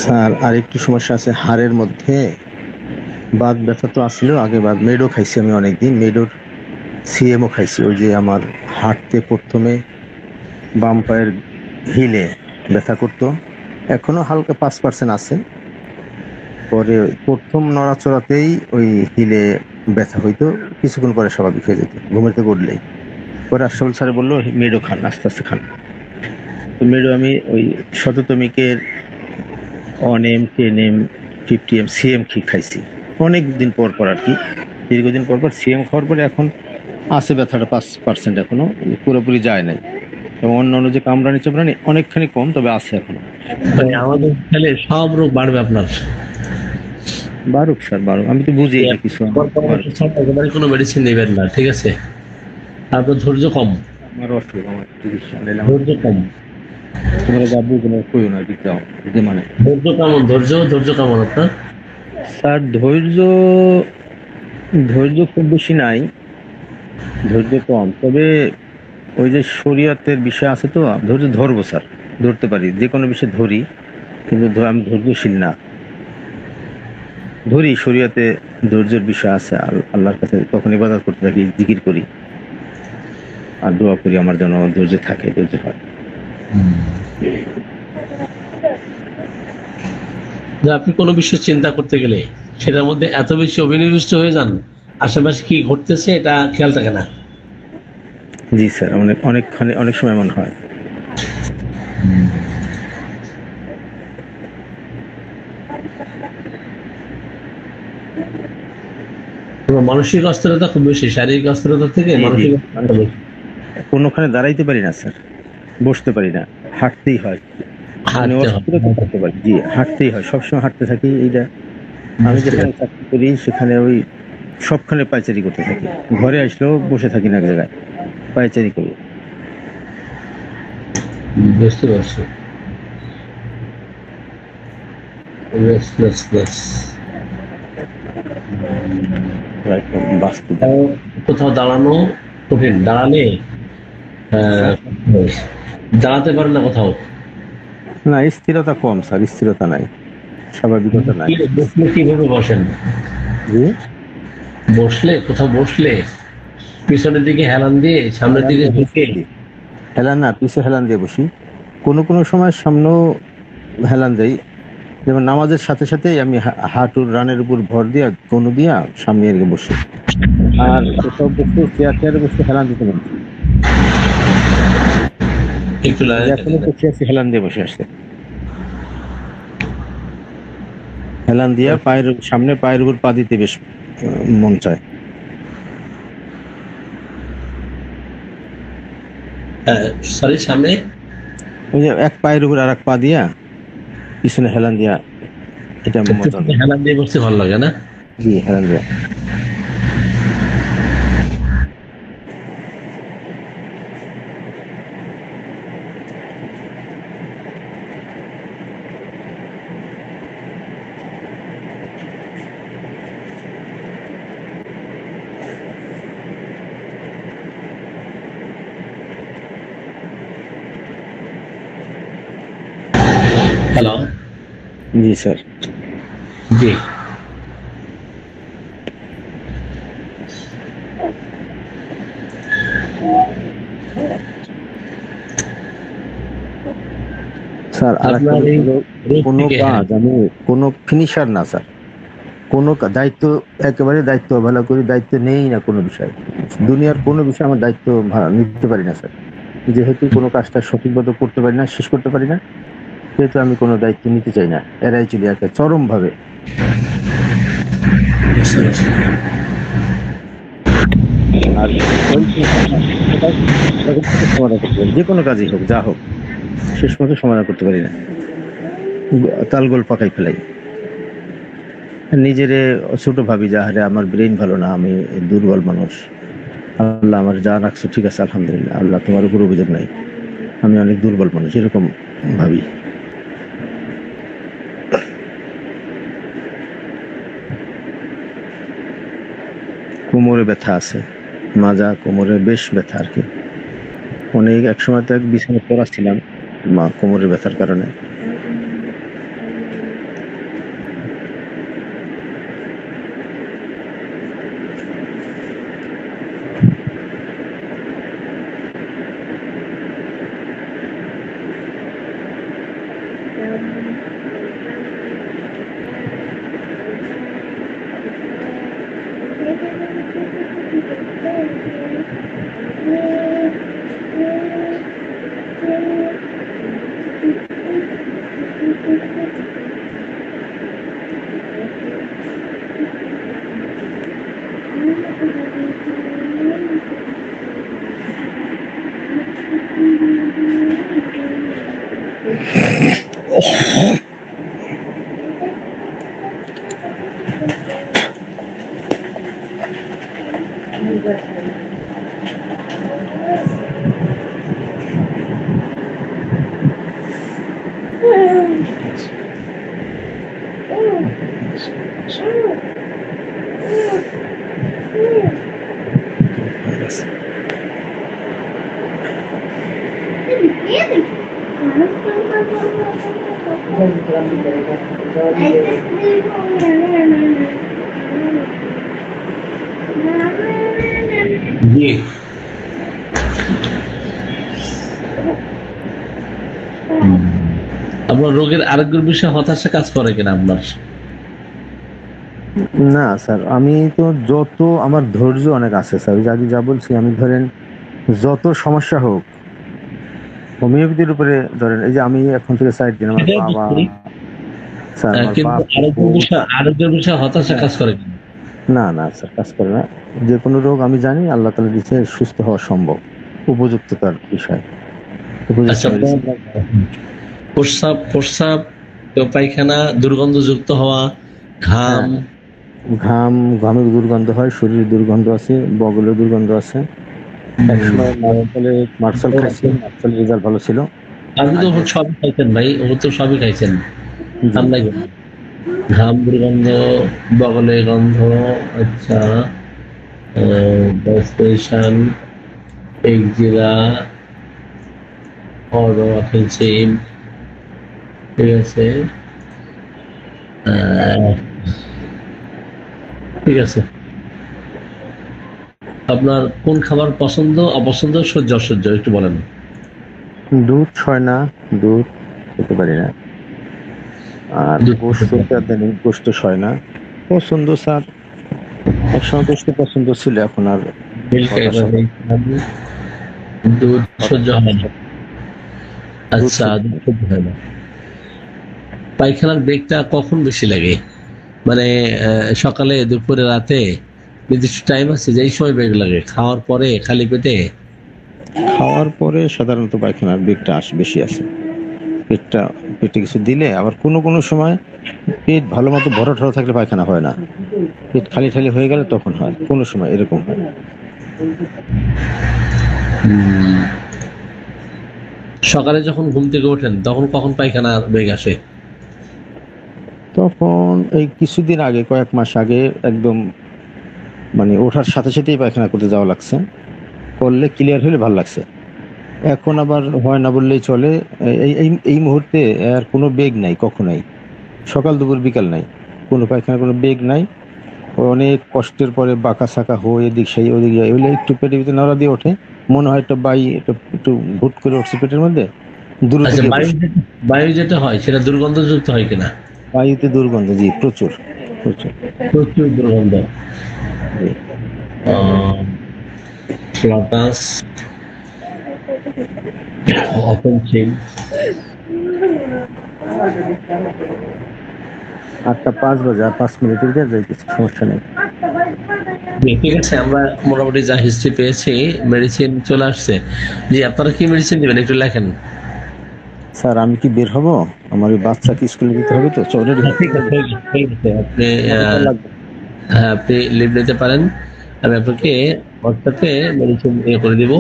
স্যার আর একটু সমস্যা আছে হাড়ের মধ্যে। বাত ব্যথা তো আসলেও আগে মেডো খাইছি আমি অনেকদিন, মেডোর সিএমও খাইছি। ওই যে আমার হাঁটতে প্রথমে বাম পায়ের হিলে ব্যথা করতো, এখনো হালকা 5% আছে। পরে প্রথম নড়াচড়াতেই ওই হিলে ব্যথা হইতো, কিছুক্ষণ পরে স্বাভাবিক হয়ে যেত ঘুমের থেকে উঠলেই। পরে আশরাফুল স্যার বললো মেডো খান, আস্তে আস্তে খান। তো মেডো আমি ওই শততমিকের 1M 10M 50M সিএম খাইছি অনেক দিন পর আর কি, দীর্ঘদিন পর সিএম খাওয়ার পরে এখন আছে ব্যথাটা 5% এখনো, পুরোপুরি যায় নাই। এবং অন্য যে কামড়ানি চামড়ানি অনেকখানি কম, তবে আছে এখনো। মানে আমাদের খেলে সব রোগ বাড়বে আপনার। বারুক স্যার বারুক, আমি তো বুঝি না কিছু। একেবারে কোনো মেডিসিন নেবেন না, ঠিক আছে? আপনার ধৈর্য কম, আমার অসুখ, আমার চিকিৎসা নিলাম। ধৈর্য কম। তোমরা যা বুঝো না কইও না, দিতে যে মানে ধৈর্য কেমন? ধৈর্য কেমন আপনার? স্যার ধৈর্য খুব বেশি নাই, ধৈর্য কম। তবে ওই যে শরীয়তের বিষয় আছে তো, ধৈর্য ধরবো স্যার, ধরতে পারি, যে কোনো বিষয় ধরি, কিন্তু আমি ধৈর্যশীল না। ধরি, শরীয়তে ধৈর্যের বিষয় আছে। আল্লাহর কাছে তখন ইবাদত করতে থাকি, জিকির করি আর দোয়া করি আমার জন্য ধৈর্য থাকে, ধৈর্য হয়। যে আপনি কোনো বিষয় চিন্তা করতে গেলে সেটার মধ্যে এত বেশি অভিনিবিষ্ট হয়ে যান, আশেপাশে কি ঘটতেছে এটা খেয়াল থাকে না। জি স্যার, অনেক সময় এমন হয়। মানসিক অস্থিরতা খুব বেশি, শারীরিক অস্থিরতা থেকে মানসিক অস্থিরতা বেশি। কোনোখানে দাঁড়াইতে পারি না স্যার, বসতে পারি না, হাঁটতেই হয়। হাঁটতে হয়। জি, হাঁটতেই হয়, সবসময় হাঁটতে থাকি। এইটা আমি যেখানে চাকরি করি সেখানে ওই সবখানে পায়চারি করতে থাকি, ঘরে আসলেও বসে থাকি না, এক জায়গায় পায়চারি করি। বুঝতে পারছি। Restlessness। কোথাও দাঁড়ানো কঠিন, দাঁড়াতে পারে না কোথাও। না, স্থিরতা কম স্যার, স্থিরতা নাই, স্বাভাবিকতা নাই। বসলে কিভাবে বসেন? কোথাও বসলে পিছনের দিকে হেলান দিয়ে, সামনের দিকে ঝুঁকে? হেলান না, পিছু হেলান দিয়ে বসি। কোনো সময় সামনেও হেলান দেই, যেমন নামাজের সাথে সাথেই আমি হাঁটুর রানের উপর ভর দিয়া কোনো দিয়া সামনে এদিকে বসি। আর কোথাও বসে চেয়ারে বসে হেলান দিতে পারি, এখনো বসে আছি হেলান দিয়ে বসে আসছে। হেলান দিয়া পায়ের উপর পা দিতে বেশ মন চায়। সরি, সামনে ওই যে এক পায়ের উপর আর এক পা দিয়া পিছনে হেলান দিয়া, এটা মজা। হেলান দিয়ে বসতে ভালো লাগে না? জি, হেলান দিয়া। হ্যালো। জি স্যার। জি, স্যার আরেকটা কোনো কাজ আমি কোনো ফিনিশার না স্যার, কোনো দায়িত্ব একেবারে দায়িত্ব অবহেলা করি, দায়িত্ব নেই না কোনো বিষয়, দুনিয়ার কোনো বিষয় আমার দায়িত্ব নিতে পারি না স্যার। যেহেতু কোনো কাজটা সঠিকভাবে করতে পারি না, শেষ করতে পারি না, সেহেতু আমি কোনো দায়িত্ব নিতে চাই না, এড়াই চলি একটা চরম ভাবে। আর সমাধান করতে পারি, যে কোনো কাজই হোক, যা হোক, শেষ মতো সমাধান করতে পারি না, তালগোল পাকাই ফেলাই। নিজেরে ছোট ভাবি, যা হারে আমার ব্রেইন ভালো না, আমি দুর্বল মানুষ, আল্লাহ আমার যা রাখছো ঠিক আছে, আলহামদুলিল্লাহ, আল্লাহ তোমার উপর অভিযোগ নাই, আমি অনেক দুর্বল মানুষ, এরকম ভাবি। কোমরে ব্যথা আছে, মাজা কোমরে বেশ ব্যথা আর কি, অনেক একসময় তো এক বিছানায় পড়া ছিলাম কোমরের ব্যথার কারণে। জি আপনার রোগের আরোগ্যের বিষয়ে হতাশা কাজ করে কিনা আপনার? না স্যার, আমি তো যত আমার ধৈর্য অনেক আছে স্যার, ওই যে আগে যা বলছি, আমি ধরেন যত সমস্যা হোক হোমিওপ্যাথির উপরে ধরেন, এই যে আমি এখন থেকে সাইড দিন, আমার সেটাই বাবা বুঝছি। স্যার, আমার কিন্তু বাপ, আরোগ্যের বিষয়ে হতাশা কাজ করে কিনা? না না স্যার, কাজ করে না। যে কোনো রোগ আমি জানি আল্লাহ তাআলা দিচ্ছে, সুস্থ হওয়া সম্ভব, উপযুক্ততার বিষয়, উপযুক্ত আচ্ছা, medicine। প্রস্রাব পায়খানা দুর্গন্ধযুক্ত হওয়া, ঘাম, ঘাম, ঘামের দুর্গন্ধ হয়, শরীরে দুর্গন্ধ আছে, বগলের দুর্গন্ধ আছে। একসময় মার্শাল খাইছি, মার্শালের রেজাল্ট ভালো ছিল। আপনি তো সবই খাইছেন ভাই, ও তো সবই খাইছেন। ঠান্ডা ঘাম, দুর্গন্ধ, বগলে গন্ধ, আচ্ছা, কনস্টিপেশন, একজিরা, অরোফেন্সিম, ঠিক আছে, ঠিক আছে। আপনার কোন খাবার পছন্দ, অপছন্দ, সহ্য অসহ্য একটু বলেন। দুধ হয় না, দুধ খেতে পারি না। আর দুধ গোস্ত, গোস্ত হয় না। পছন্দ স্যার, একসময় গোস্ত পছন্দ ছিল, এখন আর দুধ সহ্য হয় না। আচ্ছা, দুধ সহ্য হয় না। পায়খানার বেগটা কখন বেশি লাগে? মানে সকালে, দুপুরে, রাতে, নির্দিষ্ট টাইম আছে যে এই সময় বেগ লাগে? খাওয়ার পরে, খালি পেটে? খাওয়ার পরে সাধারণত পায়খানার বেগটা বেশি আসে। পেটে কিছু দিলে, আবার কোনো কোনো সময় পেট ভালো মতো ভরা ঠরা থাকলে পায়খানা হয় না, পেট খালি খালি হয়ে গেলে তখন হয়, কোনো সময় এরকম হয়। সকালে যখন ঘুম থেকে ওঠেন তখন কখন পায়খানা বেগ আসে? তখন এই কিছুদিন আগে, কয়েক মাস আগে একদম মানে ওঠার সাথে সাথেই পায়খানা করতে যাওয়া লাগছে, করলে ক্লিয়ার হলে ভালো লাগছে। এখন আবার হয় না বললেই চলে। এই মুহূর্তে আর কোনো বেগ নাই, কখনোই সকাল দুপুর বিকাল নাই, কোনো পায়খানা কোনো বেগ নাই। অনেক কষ্টের পরে বাঁকা সাকা হয়ে এদিক সেই ওদিক যায়, ওইলে একটু পেটের ভিতরে নাড়া দিয়ে ওঠে, মনে হয় একটা একটু ভুট করে উঠছে পেটের মধ্যে, দূরে আচ্ছা, থেকে বায়ু যেটা হয় সেটা দুর্গন্ধযুক্ত হয় কিনা? বায়ুতে দুর্গন্ধ, জি, প্রচুর প্রচুর প্রচুর দুর্গন্ধ। বাতাস, অপেনশিল। 8:05 বাজে, আর 5 মিনিটের দিয়ে যাই, কিছু সমস্যা নেই। ঠিক আছে, আমরা মোটামুটি যা হিস্ট্রি পেয়েছি, মেডিসিন চলে আসছে। জি, আপনারা কি মেডিসিন দিবেন একটু লেখেন। স্যার, আমি কি বের হব? আমার ওই বাচ্চাকে স্কুলে দিতে হবে তো, অলরেডি। ঠিক আছে, আপনি হ্যাঁ, আপনি লিভ নিতে পারেন। আমি আপনাকে হোয়াটসঅ্যাপে মেডিসিন করে দিব।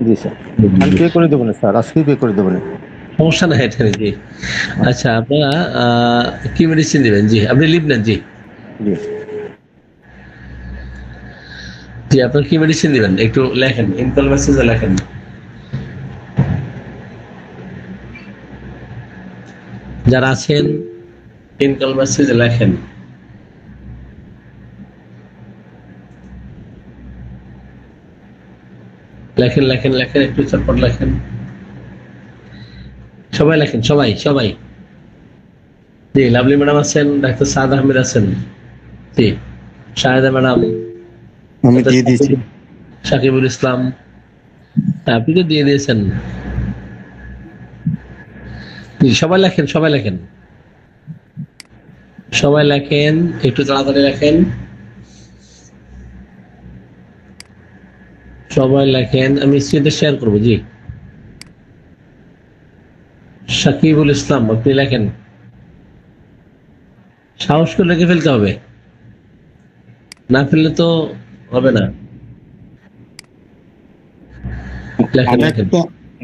জি স্যার, আমি পে করে দেবো না স্যার, আজকেই পে করে দেবো না, সমস্যা নাই এটা। জি, আচ্ছা, আপনারা কি মেডিসিন দিবেন? জি, আপনি লিভ নেন। জি জি। জি, আপনার কি মেডিসিন দিবেন একটু লেখেন, ইনকল মেসেজে লেখেন। যারা আছেন ইনকল মেসেজে লেখেন। লেখেন লেখেন লেখেন, একটু চটপট লেখেন, সবাই লেখেন, সবাই সবাই। জি, লাভলি ম্যাডাম আছেন, ডাক্তার সাদ আহমেদ আছেন, জি, শাহেদা ম্যাডাম, আমি দিয়ে দিয়েছি। সাকিবুল ইসলাম, আপনি তো দিয়ে দিয়েছেন। জি, সবাই লেখেন, সবাই লেখেন, সবাই লেখেন, একটু তাড়াতাড়ি লেখেন, সবাই লেখেন। আমি স্ক্রিনটা শেয়ার করবো। জি, সাকিবুল ইসলাম, আপনি লেখেন, সাহস করে লিখে ফেলতে হবে, না ফেললে তো হবে না। লেখেন লেখেন।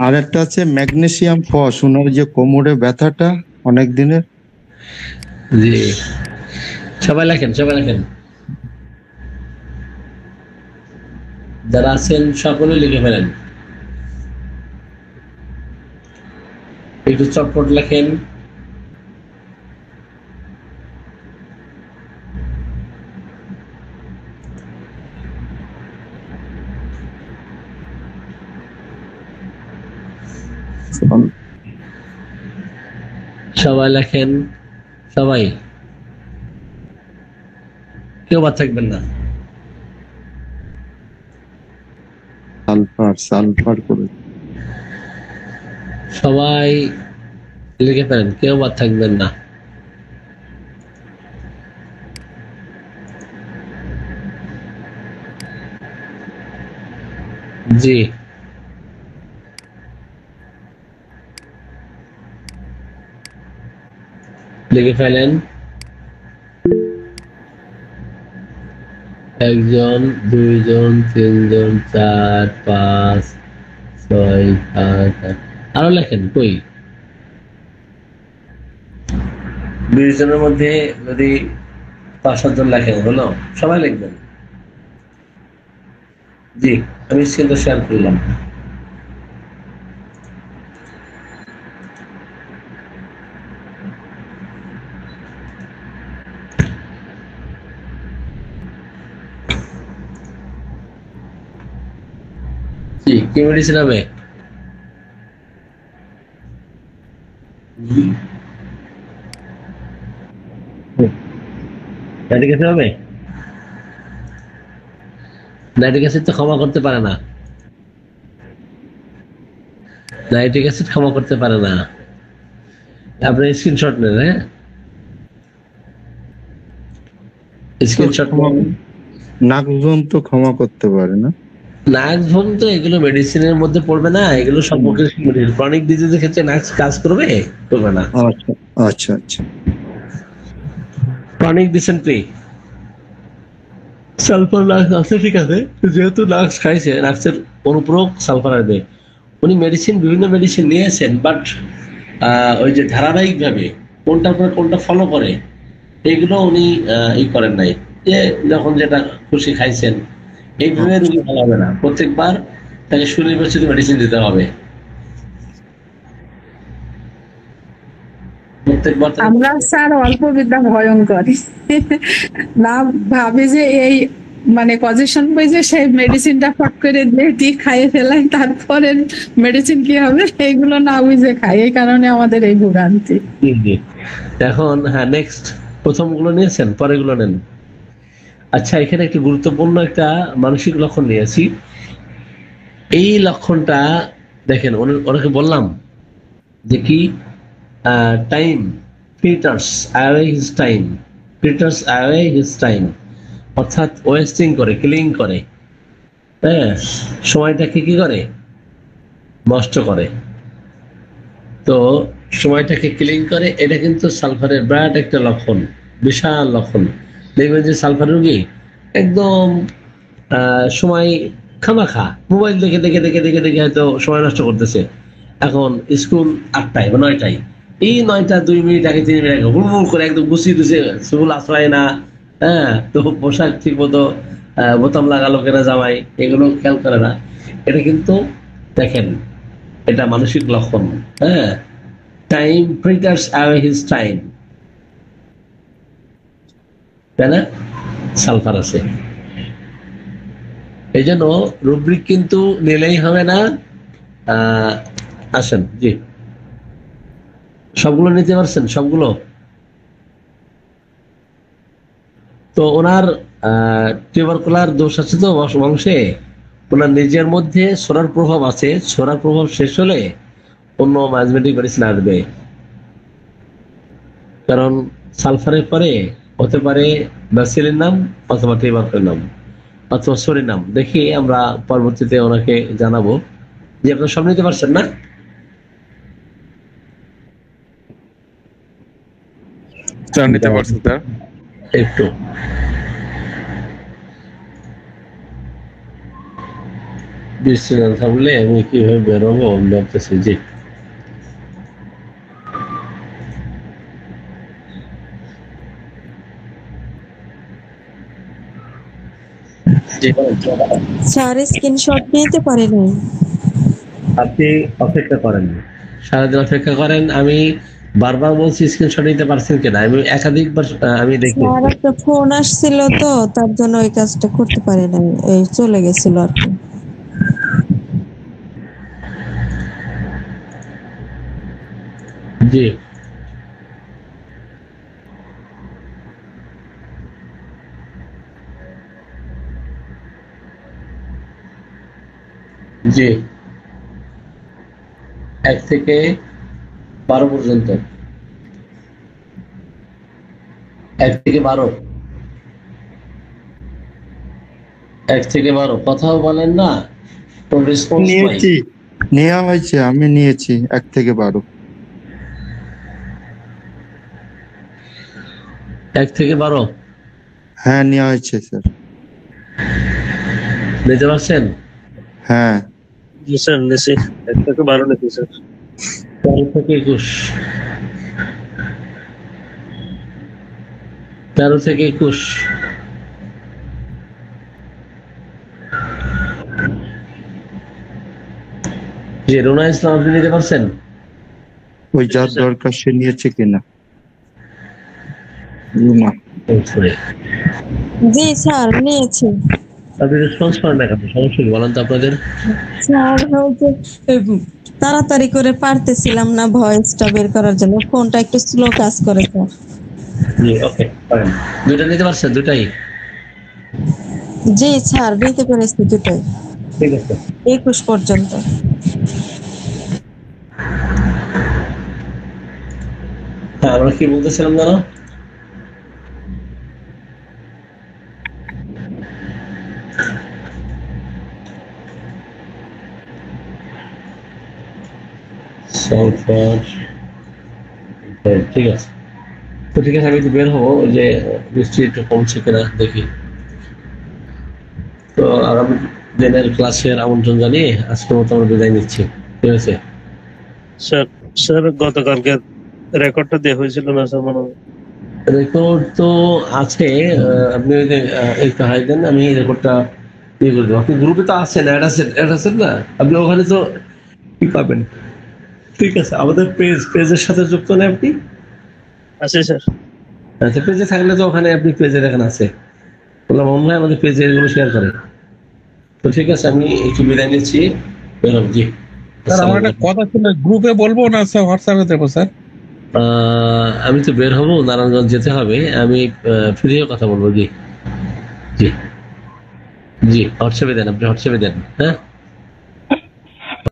আরেকটা আছে ম্যাগনেসিয়াম ফস, ওনার যে কোমরে ব্যথাটা অনেক দিনের। জি, সবাই লেখেন, সবাই লেখেন, যারা আছেন সকলে লিখে ফেলেন, একটু চটপট লেখেন। সবাই লেখেন, সবাই, কেউ বাদ থাকবেন না। সালফার করে সবাই লিখে ফেলেন, কেউ বাদ থাকবেন না। জি, লিখে ফেলেন। একজন, দুইজন, তিনজন, 4, 5, 6, 7, 8, আরো লেখেন। কই 20 জনের মধ্যে যদি 5-7 জন লেখেন হলো, সবাই লিখবেন। জি, আমি স্ক্রিনটা শেয়ার করলাম। জি, কি মেডিসিন হবে? নাইট্রিক অ্যাসিড হবে? নাইট্রিক অ্যাসিড তো ক্ষমা করতে পারে না, নাইট্রিক অ্যাসিড ক্ষমা করতে পারে না। আপনি স্ক্রিনশট নেন, হ্যাঁ, স্ক্রিনশট নেন। নাকজম তো ক্ষমা করতে পারে না। নাক ভোম তো এগুলো মেডিসিনের মধ্যে পড়বে না, এগুলো সম্পর্কে ক্রনিক ডিজিজের ক্ষেত্রে নাক কাজ করবে, করবে না। আচ্ছা আচ্ছা আচ্ছা। ক্রনিক ডিসেন্ট্রি, সালফার নাক্স আছে, ঠিক আছে, যেহেতু নাক্স খাইছে, নাক্সের অনুপ্রয়োগ সালফার আসবে। উনি মেডিসিন, বিভিন্ন মেডিসিন নিয়েছেন, বাট ওই যে ধারাবাহিক ভাবে কোনটার পর কোনটা ফলো করে এইগুলো উনি ই করেন নাই, যে যখন যেটা খুশি খাইছেন, এইভাবে রোগী ভালো হবে না। প্রত্যেকবার তাকে সুনির্বাচিত মেডিসিন দিতে হবে, প্রত্যেকবার। আমরা স্যার অল্প বিদ্যা ভয়ঙ্কর না ভাবে যে এই মানে পজিশন পেয়েছে সেই মেডিসিনটা ফট করে দিয়ে খাইয়ে ফেলাই, তারপরে মেডিসিন কি হবে এইগুলো না বুঝে খাই, এই কারণে আমাদের এই ভোগান্তি। জি, জি। এখন হ্যাঁ, নেক্সট, প্রথমগুলো নিয়েছেন, পরেগুলো নেন। আচ্ছা, এখানে একটি গুরুত্বপূর্ণ একটা মানসিক লক্ষণ নিয়েছি। এই লক্ষণটা দেখেন, ওনাকে বললাম যে কি time filters away his time, filters away his time, অর্থাৎ ওয়েস্টিং করে, কিলিং করে, হ্যাঁ, সময়টাকে কি করে, নষ্ট করে। তো সময়টাকে ক্লিন করে, এটা কিন্তু সালফারের বিরাট একটা লক্ষণ, বিশাল লক্ষণ। দেখবেন যে সালফার রোগী একদম সময় খামাখা মোবাইল দেখে দেখে দেখে দেখে দেখে হয়তো সময় নষ্ট করতেছে। এখন স্কুল 8টায় বা 9টায়, এই 9টা 2 মিনিট আগে 3 মিনিট আগে হুড়মুড় করে একদম গুছিয়ে দিছে, স্কুল আশ্রয় না, হ্যাঁ, তো পোশাক ঠিক মতো বোতাম লাগালো কেনা জামাই, এগুলো খেয়াল করে না। এটা কিন্তু দেখেন, এটা মানসিক লক্ষণ। হ্যাঁ, time filters away his time, তাই না? সালফার আছে, এই জন্য রুব্রিক কিন্তু নিলেই হবে না। আসেন, জি, সবগুলো নিতে পারছেন? সবগুলো তো ওনার টিউবারকুলার দোষ আছে তো বংশে, ওনার নিজের মধ্যে সোরার প্রভাব আছে। সোরার প্রভাব শেষ হলে অন্য ম্যাজমেটিক মেডিসিন আসবে। কারণ সালফারের পরে হতে পারে ব্যাসিলের নাম অথবা টেবাকের নাম অথবা সরির নাম। দেখি আমরা পরবর্তীতে ওনাকে জানাবো। যে আপনারা সব নিতে পারছেন না? স্যার নিতে পারছেন স্যার? একটু বৃষ্টি না থামলে আমি কিভাবে বেরোবো আমি ভাবতেছি। জি স্যার স্ক্রিনশট নিতে পারে নাই। আপনি অপেক্ষা করেন, সারাদিন অপেক্ষা করেন। আমি বারবার বলছি স্ক্রিনশট নিতে পারছেন কিনা, আমি একাধিকবার আমি দেখি। স্যার একটা ফোন আসছিল তো তার জন্য ওই কাজটা করতে পারে নাই, এই চলে গেছিল আর কি। জি জি 1 থেকে 12 পর্যন্ত। 1 থেকে 12, 1 থেকে 12 কথাও বলেন না, তো রেসপন্স পাই। নিয়েছি, নেওয়া হয়েছে, আমি নিয়েছি 1 থেকে 12। 1 থেকে 12 হ্যাঁ নেওয়া হয়েছে স্যার। নিতে পারছেন? হ্যাঁ জি স্যার নিয়েছি, 1 থেকে 12 নিয়েছি স্যার। 13 থেকে 21, 13 থেকে 21। জি রুনা ইসলাম আপনি নিতে পারছেন? ওই যার দরকার সে নিয়েছে কিনা রুমা? জি স্যার নিয়েছি। আপনি রেসপন্স করেন না কেন? সমস্যা কি বলেন তো আপনাদের? স্যার হচ্ছে তাড়াতাড়ি করে পারতেছিলাম না ভয়েসটা বের করার জন্য, ফোনটা একটু স্লো কাজ করে স্যার। জি ওকে পারেন। দুইটা নিতে পারছেন? দুটাই? জি স্যার নিতে পেরেছি দুটোই, ঠিক আছে। 21 পর্যন্ত। হ্যাঁ আমরা কি বলতেছিলাম জানো? সালফার, ঠিক আছে। তো ঠিক আছে আমি একটু বের হবো, ওই যে বৃষ্টি একটু কমছে কিনা দেখি। তো আগামী দিনের ক্লাসের আমন্ত্রণ জানিয়ে আজকের মতো আমরা বিদায় নিচ্ছি। ঠিক আছে স্যার, স্যার গতকালকে রেকর্ডটা দেওয়া হয়েছিল না স্যার মনে হয়? রেকর্ড তো আছে, আপনি ওই যে একটু হাই দেন, আমি রেকর্ডটা ইয়ে করে দেবো। আপনি গ্রুপে তো আছেন, অ্যাড আছেন না, আপনি ওখানে তো কি পাবেন। ঠিক আছে আমাদের পেজের সাথে যুক্ত নেই আপনি? আছে স্যার। আচ্ছা পেজে থাকলে তো ওখানে আপনি পেজের এখানে আছে, বললাম মনে হয় আমাদের পেজে এগুলো শেয়ার করে। তো ঠিক আছে আমি একটু বিদায় নিচ্ছি, বেরোব। জি স্যার আমার একটা কথা ছিল, গ্রুপে বলবো না স্যার হোয়াটসঅ্যাপে দেবো স্যার? আমি তো বের হবো, নারায়ণগঞ্জ যেতে হবে, আমি ফিরেও কথা বলবো। জি জি জি হোয়াটসঅ্যাপে দেন, আপনি হোয়াটসঅ্যাপে দেন। হ্যাঁ